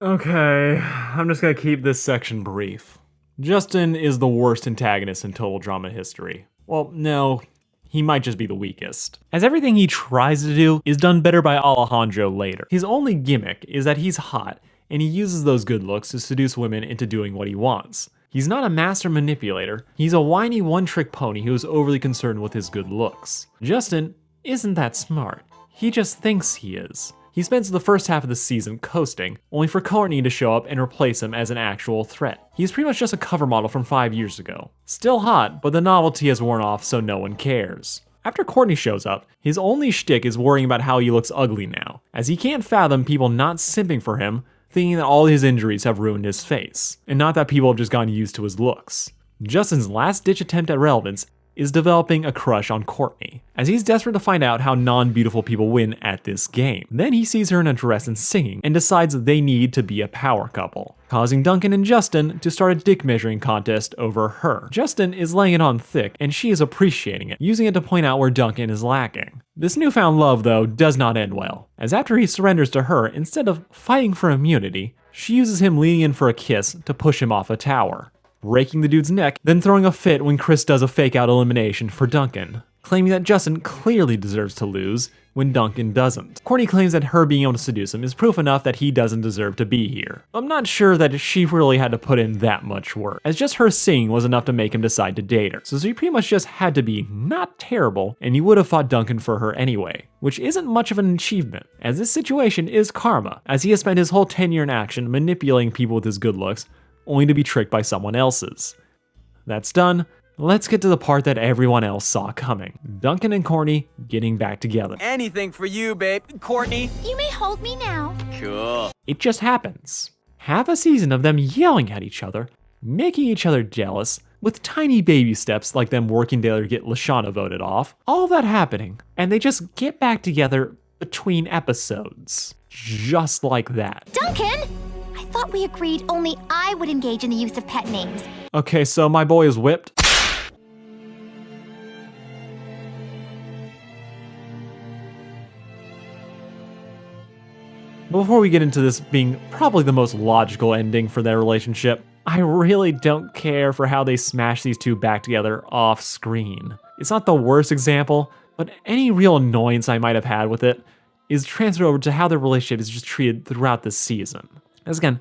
Okay, I'm just gonna keep this section brief. Justin is the worst antagonist in total drama history. Well, no, he might just be the weakest, as everything he tries to do is done better by Alejandro later. His only gimmick is that he's hot, and he uses those good looks to seduce women into doing what he wants. He's not a master manipulator, he's a whiny one-trick pony who is overly concerned with his good looks. Justin isn't that smart. He just thinks he is. He spends the first half of the season coasting, only for Courtney to show up and replace him as an actual threat. He's pretty much just a cover model from 5 years ago. Still hot, but the novelty has worn off so no one cares. After Courtney shows up, his only shtick is worrying about how he looks ugly now, as he can't fathom people not simping for him, thinking that all his injuries have ruined his face, and not that people have just gotten used to his looks. Justin's last-ditch attempt at relevance is developing a crush on Courtney, as he's desperate to find out how non-beautiful people win at this game. Then he sees her in a dress and singing, and decides they need to be a power couple, causing Duncan and Justin to start a dick measuring contest over her. Justin is laying it on thick, and she is appreciating it, using it to point out where Duncan is lacking. This newfound love, though, does not end well, as after he surrenders to her, instead of fighting for immunity, she uses him leaning in for a kiss to push him off a tower, breaking the dude's neck, then throwing a fit when Chris does a fake-out elimination for Duncan, claiming that Justin clearly deserves to lose when Duncan doesn't. Courtney claims that her being able to seduce him is proof enough that he doesn't deserve to be here. I'm not sure that she really had to put in that much work, as just her singing was enough to make him decide to date her. So she pretty much just had to be not terrible, and he would have fought Duncan for her anyway, which isn't much of an achievement, as this situation is karma, as he has spent his whole tenure in action manipulating people with his good looks, only to be tricked by someone else's. That's done. Let's get to the part that everyone else saw coming. Duncan and Courtney getting back together. Anything for you, babe. Courtney. You may hold me now. Cool. It just happens. Half a season of them yelling at each other, making each other jealous, with tiny baby steps like them working together to get Lashana voted off. All of that happening, and they just get back together between episodes. Just like that. Duncan! I thought we agreed only I would engage in the use of pet names. Okay, so my boy is whipped. Before we get into this being probably the most logical ending for their relationship, I really don't care for how they smash these two back together off screen. It's not the worst example, but any real annoyance I might have had with it is transferred over to how their relationship is just treated throughout this season. As again,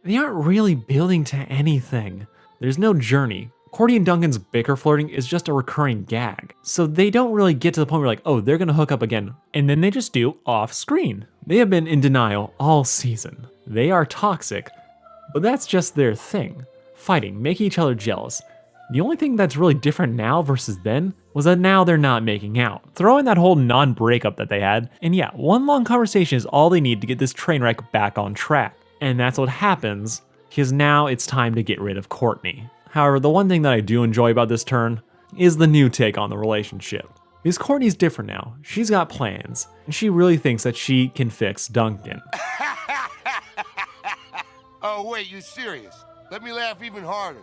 they aren't really building to anything. There's no journey. Courtney and Duncan's bicker flirting is just a recurring gag. So they don't really get to the point where like, oh, they're gonna hook up again. And then they just do off screen. They have been in denial all season. They are toxic, but that's just their thing. Fighting, making each other jealous. The only thing that's really different now versus then was that now they're not making out. Throw in that whole non-breakup that they had, and yeah, one long conversation is all they need to get this train wreck back on track. And that's what happens, because now it's time to get rid of Courtney. However, the one thing that I do enjoy about this turn is the new take on the relationship. Because Courtney's different now. She's got plans, and she really thinks that she can fix Duncan. Oh wait, you serious? Let me laugh even harder.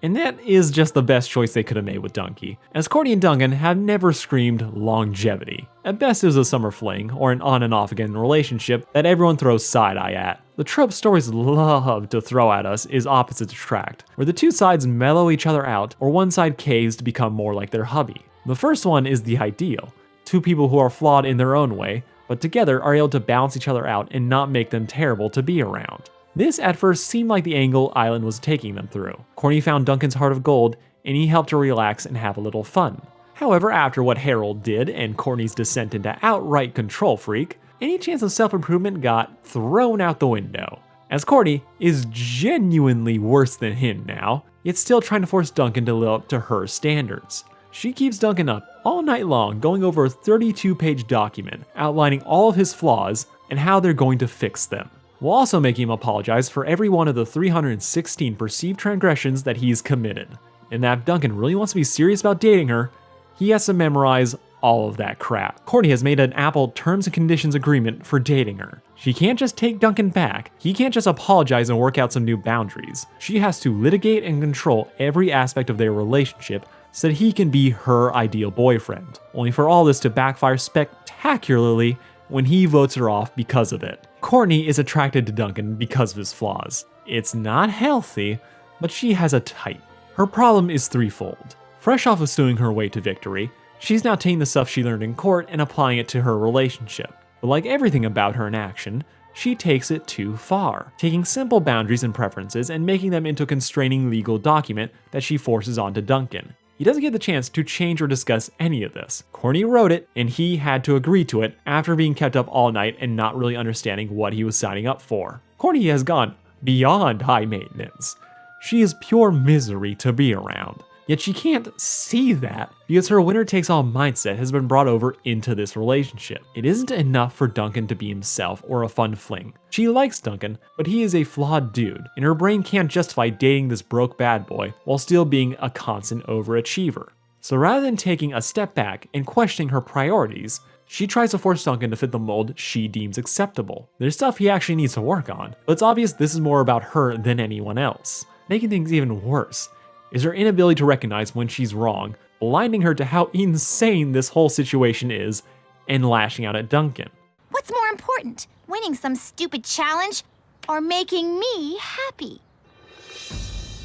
And that is just the best choice they could have made with Dunky, as Courtney and Duncan have never screamed longevity. At best it was a summer fling, or an on and off again relationship that everyone throws side-eye at. The trope stories love to throw at us is opposites attract, where the two sides mellow each other out, or one side caves to become more like their hubby. The first one is the ideal. Two people who are flawed in their own way, but together are able to balance each other out and not make them terrible to be around. This at first seemed like the angle Island was taking them through. Courtney found Duncan's heart of gold, and he helped her relax and have a little fun. However, after what Harold did and Courtney's descent into outright control freak, any chance of self-improvement got thrown out the window. As Courtney is genuinely worse than him now, yet still trying to force Duncan to live up to her standards. She keeps Duncan up all night long, going over a 32-page document outlining all of his flaws and how they're going to fix them, while also making him apologize for every one of the 316 perceived transgressions that he's committed. And that if Duncan really wants to be serious about dating her, he has to memorize all of that crap. Courtney has made an Apple terms and conditions agreement for dating her. She can't just take Duncan back. He can't just apologize and work out some new boundaries. She has to litigate and control every aspect of their relationship so that he can be her ideal boyfriend, only for all this to backfire spectacularly when he votes her off because of it. Courtney is attracted to Duncan because of his flaws. It's not healthy, but she has a type. Her problem is threefold. Fresh off of suing her way to victory, she's now taking the stuff she learned in court and applying it to her relationship. But like everything about her in action, she takes it too far, taking simple boundaries and preferences and making them into a constraining legal document that she forces onto Duncan. He doesn't get the chance to change or discuss any of this. Courtney wrote it, and he had to agree to it after being kept up all night and not really understanding what he was signing up for. Courtney has gone beyond high maintenance. She is pure misery to be around. Yet she can't see that because her winner-takes-all mindset has been brought over into this relationship. It isn't enough for Duncan to be himself or a fun fling. She likes Duncan, but he is a flawed dude, and her brain can't justify dating this broke bad boy while still being a constant overachiever. So rather than taking a step back and questioning her priorities, she tries to force Duncan to fit the mold she deems acceptable. There's stuff he actually needs to work on, but it's obvious this is more about her than anyone else. Making things even worse is her inability to recognize when she's wrong, blinding her to how insane this whole situation is, and lashing out at Duncan. What's more important, winning some stupid challenge or making me happy?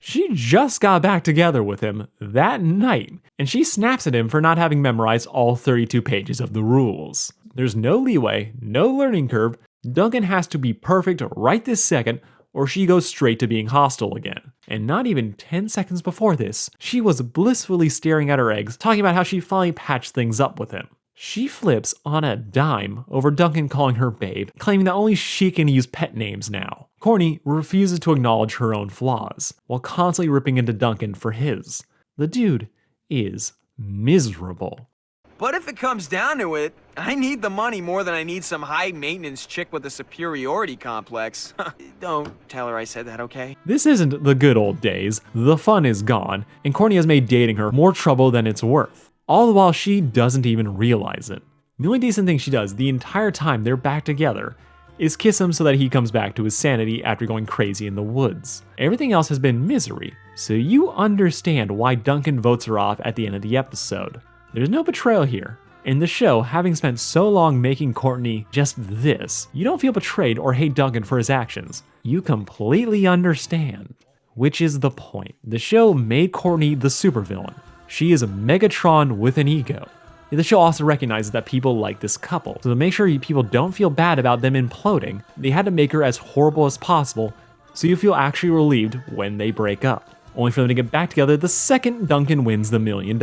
She just got back together with him that night, and she snaps at him for not having memorized all 32 pages of the rules. There's no leeway, no learning curve. Duncan has to be perfect right this second, or she goes straight to being hostile again. And not even 10 seconds before this, she was blissfully staring at her eggs, talking about how she finally patched things up with him. She flips on a dime over Duncan calling her babe, claiming that only she can use pet names now. Courtney refuses to acknowledge her own flaws, while constantly ripping into Duncan for his. The dude is miserable. But if it comes down to it, I need the money more than I need some high-maintenance chick with a superiority complex. Don't tell her I said that, okay? This isn't the good old days. The fun is gone, and Courtney has made dating her more trouble than it's worth, all the while she doesn't even realize it. The only decent thing she does the entire time they're back together is kiss him so that he comes back to his sanity after going crazy in the woods. Everything else has been misery, so you understand why Duncan votes her off at the end of the episode. There's no betrayal here. In the show, having spent so long making Courtney just this, you don't feel betrayed or hate Duncan for his actions. You completely understand. Which is the point. The show made Courtney the supervillain. She is a Megatron with an ego. The show also recognizes that people like this couple, so to make sure people don't feel bad about them imploding, they had to make her as horrible as possible so you feel actually relieved when they break up, only for them to get back together the second Duncan wins the $1 million.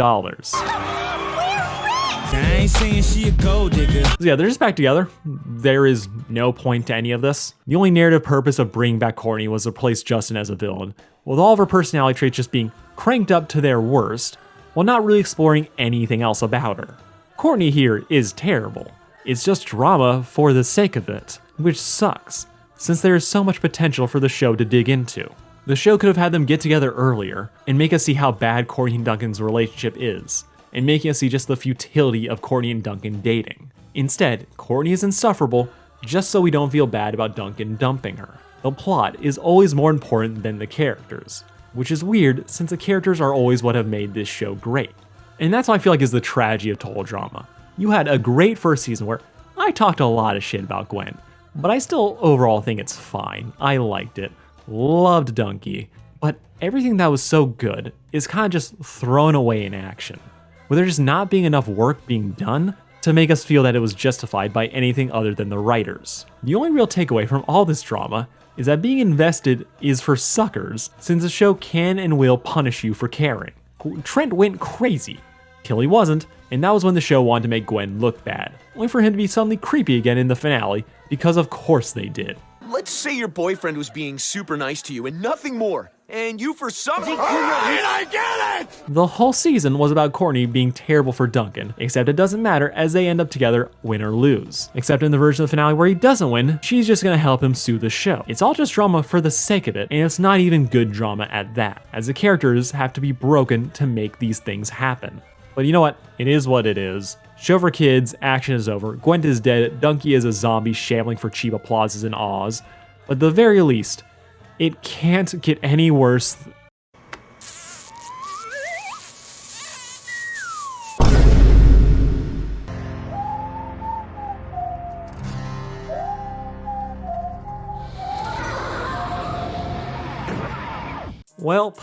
I ain't saying she a gold digger. So yeah, they're just back together. There is no point to any of this. The only narrative purpose of bringing back Courtney was to replace Justin as a villain, with all of her personality traits just being cranked up to their worst, while not really exploring anything else about her. Courtney here is terrible. It's just drama for the sake of it, which sucks, since there is so much potential for the show to dig into. The show could have had them get together earlier and make us see how bad Courtney and Duncan's relationship is, and making us see just the futility of Courtney and Duncan dating. Instead, Courtney is insufferable just so we don't feel bad about Duncan dumping her. The plot is always more important than the characters, which is weird since the characters are always what have made this show great. And that's what I feel like is the tragedy of total drama. You had a great first season where I talked a lot of shit about Gwen, but I still overall think it's fine. I liked it, loved Dunky, but everything that was so good is kind of just thrown away in action, with there just not being enough work being done to make us feel that it was justified by anything other than the writers. The only real takeaway from all this drama is that being invested is for suckers, since the show can and will punish you for caring. Trent went crazy. till he wasn't, and that was when the show wanted to make Gwen look bad, only for him to be suddenly creepy again in the finale, because of course they did. Let's say your boyfriend was being super nice to you and nothing more, and you for some reason... I get it! The whole season was about Courtney being terrible for Duncan, except it doesn't matter as they end up together, win or lose. Except in the version of the finale where he doesn't win, she's just gonna help him sue the show. It's all just drama for the sake of it, and it's not even good drama at that, as the characters have to be broken to make these things happen. But you know what? It is what it is. Show for kids, action is over, Gwent is dead, Dunky is a zombie shambling for cheap applauses and awes. But at the very least, it can't get any worse. Well,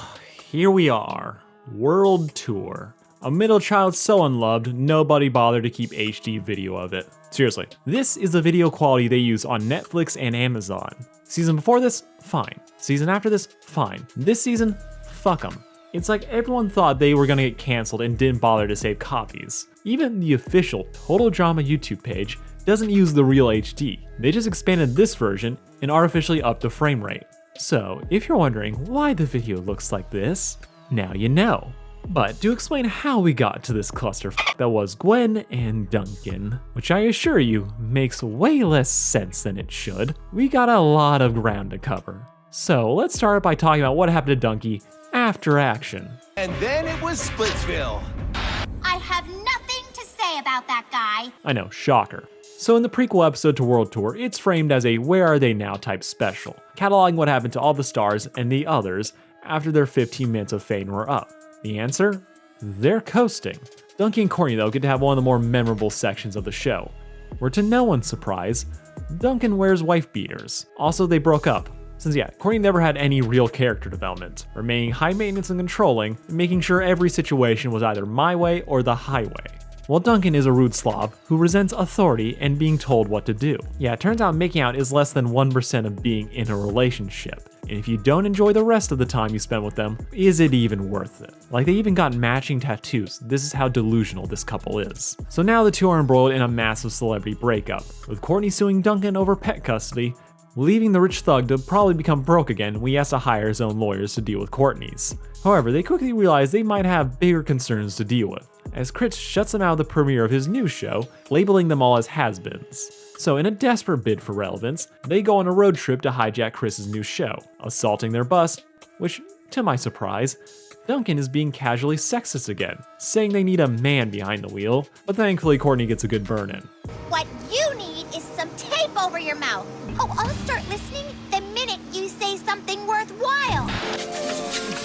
here we are. World Tour. A middle child so unloved, nobody bothered to keep HD video of it. Seriously, this is the video quality they use on Netflix and Amazon. Season before this, fine. Season after this, fine. This season, fuck them. It's like everyone thought they were gonna get canceled and didn't bother to save copies. Even the official Total Drama YouTube page doesn't use the real HD. They just expanded this version and artificially upped the frame rate. So, if you're wondering why the video looks like this, now you know. But to explain how we got to this clusterfuck that was Gwen and Duncan, which I assure you makes way less sense than it should, we got a lot of ground to cover. So let's start by talking about what happened to Dunky after action. And then it was Splitsville. I have nothing to say about that guy. I know, shocker. So in the prequel episode to World Tour, it's framed as a Where Are They Now type special, cataloging what happened to all the stars and the others after their 15 minutes of fame were up. The answer? They're coasting. Dunky and Courtney, though, get to have one of the more memorable sections of the show, where to no one's surprise, Duncan wears wife beaters. Also, they broke up, since Courtney never had any real character development, remaining high maintenance and controlling, and making sure every situation was either my way or the highway. While Duncan is a rude slob who resents authority and being told what to do. Yeah, it turns out making out is less than 1% of being in a relationship. And if you don't enjoy the rest of the time you spend with them, is it even worth it? Like, they even got matching tattoos. This is how delusional this couple is. So now the two are embroiled in a massive celebrity breakup, with Courtney suing Duncan over pet custody, leaving the rich thug to probably become broke again when he has to hire his own lawyers to deal with Courtney's. However, they quickly realize they might have bigger concerns to deal with, as Chris shuts them out of the premiere of his new show, labeling them all as has-beens. So in a desperate bid for relevance, they go on a road trip to hijack Chris's new show, assaulting their bus, which, to my surprise, Duncan is being casually sexist again, saying they need a man behind the wheel, but thankfully Courtney gets a good burn in. What you need is some tape over your mouth. Oh, I'll start listening the minute you say something worthwhile.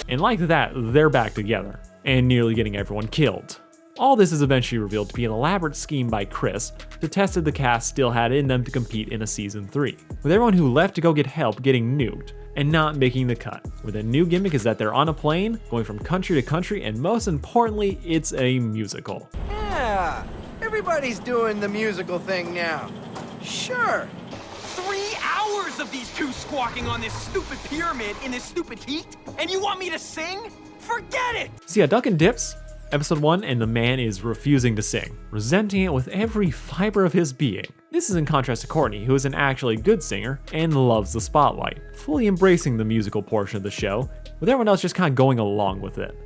And like that, they're back together, and nearly getting everyone killed. All this is eventually revealed to be an elaborate scheme by Chris to test if the cast still had it in them to compete in a season 3, with everyone who left to go get help getting nuked and not making the cut, where the new gimmick is that they're on a plane, going from country to country, and most importantly, it's a musical. Yeah, everybody's doing the musical thing now. Sure. 3 hours of these two squawking on this stupid pyramid in this stupid heat, and you want me to sing? Forget it! So Duncan dips, episode 1, and the man is refusing to sing, resenting it with every fiber of his being. This is in contrast to Courtney, who is an actually good singer and loves the spotlight, fully embracing the musical portion of the show, with everyone else just kind of going along with it,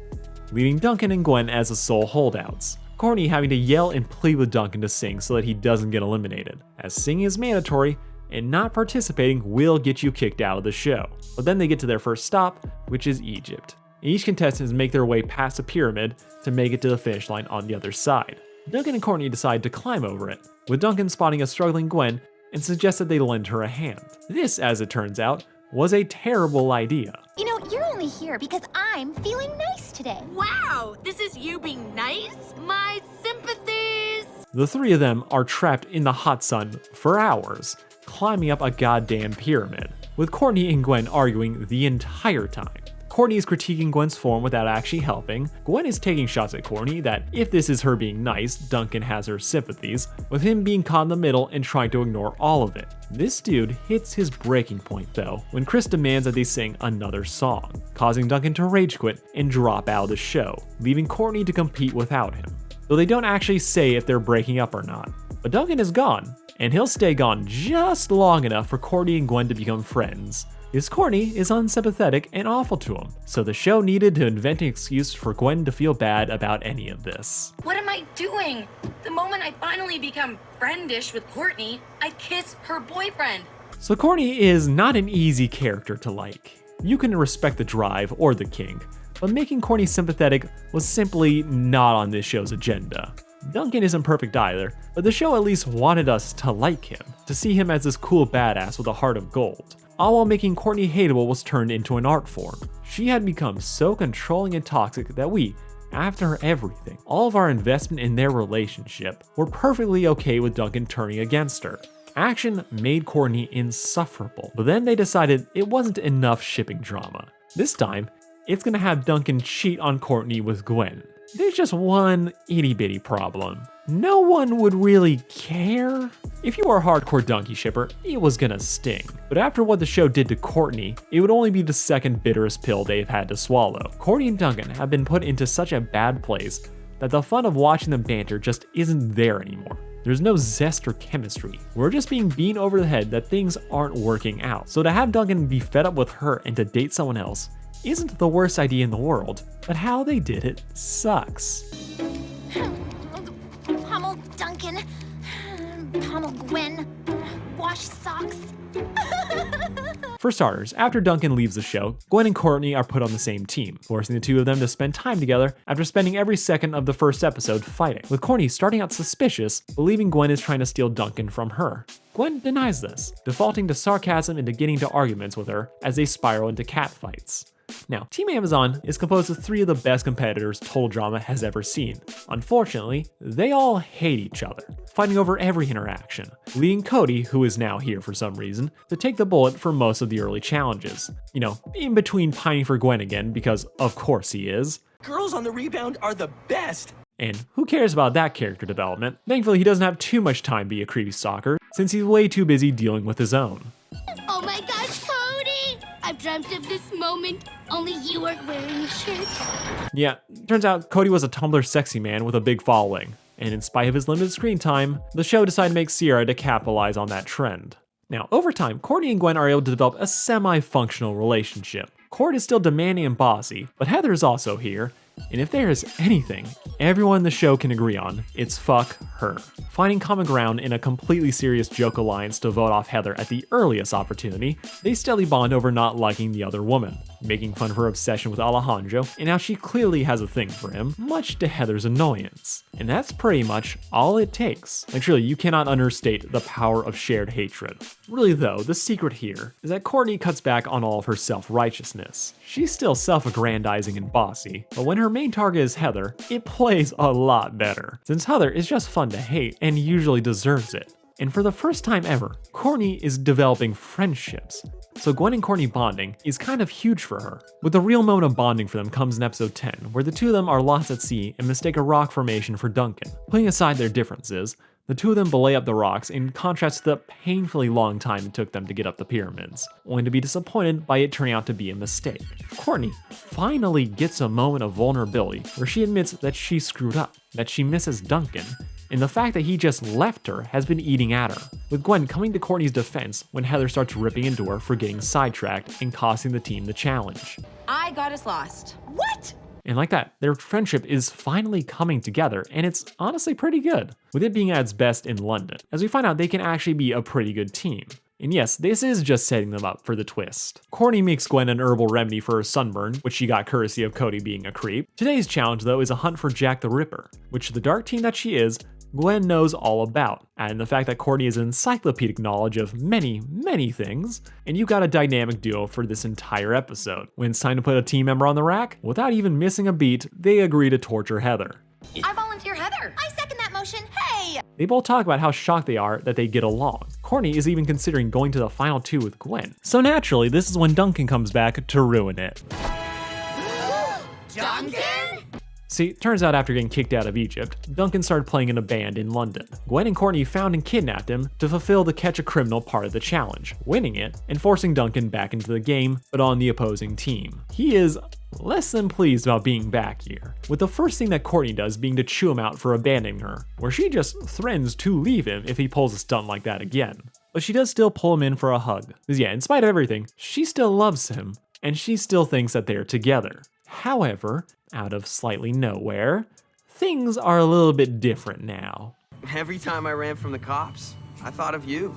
leaving Duncan and Gwen as the sole holdouts. Courtney having to yell and plead with Duncan to sing so that he doesn't get eliminated, as singing is mandatory, and not participating will get you kicked out of the show. But then they get to their first stop, which is Egypt. Each contestant make their way past a pyramid to make it to the finish line on the other side. Duncan and Courtney decide to climb over it, with Duncan spotting a struggling Gwen and suggests that they lend her a hand. This, as it turns out, was a terrible idea. You know, you're only here because I'm feeling nice today. Wow, this is you being nice? My sympathies! The three of them are trapped in the hot sun for hours, climbing up a goddamn pyramid, with Courtney and Gwen arguing the entire time. Courtney is critiquing Gwen's form without actually helping. Gwen is taking shots at Courtney that if this is her being nice, Duncan has her sympathies, with him being caught in the middle and trying to ignore all of it. This dude hits his breaking point though, when Chris demands that they sing another song, causing Duncan to rage quit and drop out of the show, leaving Courtney to compete without him. though they don't actually say if they're breaking up or not. But Duncan is gone, and he'll stay gone just long enough for Courtney and Gwen to become friends. Because Courtney is unsympathetic and awful to him, so the show needed to invent an excuse for Gwen to feel bad about any of this. What am I doing? The moment I finally become friendish with Courtney, I kiss her boyfriend. So Courtney is not an easy character to like. You can respect the drive or the kink, but making Courtney sympathetic was simply not on this show's agenda. Duncan isn't perfect either, but the show at least wanted us to like him, to see him as this cool badass with a heart of gold. All while making Courtney hateable was turned into an art form. She had become so controlling and toxic that we, after everything, all of our investment in their relationship, were perfectly okay with Duncan turning against her. Action made Courtney insufferable, but then they decided it wasn't enough shipping drama. This time, it's gonna have Duncan cheat on Courtney with Gwen. There's just one itty bitty problem. No one would really care. If you were a hardcore Donkey shipper, it was gonna sting. But after what the show did to Courtney, it would only be the second bitterest pill they've had to swallow. Courtney and Duncan have been put into such a bad place that the fun of watching them banter just isn't there anymore. There's no zest or chemistry. We're just being beaten over the head that things aren't working out. So to have Duncan be fed up with her and to date someone else isn't the worst idea in the world, but how they did it sucks. Pummel Duncan. Pummel Gwen. Wash socks. For starters, after Duncan leaves the show, Gwen and Courtney are put on the same team, forcing the two of them to spend time together after spending every second of the first episode fighting, with Courtney starting out suspicious, believing Gwen is trying to steal Duncan from her. Gwen denies this, defaulting to sarcasm and to getting into arguments with her as they spiral into catfights. Now, Team Amazon is composed of 3 of the best competitors Total Drama has ever seen. Unfortunately, they all hate each other, fighting over every interaction, leading Cody, who is now here for some reason, to take the bullet for most of the early challenges. You know, in between pining for Gwen again, because of course he is. Girls on the rebound are the best. And who cares about that character development? Thankfully, he doesn't have too much time to be a creepy stalker, since he's way too busy dealing with his own. Oh my gosh, Cody! I've dreamt of this moment, only you weren't wearing a shirt. Yeah, turns out Cody was a Tumblr sexy man with a big following, and in spite of his limited screen time, the show decided to make Sierra to capitalize on that trend. Now, over time, Courtney and Gwen are able to develop a semi-functional relationship. Court is still demanding and bossy, but Heather is also here, and if there is anything everyone in the show can agree on, it's fuck her. Finding common ground in a completely serious joke alliance to vote off Heather at the earliest opportunity, they steadily bond over not liking the other woman, making fun of her obsession with Alejandro and how she clearly has a thing for him, much to Heather's annoyance. And that's pretty much all it takes. Like truly, you cannot understate the power of shared hatred. Really though, the secret here is that Courtney cuts back on all of her self-righteousness. She's still self-aggrandizing and bossy, but when her main target is Heather, it plays a lot better, since Heather is just fun to hate and usually deserves it. And for the first time ever, Courtney is developing friendships. So Gwen and Courtney bonding is kind of huge for her. With the real moment of bonding for them comes in episode 10, where the two of them are lost at sea and mistake a rock formation for Duncan. Putting aside their differences, the two of them belay up the rocks in contrast to the painfully long time it took them to get up the pyramids, only to be disappointed by it turning out to be a mistake. Courtney finally gets a moment of vulnerability where she admits that she screwed up, that she misses Duncan, and the fact that he just left her has been eating at her, with Gwen coming to Courtney's defense when Heather starts ripping into her for getting sidetracked and costing the team the challenge. I got us lost. What? And like that, their friendship is finally coming together, and it's honestly pretty good, with it being at its best in London, as we find out they can actually be a pretty good team. And yes, this is just setting them up for the twist. Courtney makes Gwen an herbal remedy for her sunburn, which she got courtesy of Cody being a creep. Today's challenge though is a hunt for Jack the Ripper, which the dark teen that she is, Gwen knows all about, and the fact that Courtney has encyclopedic knowledge of many, many things, and you got a dynamic duo for this entire episode. When it's time to put a team member on the rack, without even missing a beat, they agree to torture Heather. I volunteer Heather. I second that motion. Hey! They both talk about how shocked they are that they get along. Courtney is even considering going to the final 2 with Gwen. So naturally, this is when Duncan comes back to ruin it. Duncan? See, it turns out after getting kicked out of Egypt, Duncan started playing in a band in London. Gwen and Courtney found and kidnapped him to fulfill the catch a criminal part of the challenge, winning it and forcing Duncan back into the game, but on the opposing team. He is less than pleased about being back here, with the first thing that Courtney does being to chew him out for abandoning her, where she just threatens to leave him if he pulls a stunt like that again. But she does still pull him in for a hug, because yeah, in spite of everything, she still loves him, and she still thinks that they're together. However, out of slightly nowhere, things are a little bit different now. Every time I ran from the cops, I thought of you.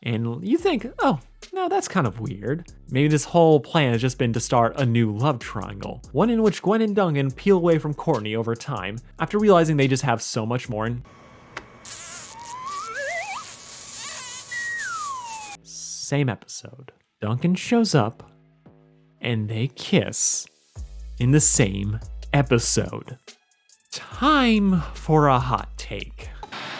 And you think, oh, no, that's kind of weird. Maybe this whole plan has just been to start a new love triangle, one in which Gwen and Duncan peel away from Courtney over time, after realizing they just have so much more in. Same episode. Duncan shows up, and they kiss in the same episode. Time for a hot take.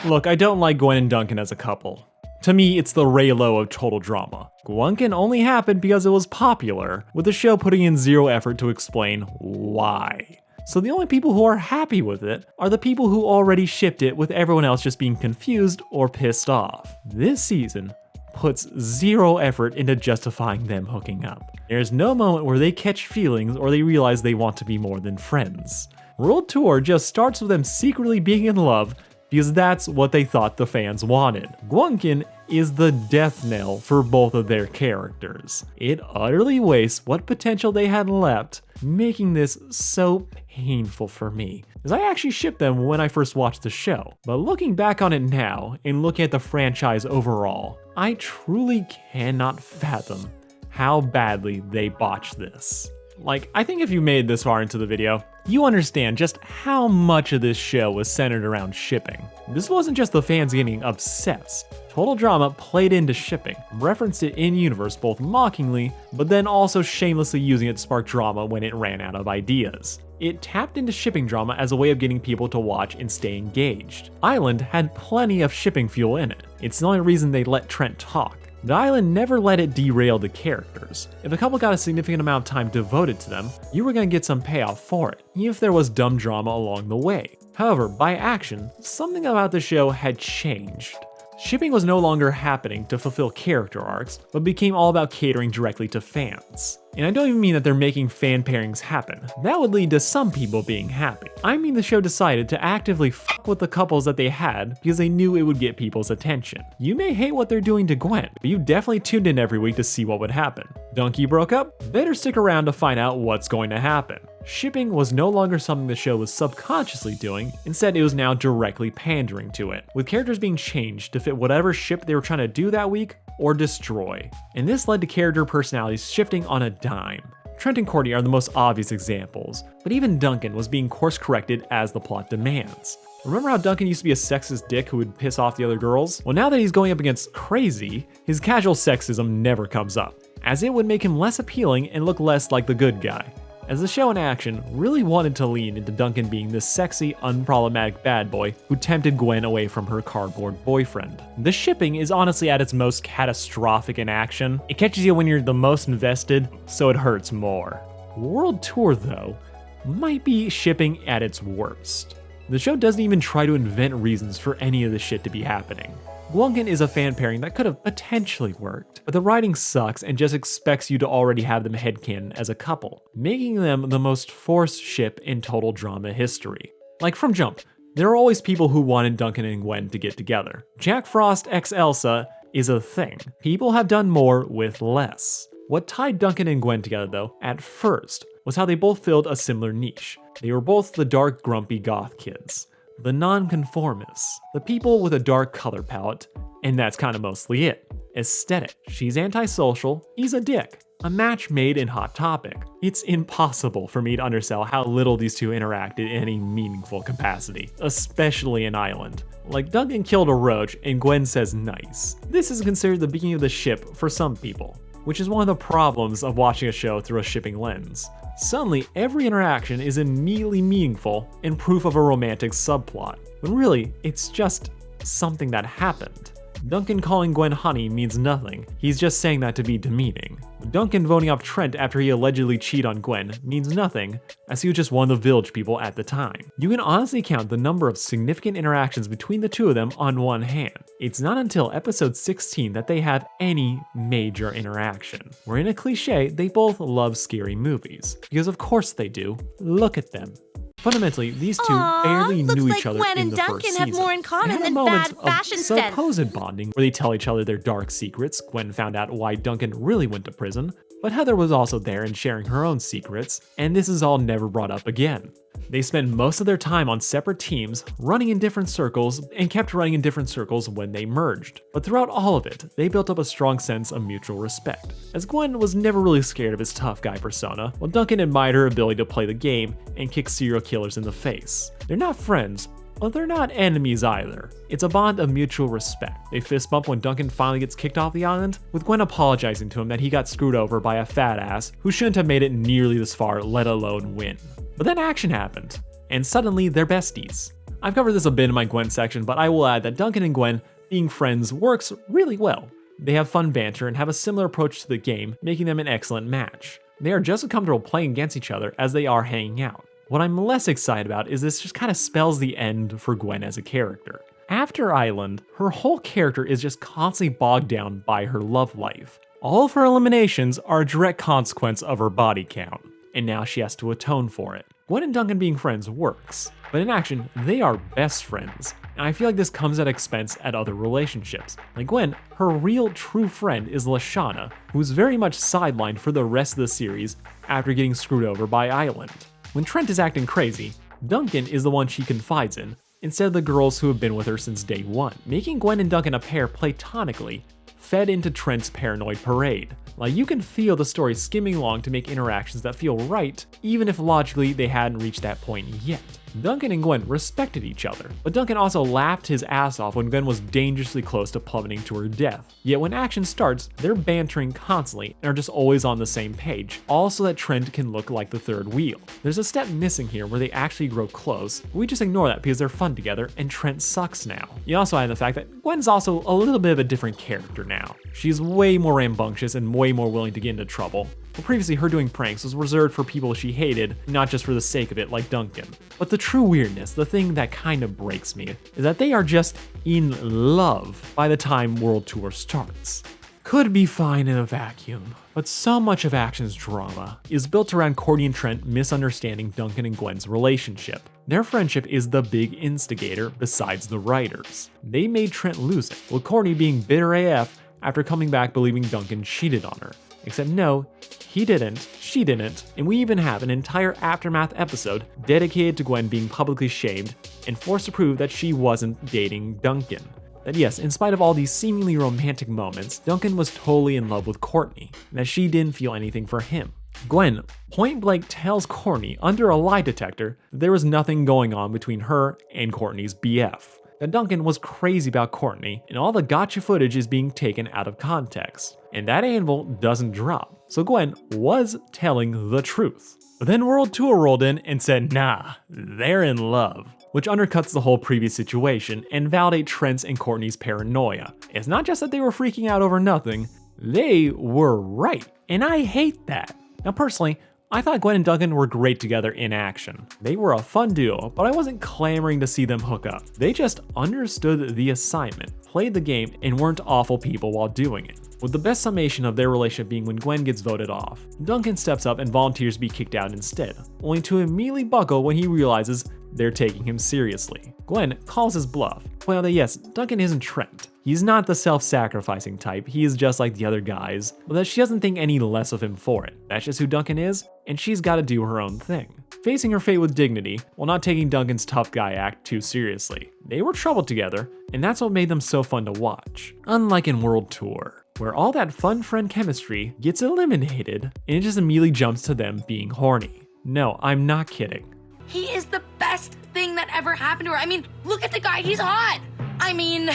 Look, I don't like Gwen and Duncan as a couple. To me, it's the Raylo of total drama. Gwen can only happen because it was popular, with the show putting in zero effort to explain why. So the only people who are happy with it are the people who already shipped it, with everyone else just being confused or pissed off. This season puts zero effort into justifying them hooking up. There's no moment where they catch feelings or they realize they want to be more than friends. World Tour just starts with them secretly being in love because that's what they thought the fans wanted. Gwunkin is the death knell for both of their characters. It utterly wastes what potential they had left, making this so painful for me, as I actually shipped them when I first watched the show. But looking back on it now, and looking at the franchise overall, I truly cannot fathom how badly they botched this. Like, I think if you made this far into the video, you understand just how much of this show was centered around shipping. This wasn't just the fans getting obsessed. Total Drama played into shipping, referenced it in-universe both mockingly, but then also shamelessly using it to spark drama when it ran out of ideas. It tapped into shipping drama as a way of getting people to watch and stay engaged. Island had plenty of shipping fuel in it. It's the only reason they let Trent talk. The Island never let it derail the characters. If a couple got a significant amount of time devoted to them, you were going to get some payoff for it, even if there was dumb drama along the way. However, by action, something about the show had changed. Shipping was no longer happening to fulfill character arcs, but became all about catering directly to fans. And I don't even mean that they're making fan pairings happen. That would lead to some people being happy. I mean the show decided to actively fuck with the couples that they had because they knew it would get people's attention. You may hate what they're doing to Gwen, but you definitely tuned in every week to see what would happen. Donkey broke up? Better stick around to find out what's going to happen. Shipping was no longer something the show was subconsciously doing, instead it was now directly pandering to it, with characters being changed to fit whatever ship they were trying to do that week or destroy. And this led to character personalities shifting on a dime. Trent and Courtney are the most obvious examples, but even Duncan was being course-corrected as the plot demands. Remember how Duncan used to be a sexist dick who would piss off the other girls? Well, now that he's going up against Crazy, his casual sexism never comes up, as it would make him less appealing and look less like the good guy. As the show in action really wanted to lean into Duncan being this sexy, unproblematic bad boy who tempted Gwen away from her cardboard boyfriend. The shipping is honestly at its most catastrophic in action. It catches you when you're the most invested, so it hurts more. World Tour, though, might be shipping at its worst. The show doesn't even try to invent reasons for any of this shit to be happening. Gwunkin is a fan pairing that could have potentially worked, but the writing sucks and just expects you to already have them headcanon as a couple, making them the most forced ship in total drama history. Like from jump, there are always people who wanted Duncan and Gwen to get together. Jack Frost x Elsa is a thing. People have done more with less. What tied Duncan and Gwen together though, at first, was how they both filled a similar niche. They were both the dark, grumpy goth kids. The nonconformists, the people with a dark color palette, and that's kind of mostly it. Aesthetic. She's antisocial, he's a dick. A match made in Hot Topic. It's impossible for me to undersell how little these two interacted in any meaningful capacity, especially in Island. Like Duncan killed a roach and Gwen says nice. This is considered the beginning of the ship for some people, which is one of the problems of watching a show through a shipping lens. Suddenly, every interaction is immediately meaningful and proof of a romantic subplot, when really, it's just something that happened. Duncan calling Gwen honey means nothing, he's just saying that to be demeaning. Duncan voting off Trent after he allegedly cheated on Gwen means nothing, as he was just one of the village people at the time. You can honestly count the number of significant interactions between the two of them on one hand. It's not until episode 16 that they have any major interaction. Where in a cliche, they both love scary movies. Because of course they do. Look at them. Fundamentally, these two barely knew each other Gwen in and the Duncan first season. have more in common They had a than moment bad fashion of sense. supposed bonding where they tell each other their dark secrets. Gwen found out why Duncan really went to prison, but Heather was also there and sharing her own secrets, and this is all never brought up again. They spend most of their time on separate teams, running in different circles, and kept running in different circles when they merged. But throughout all of it, they built up a strong sense of mutual respect, as Gwen was never really scared of his tough guy persona, while Duncan admired her ability to play the game and kick serial killers in the face. They're not friends, but they're not enemies either. It's a bond of mutual respect. They fist bump when Duncan finally gets kicked off the island, with Gwen apologizing to him that he got screwed over by a fat ass who shouldn't have made it nearly this far, let alone win. But then action happened, and suddenly they're besties. I've covered this a bit in my Gwen section, but I will add that Duncan and Gwen being friends works really well. They have fun banter and have a similar approach to the game, making them an excellent match. They are just as comfortable playing against each other as they are hanging out. What I'm less excited about is this just kind of spells the end for Gwen as a character. After Island, her whole character is just constantly bogged down by her love life. All of her eliminations are a direct consequence of her body count, and now she has to atone for it. Gwen and Duncan being friends works, but in action, they are best friends, and I feel like this comes at expense at other relationships. Like Gwen, her real true friend is Lashana, who's very much sidelined for the rest of the series after getting screwed over by Island. When Trent is acting crazy, Duncan is the one she confides in, instead of the girls who have been with her since day one, making Gwen and Duncan a pair platonically, fed into Trent's paranoid parade. Like you can feel the story skimming along to make interactions that feel right, even if logically they hadn't reached that point yet. Duncan and Gwen respected each other, but Duncan also laughed his ass off when Gwen was dangerously close to plummeting to her death. Yet when action starts, they're bantering constantly and are just always on the same page, all so that Trent can look like the third wheel. There's a step missing here where they actually grow close, but we just ignore that because they're fun together and Trent sucks now. You also add the fact that Gwen's also a little bit of a different character now. She's way more rambunctious and way more willing to get into trouble. But previously, her doing pranks was reserved for people she hated, not just for the sake of it like Duncan. But the true weirdness, the thing that kind of breaks me, is that they are just in love by the time World Tour starts. Could be fine in a vacuum, but so much of Action's drama is built around Courtney and Trent misunderstanding Duncan and Gwen's relationship. Their friendship is the big instigator besides the writers. They made Trent lose it, with Courtney being bitter AF after coming back believing Duncan cheated on her. Except no, he didn't, she didn't, and we even have an entire Aftermath episode dedicated to Gwen being publicly shamed and forced to prove that she wasn't dating Duncan. That yes, in spite of all these seemingly romantic moments, Duncan was totally in love with Courtney, and that she didn't feel anything for him. Gwen point blank tells Courtney under a lie detector that there was nothing going on between her and Courtney's BF. That Duncan was crazy about Courtney, and all the gotcha footage is being taken out of context. And that anvil doesn't drop, so Gwen was telling the truth. But then World Tour rolled in and said, nah, they're in love, which undercuts the whole previous situation and validates Trent's and Courtney's paranoia. It's not just that they were freaking out over nothing, they were right, and I hate that. Now personally, I thought Gwen and Duncan were great together in action. They were a fun duo, but I wasn't clamoring to see them hook up. They just understood the assignment, played the game, and weren't awful people while doing it. With the best summation of their relationship being when Gwen gets voted off. Duncan steps up and volunteers to be kicked out instead, only to immediately buckle when he realizes they're taking him seriously. Gwen calls his bluff, pointing out that yes, Duncan isn't Trent. He's not the self-sacrificing type, he is just like the other guys, but that she doesn't think any less of him for it. That's just who Duncan is, and she's gotta do her own thing. Facing her fate with dignity, while not taking Duncan's tough guy act too seriously. They were troubled together, and that's what made them so fun to watch. Unlike in World Tour, where all that fun friend chemistry gets eliminated, and it just immediately jumps to them being horny. No, I'm not kidding. He is the best thing that ever happened to her. I mean, look at the guy, he's hot. I mean,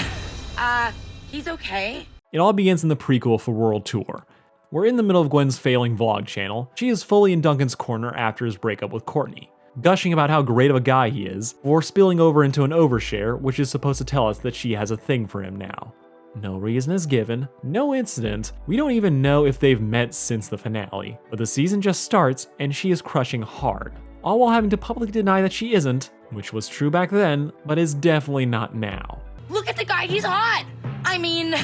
he's okay. It all begins in the prequel for World Tour. We're in the middle of Gwen's failing vlog channel. She is fully in Duncan's corner after his breakup with Courtney, gushing about how great of a guy he is, or spilling over into an overshare, which is supposed to tell us that she has a thing for him now. No reason is given, no incident, we don't even know if they've met since the finale. But the season just starts and she is crushing hard, all while having to publicly deny that she isn't, which was true back then, but is definitely not now. Look at the guy, he's hot! I mean,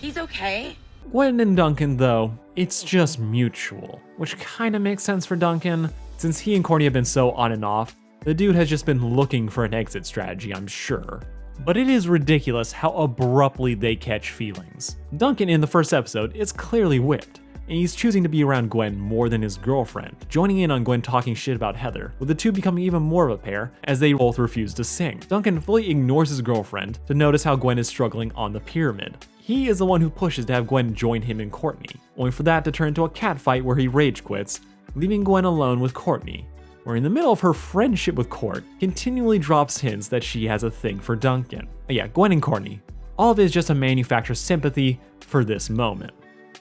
he's okay. Gwen and Duncan, though, it's just mutual, which kinda makes sense for Duncan. Since he and Courtney have been so on and off, the dude has just been looking for an exit strategy, I'm sure. But it is ridiculous how abruptly they catch feelings. Duncan in the first episode is clearly whipped, and he's choosing to be around Gwen more than his girlfriend, joining in on Gwen talking shit about Heather, with the two becoming even more of a pair as they both refuse to sing. Duncan fully ignores his girlfriend to notice how Gwen is struggling on the pyramid. He is the one who pushes to have Gwen join him and Courtney, only for that to turn into a catfight where he rage quits, leaving Gwen alone with Courtney, where in the middle of her friendship with Court, continually drops hints that she has a thing for Duncan. But yeah, Gwen and Courtney. All of it is just to manufacture sympathy for this moment.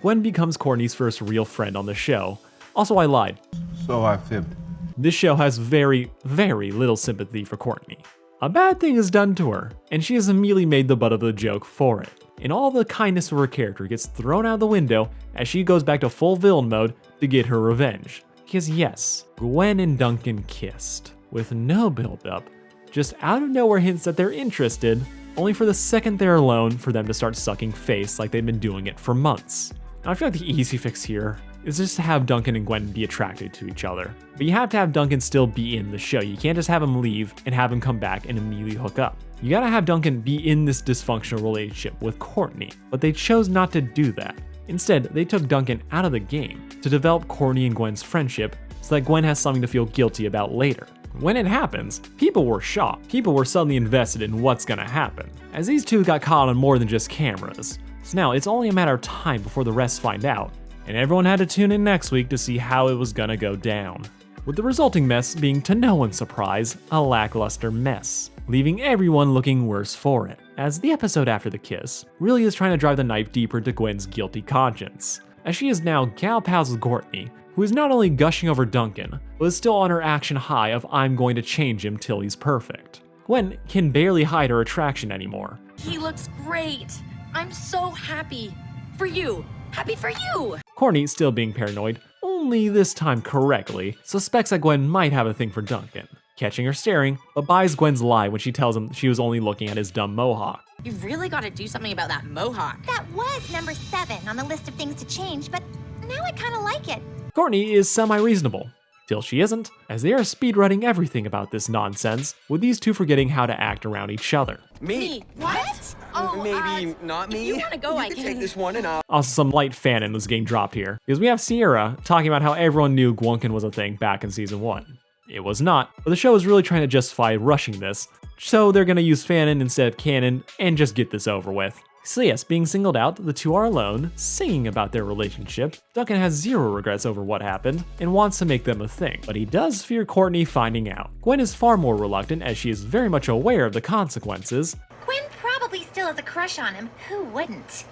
Gwen becomes Courtney's first real friend on the show. Also, I lied. So I fibbed. This show has very, very little sympathy for Courtney. A bad thing is done to her, and she is immediately made the butt of the joke for it. And all the kindness of her character gets thrown out the window as she goes back to full villain mode to get her revenge. Because yes, Gwen and Duncan kissed, with no build-up, just out of nowhere hints that they're interested, only for the second they're alone for them to start sucking face like they've been doing it for months. Now I feel like the easy fix here is just to have Duncan and Gwen be attracted to each other. But you have to have Duncan still be in the show. You can't just have him leave and have him come back and immediately hook up. You gotta have Duncan be in this dysfunctional relationship with Courtney, but they chose not to do that. Instead, they took Duncan out of the game to develop Courtney and Gwen's friendship so that Gwen has something to feel guilty about later. When it happens, people were shocked. People were suddenly invested in what's gonna happen, as these two got caught on more than just cameras. So now it's only a matter of time before the rest find out, and everyone had to tune in next week to see how it was gonna go down. With the resulting mess being, to no one's surprise, a lackluster mess, leaving everyone looking worse for it, as the episode after the kiss really is trying to drive the knife deeper into Gwen's guilty conscience, as she is now gal pals with Courtney, who is not only gushing over Duncan, but is still on her action high of I'm going to change him till he's perfect. Gwen can barely hide her attraction anymore. He looks great. I'm so happy. For you. Happy for you. Courtney, still being paranoid, only this time correctly, suspects that Gwen might have a thing for Duncan, catching her staring, but buys Gwen's lie when she tells him she was only looking at his dumb mohawk. You've really got to do something about that mohawk. That was number 7 on the list of things to change, but now I kind of like it. Courtney is semi-reasonable, till she isn't, as they are speedrunning everything about this nonsense, with these two forgetting how to act around each other. Me? What? Oh, maybe not me. If you want to go, I can can take this one and I'll. Also, some light fanon was getting dropped here, because we have Sierra talking about how everyone knew Gwunkin was a thing back in season 1. It was not, but the show is really trying to justify rushing this, so they're gonna use fanon instead of canon and just get this over with. So yes, being singled out, the two are alone, singing about their relationship. Duncan has zero regrets over what happened, and wants to make them a thing, but he does fear Courtney finding out. Gwen is far more reluctant as she is very much aware of the consequences. Gwen probably still has a crush on him. Who wouldn't?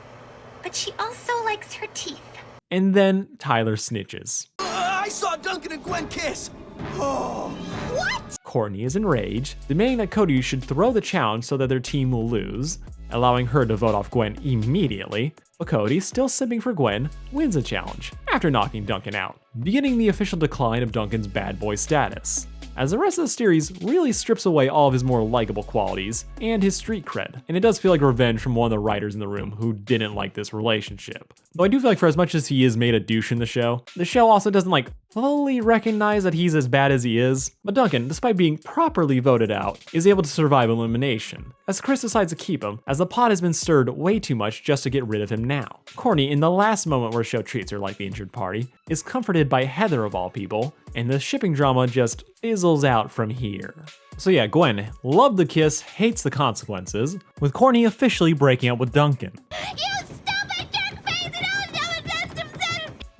But she also likes her teeth. And then Tyler snitches. I saw Duncan and Gwen kiss. Oh. What? Courtney is enraged, demanding that Cody should throw the challenge so that their team will lose, allowing her to vote off Gwen immediately, but Cody, still sipping for Gwen, wins the challenge after knocking Duncan out, beginning the official decline of Duncan's bad boy status, as the rest of the series really strips away all of his more likable qualities and his street cred, and it does feel like revenge from one of the writers in the room who didn't like this relationship. Though I do feel like for as much as he is made a douche in the show also doesn't fully recognize that he's as bad as he is. But Duncan, despite being properly voted out, is able to survive elimination, as Chris decides to keep him, as the pot has been stirred way too much just to get rid of him now. Courtney, in the last moment where the show treats her like the injured party, is comforted by Heather of all people, and the shipping drama just fizzles out from here. So yeah, Gwen loved the kiss, hates the consequences, with Courtney officially breaking up with Duncan. You stupid jerk face!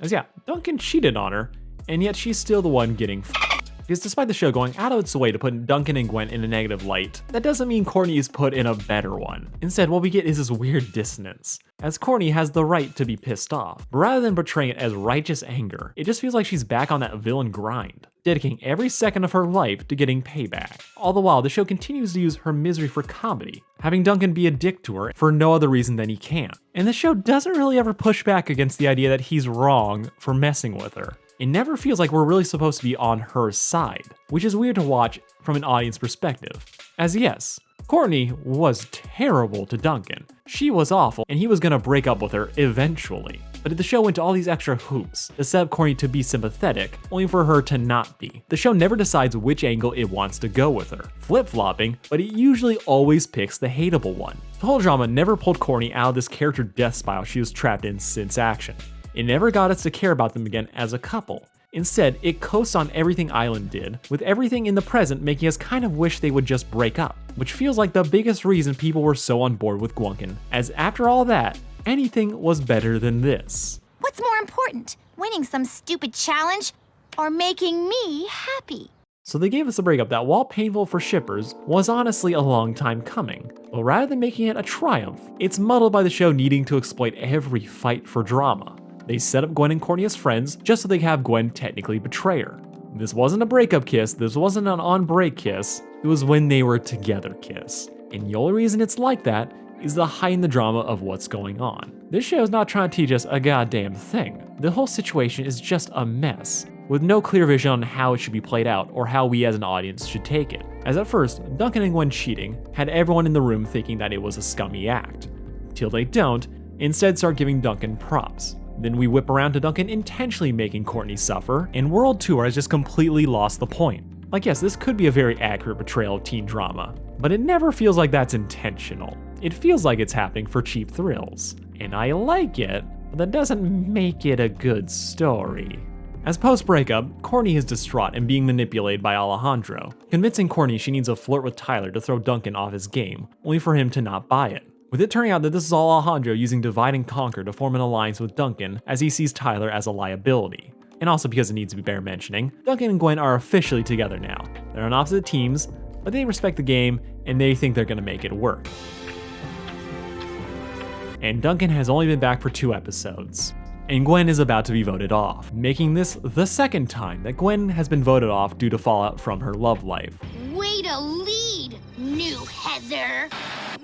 As yeah, Duncan cheated on her, and yet she's still the one getting f***ed. Because despite the show going out of its way to put Duncan and Gwen in a negative light, that doesn't mean Courtney is put in a better one. Instead, what we get is this weird dissonance, as Courtney has the right to be pissed off. But rather than portraying it as righteous anger, it just feels like she's back on that villain grind, dedicating every second of her life to getting payback. All the while, the show continues to use her misery for comedy, having Duncan be a dick to her for no other reason than he can. And the show doesn't really ever push back against the idea that he's wrong for messing with her. It never feels like we're really supposed to be on her side, which is weird to watch from an audience perspective. As yes, Courtney was terrible to Duncan. She was awful, and he was gonna break up with her eventually. But the show went to all these extra hoops to set up Courtney to be sympathetic, only for her to not be. The show never decides which angle it wants to go with her, flip-flopping, but it usually always picks the hateable one. The whole drama never pulled Courtney out of this character death spiral she was trapped in since Action. It never got us to care about them again as a couple. Instead, it coasts on everything Island did, with everything in the present making us kind of wish they would just break up, which feels like the biggest reason people were so on board with Gwunkin, as after all that, anything was better than this. What's more important, winning some stupid challenge or making me happy? So they gave us a breakup that, while painful for shippers, was honestly a long time coming. But rather than making it a triumph, it's muddled by the show needing to exploit every fight for drama. They set up Gwen and Courtney as friends just so they could have Gwen technically betray her. This wasn't a breakup kiss, this wasn't an on-break kiss, it was when they were together kiss. And the only reason it's like that is the heighten the drama of what's going on. This show is not trying to teach us a goddamn thing. The whole situation is just a mess, with no clear vision on how it should be played out or how we as an audience should take it. As at first, Duncan and Gwen cheating had everyone in the room thinking that it was a scummy act, till they don't, instead start giving Duncan props. Then we whip around to Duncan intentionally making Courtney suffer, and World Tour has just completely lost the point. Like yes, this could be a very accurate portrayal of teen drama, but it never feels like that's intentional. It feels like it's happening for cheap thrills. And I like it, but that doesn't make it a good story. As post-breakup, Courtney is distraught and being manipulated by Alejandro, convincing Courtney she needs to flirt with Tyler to throw Duncan off his game, only for him to not buy it. With it turning out that this is all Alejandro using divide and conquer to form an alliance with Duncan as he sees Tyler as a liability. And also because it needs to be bear mentioning, Duncan and Gwen are officially together now. They're on opposite teams, but they respect the game and they think they're gonna make it work. And Duncan has only been back for 2 episodes. And Gwen is about to be voted off, making this the second time that Gwen has been voted off due to fallout from her love life. Way to lead, new Heather.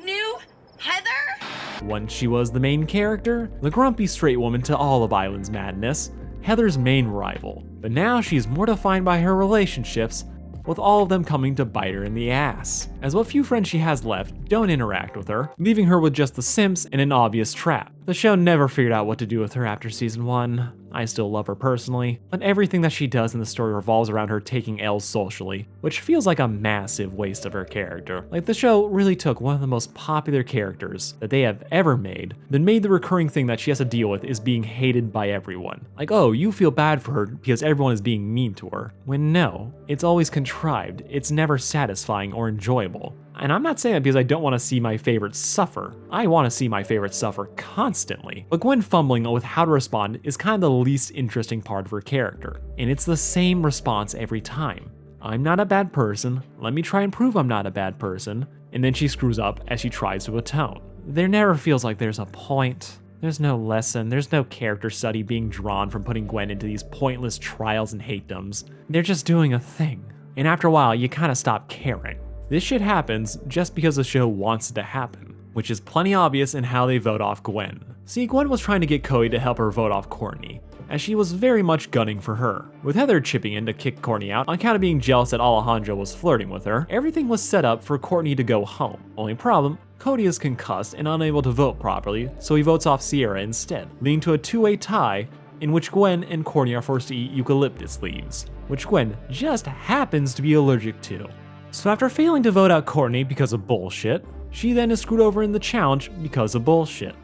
New Heather? Once she was the main character, the grumpy straight woman to all of Island's madness, Heather's main rival. But now she's more defined by her relationships, with all of them coming to bite her in the ass, as what few friends she has left don't interact with her, leaving her with just the simps and an obvious trap. The show never figured out what to do with her after season 1. I still love her personally, but everything that she does in the story revolves around her taking L's socially, which feels like a massive waste of her character. Like the show really took one of the most popular characters that they have ever made, then made the recurring thing that she has to deal with is being hated by everyone. Like, oh, you feel bad for her because everyone is being mean to her. When no, it's always contrived, it's never satisfying or enjoyable. And I'm not saying that because I don't want to see my favorites suffer. I want to see my favorites suffer constantly. But Gwen fumbling with how to respond is kind of the least interesting part of her character. And it's the same response every time. I'm not a bad person, let me try and prove I'm not a bad person, and then she screws up as she tries to atone. There never feels like there's a point. There's no lesson, there's no character study being drawn from putting Gwen into these pointless trials and hatedoms. They're just doing a thing. And after a while, you kind of stop caring. This shit happens just because the show wants it to happen, which is plenty obvious in how they vote off Gwen. See, Gwen was trying to get Cody to help her vote off Courtney, as she was very much gunning for her. With Heather chipping in to kick Courtney out on account of being jealous that Alejandro was flirting with her, everything was set up for Courtney to go home. Only problem, Cody is concussed and unable to vote properly, so he votes off Sierra instead, leading to a 2-way tie in which Gwen and Courtney are forced to eat eucalyptus leaves, which Gwen just happens to be allergic to. So after failing to vote out Courtney because of bullshit, she then is screwed over in the challenge because of bullshit.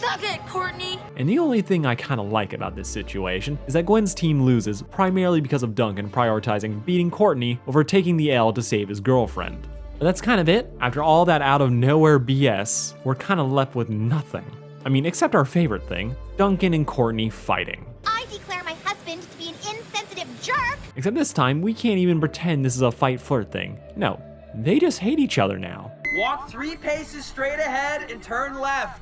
Suck it, Courtney! And the only thing I kinda like about this situation is that Gwen's team loses primarily because of Duncan prioritizing beating Courtney over taking the L to save his girlfriend. But that's kind of it. After all that out of nowhere BS, we're kinda left with nothing. I mean, except our favorite thing, Duncan and Courtney fighting. I declare my husband to be an insensitive jerk Except this time, we can't even pretend this is a fight flirt thing. No, they just hate each other now. Walk 3 paces straight ahead and turn left.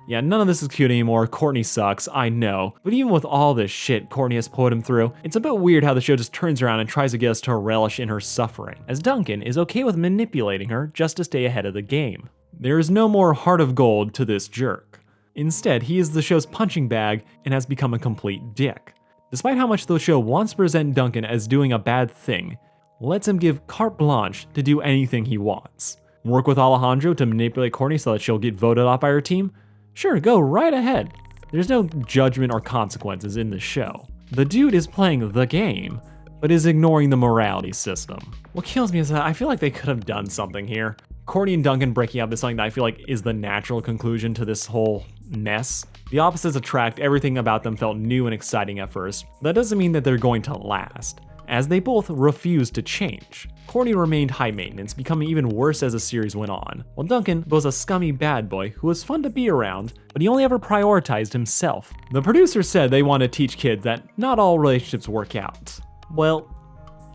Yeah, none of this is cute anymore. Courtney sucks, I know. But even with all this shit Courtney has put him through, it's a bit weird how the show just turns around and tries to get us to relish in her suffering, as Duncan is okay with manipulating her just to stay ahead of the game. There is no more heart of gold to this jerk. Instead, he is the show's punching bag and has become a complete dick. Despite how much the show wants to present Duncan as doing a bad thing, lets him give carte blanche to do anything he wants. Work with Alejandro to manipulate Courtney so that she'll get voted off by her team? Sure, go right ahead. There's no judgment or consequences in this show. The dude is playing the game, but is ignoring the morality system. What kills me is that I feel like they could have done something here. Courtney and Duncan breaking up is something that I feel like is the natural conclusion to this whole mess. The opposites attract, everything about them felt new and exciting at first. That doesn't mean that they're going to last, as they both refused to change. Courtney remained high maintenance, becoming even worse as the series went on, while Duncan was a scummy bad boy who was fun to be around, but he only ever prioritized himself. The producers said they want to teach kids that not all relationships work out. Well,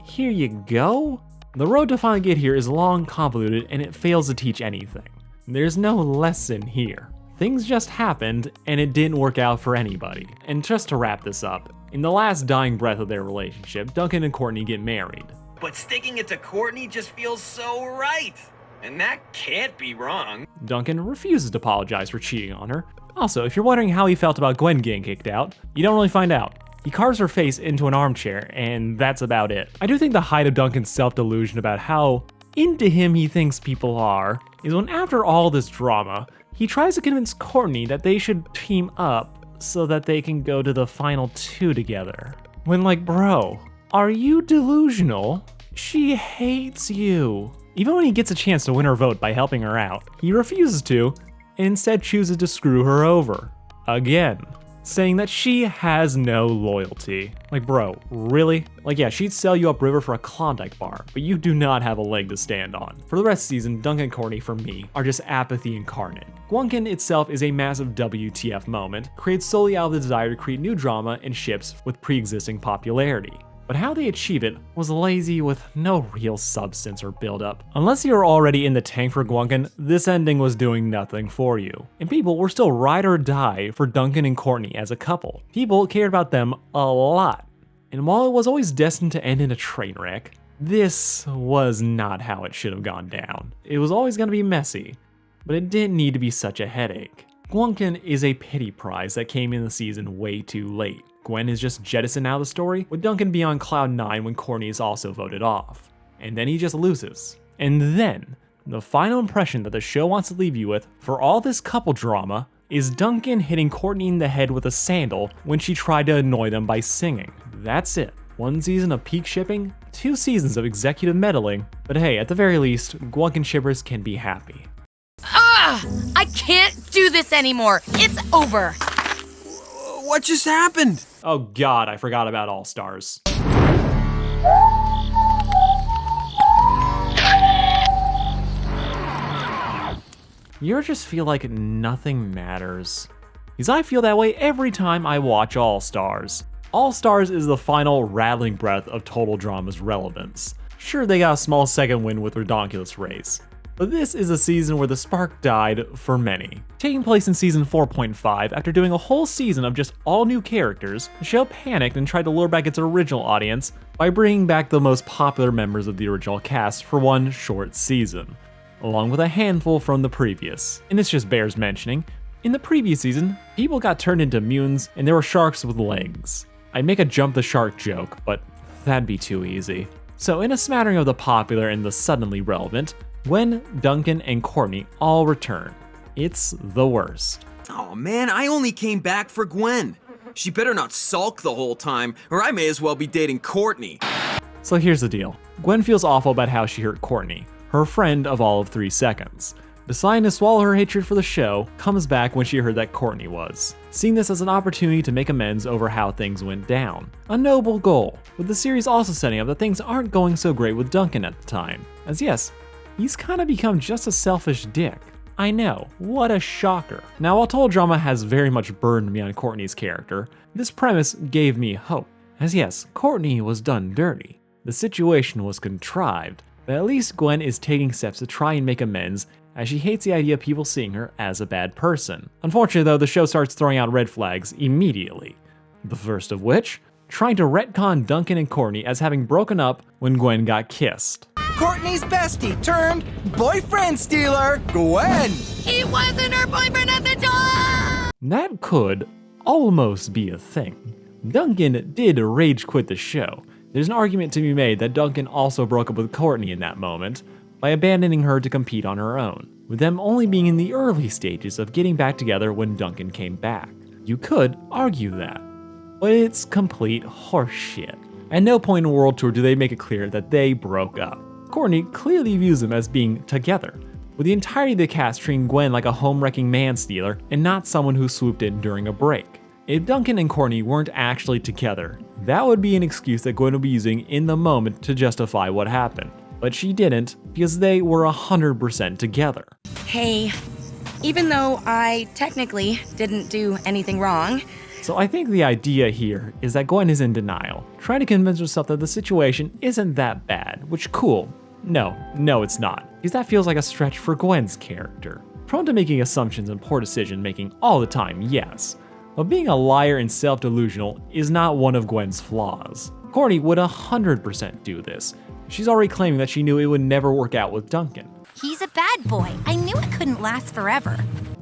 here you go. The road to finally get here is long, convoluted, and it fails to teach anything. There's no lesson here. Things just happened, and it didn't work out for anybody. And just to wrap this up, in the last dying breath of their relationship, Duncan and Courtney get married. But sticking it to Courtney just feels so right. And that can't be wrong. Duncan refuses to apologize for cheating on her. Also, if you're wondering how he felt about Gwen getting kicked out, you don't really find out. He carves her face into an armchair, and that's about it. I do think the height of Duncan's self-delusion about how into him he thinks people are is when, after all this drama, he tries to convince Courtney that they should team up so that they can go to the final 2 together. When, like, bro, are you delusional? She hates you. Even when he gets a chance to win her vote by helping her out, he refuses to, and instead chooses to screw her over. Again. Saying that she has no loyalty. Like, bro, really? Like, yeah, she'd sell you upriver for a Klondike bar, but you do not have a leg to stand on. For the rest of the season, Duncan and Courtney, for me, are just apathy incarnate. Gwunkin itself is a massive WTF moment, created solely out of the desire to create new drama and ships with pre-existing popularity. But how they achieve it was lazy with no real substance or build-up. Unless you were already in the tank for Gwunkin, this ending was doing nothing for you. And people were still ride or die for Duncan and Courtney as a couple. People cared about them a lot. And while it was always destined to end in a train wreck, this was not how it should have gone down. It was always going to be messy, but it didn't need to be such a headache. Gwunkin is a pity prize that came in the season way too late. Gwen is just jettisoned out of the story, with Duncan being on cloud 9 when Courtney is also voted off. And then he just loses. And then, the final impression that the show wants to leave you with for all this couple drama is Duncan hitting Courtney in the head with a sandal when she tried to annoy them by singing. That's it. 1 season of peak shipping, 2 seasons of executive meddling, but hey, at the very least, Gwunkin shippers can be happy. I can't do this anymore. It's over. What just happened? Oh god, I forgot about All Stars. You ever just feel like nothing matters? Because I feel that way every time I watch All Stars. All Stars is the final rattling breath of Total Drama's relevance. Sure, they got a small second win with Redonkulous Race, but this is a season where the spark died for many. Taking place in season 4.5, after doing a whole season of just all new characters, the show panicked and tried to lure back its original audience by bringing back the most popular members of the original cast for 1 short season, along with a handful from the previous. And this just bears mentioning, in the previous season, people got turned into mutants and there were sharks with legs. I'd make a jump the shark joke, but that'd be too easy. So in a smattering of the popular and the suddenly relevant, Gwen, Duncan, and Courtney all return. It's the worst. Oh man, I only came back for Gwen. She better not sulk the whole time, or I may as well be dating Courtney. So here's the deal. Gwen feels awful about how she hurt Courtney, her friend of all of 3 seconds. Deciding to swallow her hatred for the show comes back when she heard that Courtney was, seeing this as an opportunity to make amends over how things went down. A noble goal, with the series also setting up that things aren't going so great with Duncan at the time, as yes, he's kind of become just a selfish dick. I know, what a shocker. Now, while total drama has very much burned me on Courtney's character, this premise gave me hope. As yes, Courtney was done dirty. The situation was contrived, but at least Gwen is taking steps to try and make amends, as she hates the idea of people seeing her as a bad person. Unfortunately though, the show starts throwing out red flags immediately. The first of which, trying to retcon Duncan and Courtney as having broken up when Gwen got kissed. Courtney's bestie turned boyfriend stealer, Gwen! He wasn't her boyfriend at the time! That could almost be a thing. Duncan did rage quit the show. There's an argument to be made that Duncan also broke up with Courtney in that moment, by abandoning her to compete on her own, with them only being in the early stages of getting back together when Duncan came back. You could argue that, but it's complete horseshit. At no point in World Tour do they make it clear that they broke up. Courtney clearly views them as being together, with the entirety of the cast treating Gwen like a home-wrecking man-stealer and not someone who swooped in during a break. If Duncan and Courtney weren't actually together, that would be an excuse that Gwen would be using in the moment to justify what happened. But she didn't, because they were 100% together. Hey, even though I technically didn't do anything wrong. So I think the idea here is that Gwen is in denial, trying to convince herself that the situation isn't that bad, which cool. No, it's not, because that feels like a stretch for Gwen's character. Prone to making assumptions and poor decision making all the time, yes, but being a liar and self-delusional is not one of Gwen's flaws. Courtney would 100% do this. She's already claiming that she knew it would never work out with Duncan. He's a bad boy. I knew it couldn't last forever.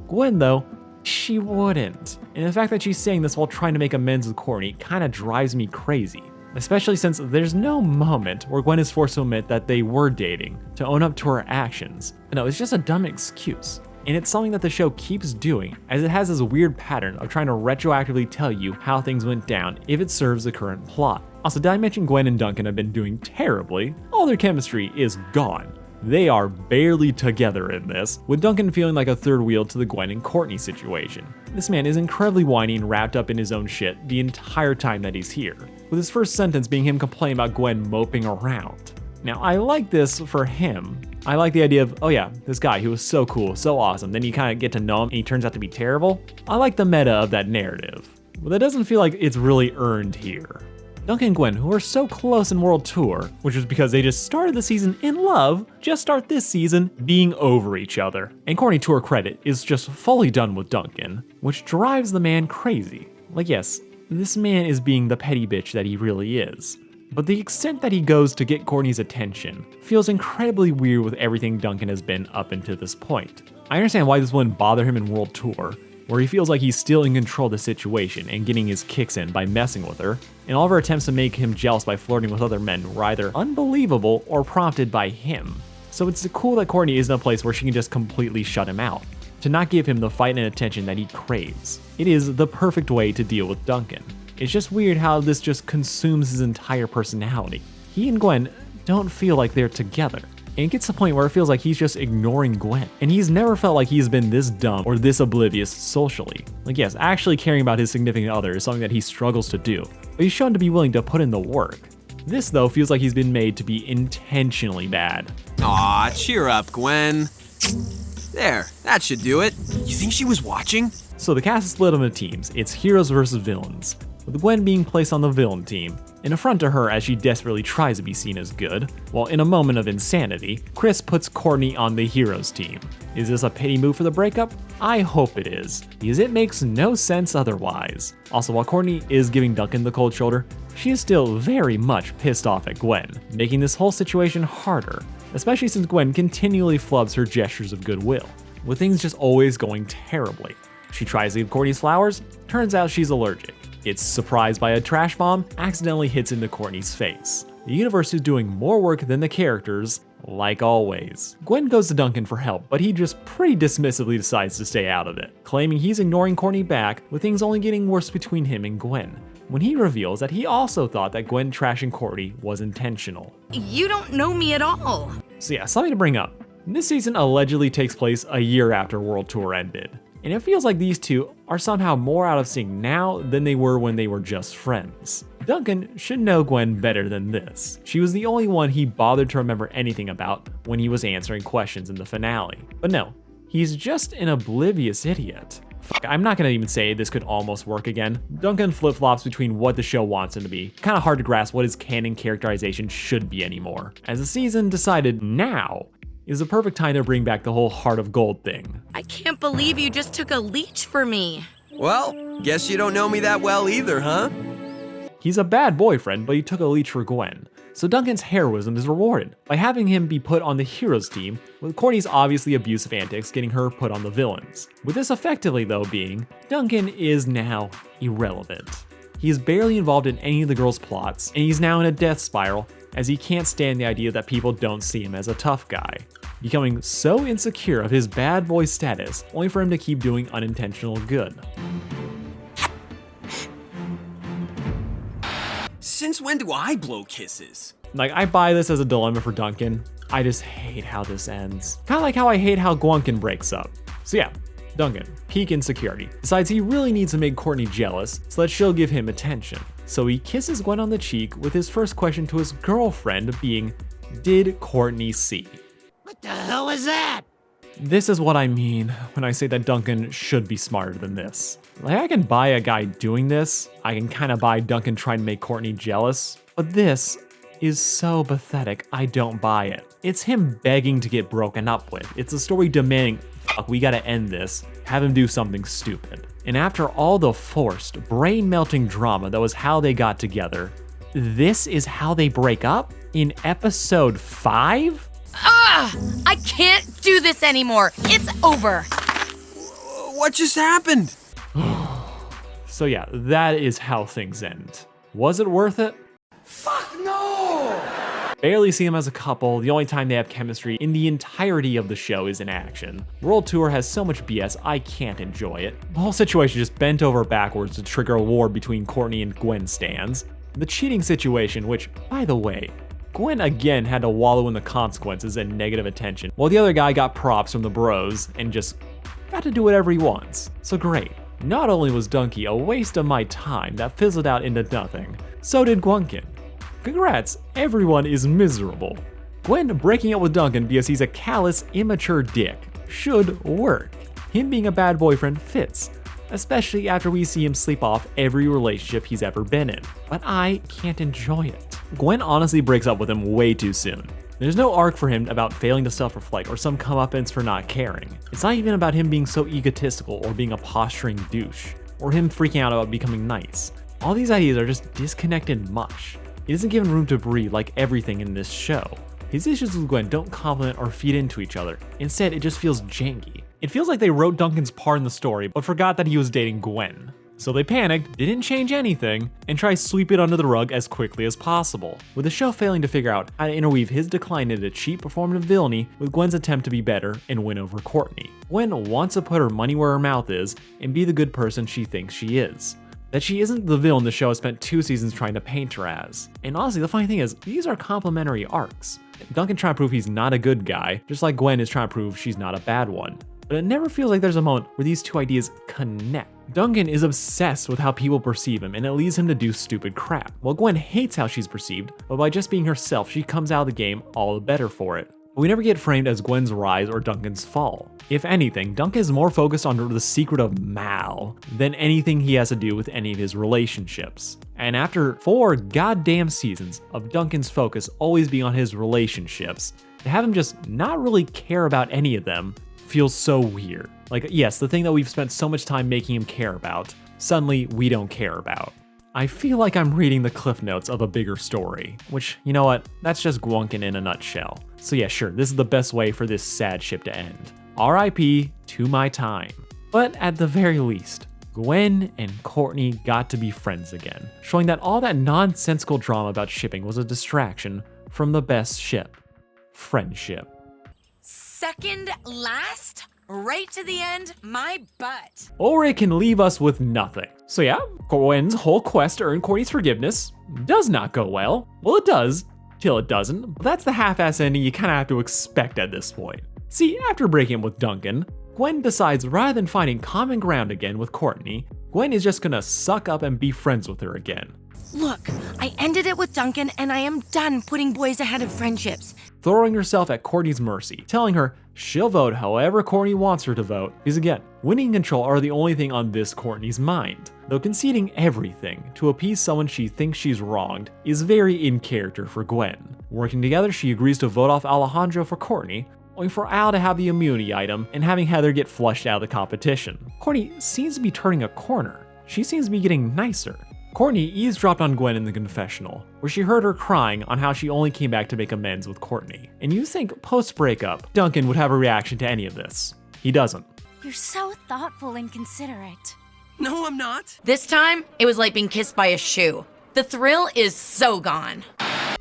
Gwen, though, she wouldn't. And the fact that she's saying this while trying to make amends with Courtney kinda drives me crazy. Especially since there's no moment where Gwen is forced to admit that they were dating, to own up to her actions. No, it's just a dumb excuse. And it's something that the show keeps doing, as it has this weird pattern of trying to retroactively tell you how things went down if it serves the current plot. Also, did I mention Gwen and Duncan have been doing terribly? All their chemistry is gone. They are barely together in this, with Duncan feeling like a third wheel to the Gwen and Courtney situation. This man is incredibly whiny and wrapped up in his own shit the entire time that he's here, with his first sentence being him complaining about Gwen moping around. Now, I like this for him. I like the idea of, oh yeah, this guy who was so cool, so awesome, then you kind of get to know him and he turns out to be terrible. I like the meta of that narrative, but that doesn't feel like it's really earned here. Duncan and Gwen, who are so close in World Tour, which was because they just started the season in love, just start this season being over each other. And Courtney, to her credit, is just fully done with Duncan, which drives the man crazy. Like yes, this man is being the petty bitch that he really is. But the extent that he goes to get Courtney's attention feels incredibly weird with everything Duncan has been up until this point. I understand why this wouldn't bother him in World Tour, where he feels like he's still in control of the situation and getting his kicks in by messing with her, and all of her attempts to make him jealous by flirting with other men were either unbelievable or prompted by him. So it's cool that Courtney is in a place where she can just completely shut him out, to not give him the fight and attention that he craves. It is the perfect way to deal with Duncan. It's just weird how this just consumes his entire personality. He and Gwen don't feel like they're together. And it gets to the point where it feels like he's just ignoring Gwen. And he's never felt like he's been this dumb or this oblivious socially. Like yes, actually caring about his significant other is something that he struggles to do, but he's shown to be willing to put in the work. This though feels like he's been made to be intentionally bad. Aw, cheer up, Gwen. There, that should do it. You think she was watching? So the cast is split into teams. It's heroes versus villains, with Gwen being placed on the villain team, an affront to her as she desperately tries to be seen as good, while in a moment of insanity, Chris puts Courtney on the heroes team. Is this a pity move for the breakup? I hope it is, because it makes no sense otherwise. Also, while Courtney is giving Duncan the cold shoulder, she is still very much pissed off at Gwen, making this whole situation harder, especially since Gwen continually flubs her gestures of goodwill, with things just always going terribly. She tries to give Courtney's flowers, turns out she's allergic. Gets surprised by a trash bomb, accidentally hits into Courtney's face. The universe is doing more work than the characters, like always. Gwen goes to Duncan for help, but he just pretty dismissively decides to stay out of it, claiming he's ignoring Courtney back, with things only getting worse between him and Gwen, when he reveals that he also thought that Gwen trashing Courtney was intentional. You don't know me at all. So yeah, something to bring up. This season allegedly takes place a year after World Tour ended. And it feels like these two are somehow more out of sync now than they were when they were just friends. Duncan should know Gwen better than this. She was the only one he bothered to remember anything about when he was answering questions in the finale. But no, he He's just an oblivious idiot. Fuck, I'm not gonna even say this could almost work again. Duncan flip-flops between what the show wants him to be. Kinda hard to grasp what his canon characterization should be anymore. As the season decided now is the perfect time to bring back the whole heart of gold thing. I can't believe you just took a leech for me. Well, guess you don't know me that well either, huh? He's a bad boyfriend, but he took a leech for Gwen. So Duncan's heroism is rewarded by having him be put on the heroes team, with Courtney's obviously abusive antics getting her put on the villains. With this effectively though being, Duncan is now irrelevant. He is barely involved in any of the girls' plots, and he's now in a death spiral as he can't stand the idea that people don't see him as a tough guy, becoming so insecure of his bad boy status, only for him to keep doing unintentional good. Since when do I blow kisses? Like, I buy this as a dilemma for Duncan. I just hate how this ends. Kinda like how I hate how Gwunkin breaks up. So yeah, Duncan, peak insecurity, decides he really needs to make Courtney jealous so that she'll give him attention. So he kisses Gwen on the cheek with his first question to his girlfriend being, did Courtney see? What the hell is that? This is what I mean when I say that Duncan should be smarter than this. Like, I can buy a guy doing this, I can kinda buy Duncan trying to make Courtney jealous, but this is so pathetic, I don't buy it. It's him begging to get broken up with. It's a story demanding, fuck, we gotta end this, have him do something stupid. And after all the forced, brain-melting drama that was how they got together, this is how they break up? In episode 5? I can't do this anymore. It's over. What just happened? So yeah, that is how things end. Was it worth it? Fuck no! Barely see them as a couple. The only time they have chemistry in the entirety of the show is in action. World Tour has so much BS, I can't enjoy it. The whole situation just bent over backwards to trigger a war between Courtney and Gwen stans. The cheating situation, which, by the way, Gwen again had to wallow in the consequences and negative attention, while the other guy got props from the bros and just got to do whatever he wants. So great. Not only was Dunky a waste of my time that fizzled out into nothing, so did Gwunkin. Congrats, everyone is miserable. Gwen breaking up with Duncan because he's a callous, immature dick should work. Him being a bad boyfriend fits, especially after we see him sleep off every relationship he's ever been in. But I can't enjoy it. Gwen honestly breaks up with him way too soon. There's no arc for him about failing to self-reflect or some comeuppance for not caring. It's not even about him being so egotistical or being a posturing douche, or him freaking out about becoming nice. All these ideas are just disconnected mush. He isn't given room to breathe like everything in this show. His issues with Gwen don't complement or feed into each other. Instead, it just feels janky. It feels like they wrote Duncan's part in the story, but forgot that he was dating Gwen. So they panicked, didn't change anything, and try to sweep it under the rug as quickly as possible, with the show failing to figure out how to interweave his decline into cheap performative villainy with Gwen's attempt to be better and win over Courtney. Gwen wants to put her money where her mouth is and be the good person she thinks she is. That she isn't the villain the show has spent 2 seasons trying to paint her as. And honestly, the funny thing is, these are complementary arcs. Duncan trying to prove he's not a good guy, just like Gwen is trying to prove she's not a bad one. But it never feels like there's a moment where these two ideas connect. Duncan is obsessed with how people perceive him, and it leads him to do stupid crap, while Gwen hates how she's perceived, but by just being herself, she comes out of the game all the better for it. But we never get framed as Gwen's rise or Duncan's fall. If anything, Duncan is more focused on the secret of Mal than anything he has to do with any of his relationships. And after 4 goddamn seasons of Duncan's focus always being on his relationships, to have him just not really care about any of them feels so weird. Like, yes, the thing that we've spent so much time making him care about, suddenly we don't care about. I feel like I'm reading the cliff notes of a bigger story, which, you know what, that's just Gwunkin in a nutshell. So yeah, sure, this is the best way for this sad ship to end. RIP to my time. But at the very least, Gwen and Courtney got to be friends again, showing that all that nonsensical drama about shipping was a distraction from the best ship, friendship. Second last? Right to the end, my butt. Or it can leave us with nothing. So yeah, Gwen's whole quest to earn Courtney's forgiveness does not go well. Well, it does, till it doesn't. But that's the half-ass ending you kind of have to expect at this point. See, after breaking up with Duncan, Gwen decides rather than finding common ground again with Courtney, Gwen is just gonna suck up and be friends with her again. Look, I ended it with Duncan and I am done putting boys ahead of friendships. throwing herself at Courtney's mercy, telling her she'll vote however Courtney wants her to vote, because again, winning and control are the only thing on this Courtney's mind. Though conceding everything to appease someone she thinks she's wronged is very in character for Gwen. Working together, she agrees to vote off Alejandro for Courtney, only for Al to have the immunity item and having Heather get flushed out of the competition. Courtney seems to be turning a corner. She seems to be getting nicer. Courtney eavesdropped on Gwen in the confessional, where she heard her crying on how she only came back to make amends with Courtney. And you think post-breakup, Duncan would have a reaction to any of this. He doesn't. You're so thoughtful and considerate. No, I'm not. This time, it was like being kissed by a shoe. The thrill is so gone.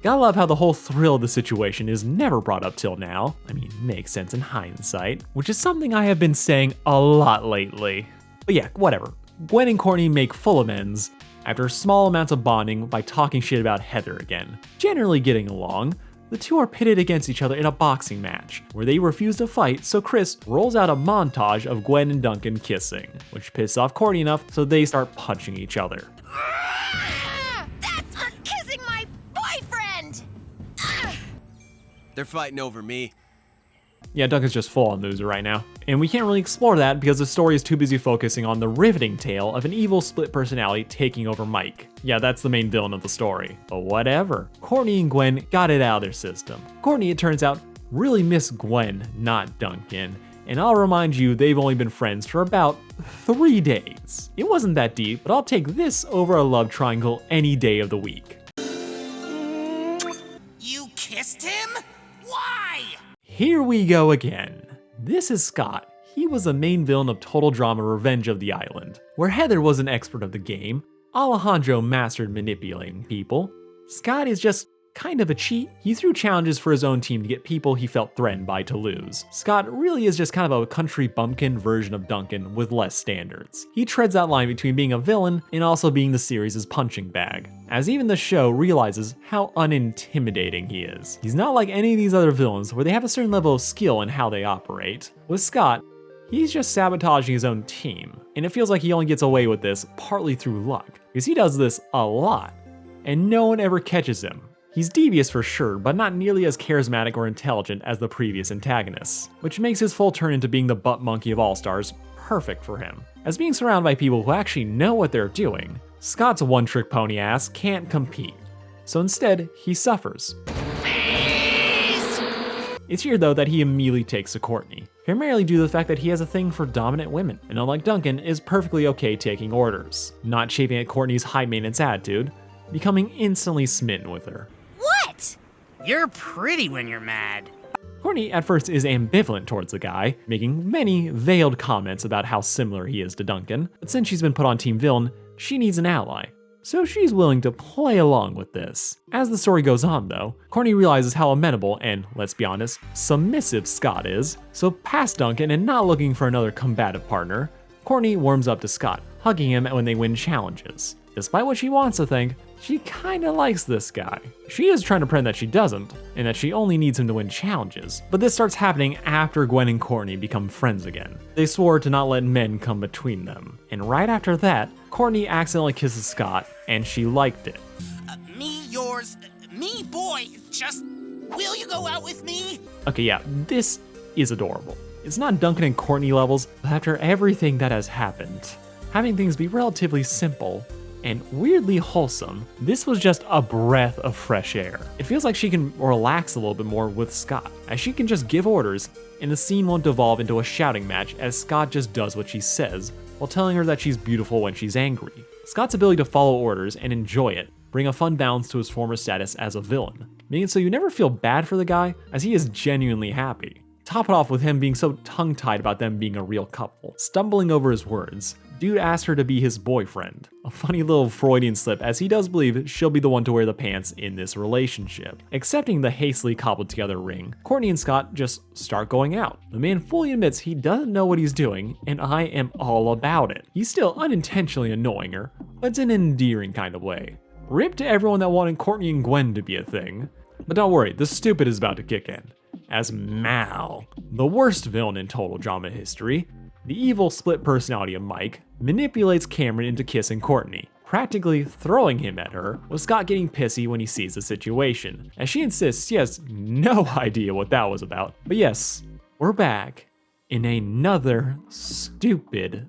Gotta love how the whole thrill of the situation is never brought up till now. I mean, makes sense in hindsight, which is something I have been saying a lot lately. But yeah, whatever. Gwen and Courtney make full amends after small amounts of bonding by talking shit about Heather again. Generally getting along, the two are pitted against each other in a boxing match, where they refuse to fight, so Chris rolls out a montage of Gwen and Duncan kissing, which pisses off Courtney enough so they start punching each other. That's for kissing my boyfriend! They're fighting over me. Yeah, Duncan's just full on loser right now. And we can't really explore that because the story is too busy focusing on the riveting tale of an evil split personality taking over Mike. Yeah, that's the main villain of the story. But whatever. Courtney and Gwen got it out of their system. Courtney, it turns out, really missed Gwen, not Duncan. And I'll remind you, they've only been friends for about 3 days. It wasn't that deep, but I'll take this over a love triangle any day of the week. You kissed him? Why? Here we go again. This is Scott. He was the main villain of Total Drama Revenge of the Island, where Heather was an expert of the game, Alejandro mastered manipulating people. Scott is just kind of a cheat. He threw challenges for his own team to get people he felt threatened by to lose. Scott really is just kind of a country bumpkin version of Duncan with less standards. He treads that line between being a villain and also being the series' punching bag, as even the show realizes how unintimidating he is. He's not like any of these other villains where they have a certain level of skill in how they operate. With Scott, he's just sabotaging his own team, and it feels like he only gets away with this partly through luck, because he does this a lot, and no one ever catches him. He's devious for sure, but not nearly as charismatic or intelligent as the previous antagonists, which makes his full turn into being the butt monkey of All-Stars perfect for him. As being surrounded by people who actually know what they're doing, Scott's one-trick pony ass can't compete. So instead, he suffers. It's here though that he immediately takes to Courtney, primarily due to the fact that he has a thing for dominant women, and unlike Duncan, is perfectly okay taking orders, not chafing at Courtney's high-maintenance attitude, becoming instantly smitten with her. What? You're pretty when you're mad. Courtney at first is ambivalent towards the guy, making many veiled comments about how similar he is to Duncan, but since she's been put on Team Villain, she needs an ally. So she's willing to play along with this. As the story goes on though, Courtney realizes how amenable and, let's be honest, submissive Scott is, so past Duncan and not looking for another combative partner, Courtney warms up to Scott, hugging him when they win challenges. Despite what she wants to think, she kinda likes this guy. She is trying to pretend that she doesn't, and that she only needs him to win challenges. But this starts happening after Gwen and Courtney become friends again. They swore to not let men come between them. And right after that, Courtney accidentally kisses Scott, and she liked it. Me, yours, me, boy, just, will you go out with me? Okay, yeah, this is adorable. It's not Duncan and Courtney levels, but after everything that has happened, having things be relatively simple and weirdly wholesome, this was just a breath of fresh air. It feels like she can relax a little bit more with Scott, as she can just give orders, and the scene won't devolve into a shouting match as Scott just does what she says, while telling her that she's beautiful when she's angry. Scott's ability to follow orders and enjoy it bring a fun balance to his former status as a villain, making it so you never feel bad for the guy, as he is genuinely happy. Top it off with him being so tongue-tied about them being a real couple, stumbling over his words. Dude asked her to be his boyfriend. A funny little Freudian slip, as he does believe she'll be the one to wear the pants in this relationship. Accepting the hastily cobbled together ring, Courtney and Scott just start going out. The man fully admits he doesn't know what he's doing, and I am all about it. He's still unintentionally annoying her, but it's an endearing kind of way. Rip to everyone that wanted Courtney and Gwen to be a thing. But don't worry, the stupid is about to kick in. As Mal, the worst villain in Total Drama history, the evil split personality of Mike, manipulates Cameron into kissing Courtney. practically throwing him at her, with Scott getting pissy when he sees the situation, as she insists he has no idea what that was about. But yes, we're back in another stupid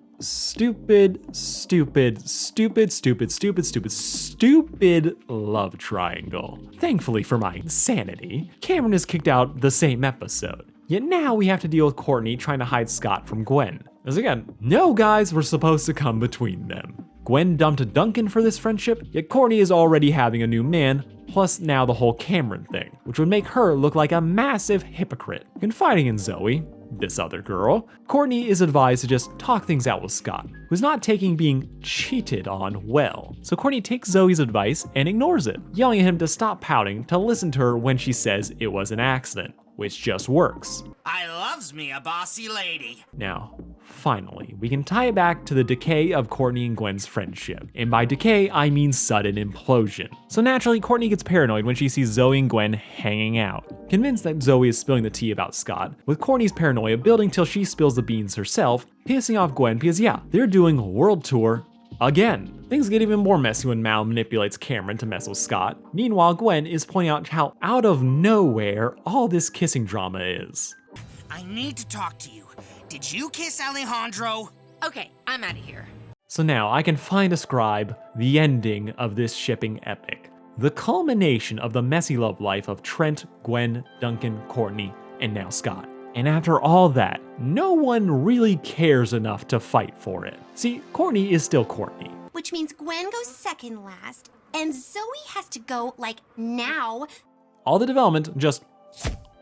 love triangle. Thankfully for my insanity, Cameron is kicked out the same episode. Yet now we have to deal with Courtney trying to hide Scott from Gwen. As again, no guys were supposed to come between them. Gwen dumped Duncan for this friendship, yet Courtney is already having a new man, plus now the whole Cameron thing, which would make her look like a massive hypocrite. Confiding in Zoe, this other girl, Courtney is advised to just talk things out with Scott, who's not taking being cheated on well. So Courtney takes Zoe's advice and ignores it, yelling at him to stop pouting, to listen to her when she says it was an accident, which just works. I loves me a bossy lady. Now, finally, we can tie it back to the decay of Courtney and Gwen's friendship. And by decay, I mean sudden implosion. So naturally, Courtney gets paranoid when she sees Zoe and Gwen hanging out. Convinced that Zoe is spilling the tea about Scott, with Courtney's paranoia building till she spills the beans herself, pissing off Gwen because yeah, they're doing a world tour again. Things get even more messy when Mal manipulates Cameron to mess with Scott. Meanwhile, Gwen is pointing out how out of nowhere all this kissing drama is. I need to talk to you. Did you kiss Alejandro? Okay, I'm out of here. So now I can finally describe the ending of this shipping epic. The culmination of the messy love life of Trent, Gwen, Duncan, Courtney, and now Scott. And after all that, no one really cares enough to fight for it. See, Courtney is still Courtney. Which means Gwen goes second last, and Zoe has to go, like, now. All the development just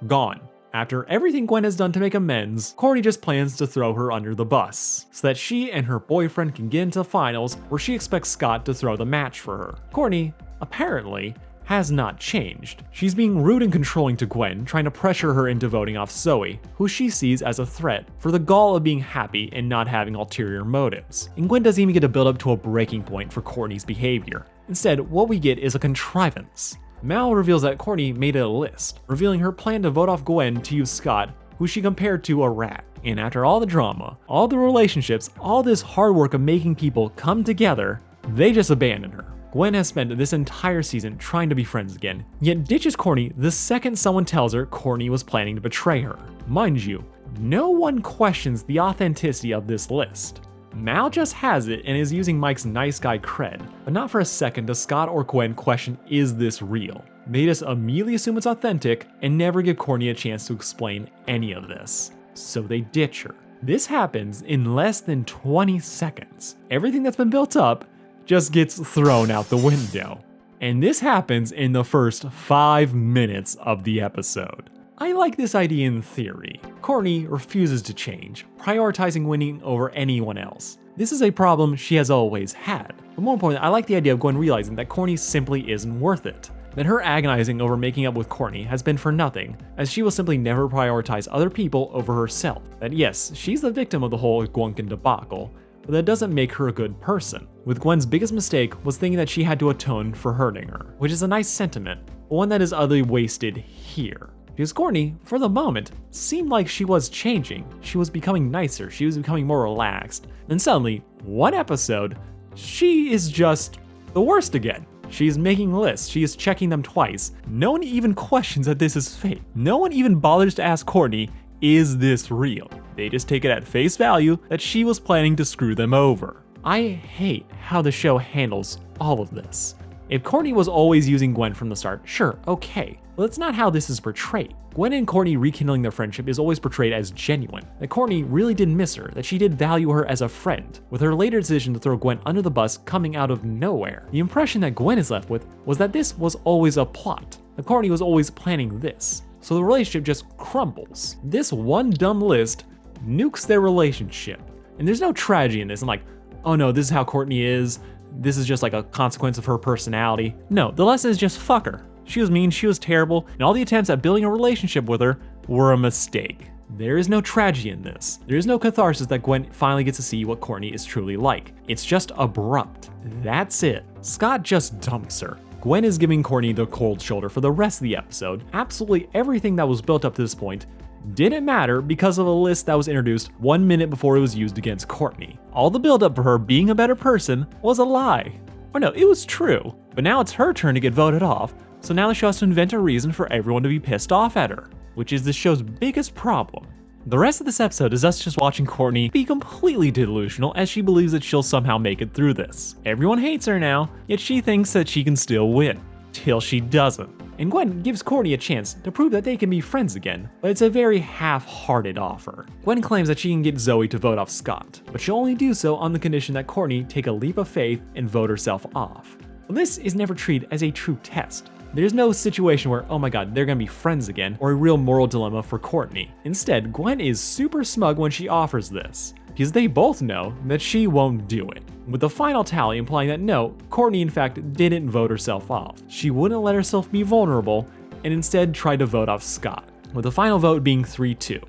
gone. After everything Gwen has done to make amends, Courtney just plans to throw her under the bus, so that she and her boyfriend can get into the finals where she expects Scott to throw the match for her. Courtney, apparently, has not changed. She's being rude and controlling to Gwen, trying to pressure her into voting off Zoe, who she sees as a threat, for the gall of being happy and not having ulterior motives. And Gwen doesn't even get to build up to a breaking point for Courtney's behavior. Instead, what we get is a contrivance. Mal reveals that Courtney made a list, revealing her plan to vote off Gwen to use Scott, who she compared to a rat. And after all the drama, all the relationships, all this hard work of making people come together, they just abandon her. Gwen has spent this entire season trying to be friends again, yet ditches Courtney the second someone tells her Courtney was planning to betray her. Mind you, no one questions the authenticity of this list. Mal just has it and is using Mike's nice guy cred, but not for a second does Scott or Gwen question, is this real? They just immediately assume it's authentic and never give Courtney a chance to explain any of this. So they ditch her. This happens in less than 20 seconds. Everything that's been built up just gets thrown out the window. And this happens in the first 5 minutes of the episode. I like this idea in theory. Courtney refuses to change, prioritizing winning over anyone else. This is a problem she has always had. But more importantly, I like the idea of Gwen realizing that Courtney simply isn't worth it. That her agonizing over making up with Courtney has been for nothing, as she will simply never prioritize other people over herself. That yes, she's the victim of the whole Gwenkin debacle, but that doesn't make her a good person. With Gwen's biggest mistake was thinking that she had to atone for hurting her, which is a nice sentiment, but one that is utterly wasted here. Because Courtney, for the moment, seemed like she was changing. She was becoming nicer, she was becoming more relaxed. Then suddenly, one episode, she is just the worst again. She is making lists, she is checking them twice. No one even questions that this is fake. No one even bothers to ask Courtney, is this real? They just take it at face value that she was planning to screw them over. I hate how the show handles all of this. If Courtney was always using Gwen from the start, sure, okay, but that's not how this is portrayed. Gwen and Courtney rekindling their friendship is always portrayed as genuine, that Courtney really did miss her, that she did value her as a friend, with her later decision to throw Gwen under the bus coming out of nowhere. The impression that Gwen is left with was that this was always a plot, that Courtney was always planning this, so the relationship just crumbles. This one dumb list nukes their relationship, and there's no tragedy in this. I'm like, oh no, this is how Courtney is, this is just like a consequence of her personality. No, the lesson is just fuck her. She was mean, she was terrible, and all the attempts at building a relationship with her were a mistake. There is no tragedy in this. There is no catharsis that Gwen finally gets to see what Courtney is truly like. It's just abrupt. That's it. Scott just dumps her. Gwen is giving Courtney the cold shoulder for the rest of the episode. Absolutely everything that was built up to this point didn't matter because of a list that was introduced 1 minute before it was used against Courtney. All the buildup for her being a better person was a lie. Or no, it was true. But now it's her turn to get voted off, so now the show has to invent a reason for everyone to be pissed off at her, which is the show's biggest problem. The rest of this episode is us just watching Courtney be completely delusional as she believes that she'll somehow make it through this. Everyone hates her now, yet she thinks that she can still win. Till she doesn't. And Gwen gives Courtney a chance to prove that they can be friends again, but it's a very half-hearted offer. Gwen claims that she can get Zoe to vote off Scott, but she'll only do so on the condition that Courtney take a leap of faith and vote herself off. But this is never treated as a true test. There's no situation where, oh my god, they're gonna be friends again, or a real moral dilemma for Courtney. Instead, Gwen is super smug when she offers this, because they both know that she won't do it. With the final tally implying that no, Courtney in fact didn't vote herself off. She wouldn't let herself be vulnerable, and instead tried to vote off Scott, with the final vote being 3-2.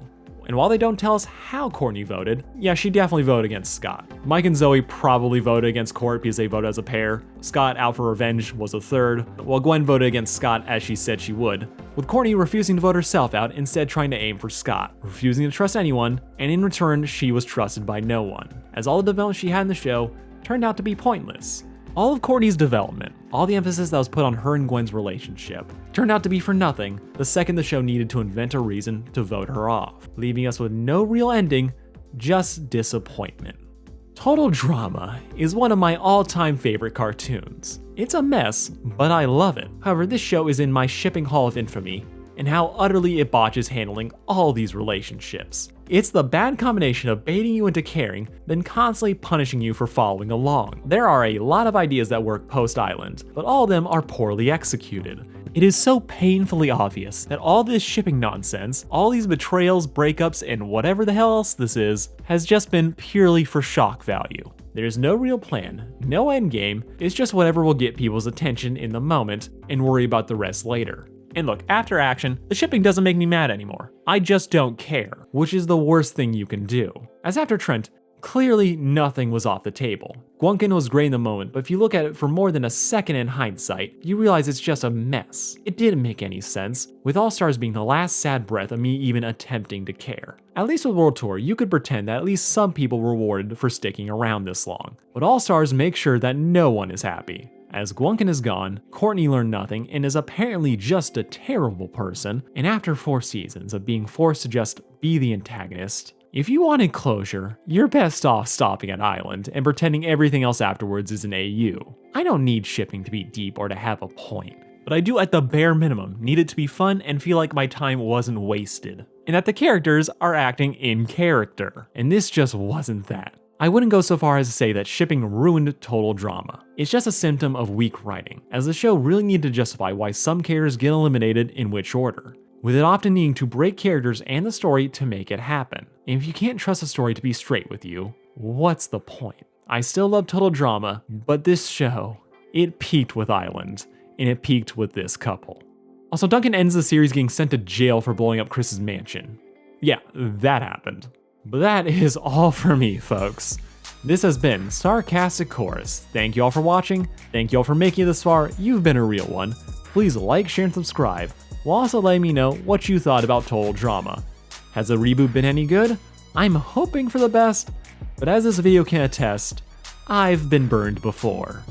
And while they don't tell us how Courtney voted, yeah, she definitely voted against Scott. Mike and Zoe probably voted against Court because they voted as a pair. Scott, out for revenge, was a third, while Gwen voted against Scott as she said she would, with Courtney refusing to vote herself out, instead trying to aim for Scott, refusing to trust anyone, and in return, she was trusted by no one, as all the development she had in the show turned out to be pointless. All of Courtney's development, all the emphasis that was put on her and Gwen's relationship, turned out to be for nothing the second the show needed to invent a reason to vote her off, leaving us with no real ending, just disappointment. Total Drama is one of my all-time favorite cartoons. It's a mess, but I love it. However, this show is in my shipping hall of infamy, and how utterly it botches handling all these relationships. It's the bad combination of baiting you into caring, then constantly punishing you for following along. There are a lot of ideas that work post-Island, but all of them are poorly executed. It is so painfully obvious that all this shipping nonsense, all these betrayals, breakups, and whatever the hell else this is, has just been purely for shock value. There's no real plan, no endgame, it's just whatever will get people's attention in the moment and worry about the rest later. And look, after action, the shipping doesn't make me mad anymore. I just don't care, which is the worst thing you can do. As after Trent, clearly nothing was off the table. Gwunkin was great in the moment, but if you look at it for more than a second in hindsight, you realize it's just a mess. It didn't make any sense, with All Stars being the last sad breath of me even attempting to care. At least with World Tour, you could pretend that at least some people were rewarded for sticking around this long. But All Stars make sure that no one is happy. As Gwunkin is gone, Courtney learned nothing and is apparently just a terrible person, and after 4 seasons of being forced to just be the antagonist, if you wanted closure, you're best off stopping at Island and pretending everything else afterwards is an AU. I don't need shipping to be deep or to have a point, but I do at the bare minimum need it to be fun and feel like my time wasn't wasted, and that the characters are acting in character, and this just wasn't that. I wouldn't go so far as to say that shipping ruined Total Drama. It's just a symptom of weak writing, as the show really needed to justify why some characters get eliminated in which order, with it often needing to break characters and the story to make it happen. And if you can't trust a story to be straight with you, what's the point? I still love Total Drama, but this show, it peaked with Island, and it peaked with this couple. Also, Duncan ends the series getting sent to jail for blowing up Chris's mansion. Yeah, that happened. But that is all for me, folks. This has been Sarcastic Chorus. Thank you all for watching. Thank you all for making it this far. You've been a real one. Please like, share, and subscribe, while also letting me know what you thought about Total Drama. Has the reboot been any good? I'm hoping for the best, but as this video can attest, I've been burned before.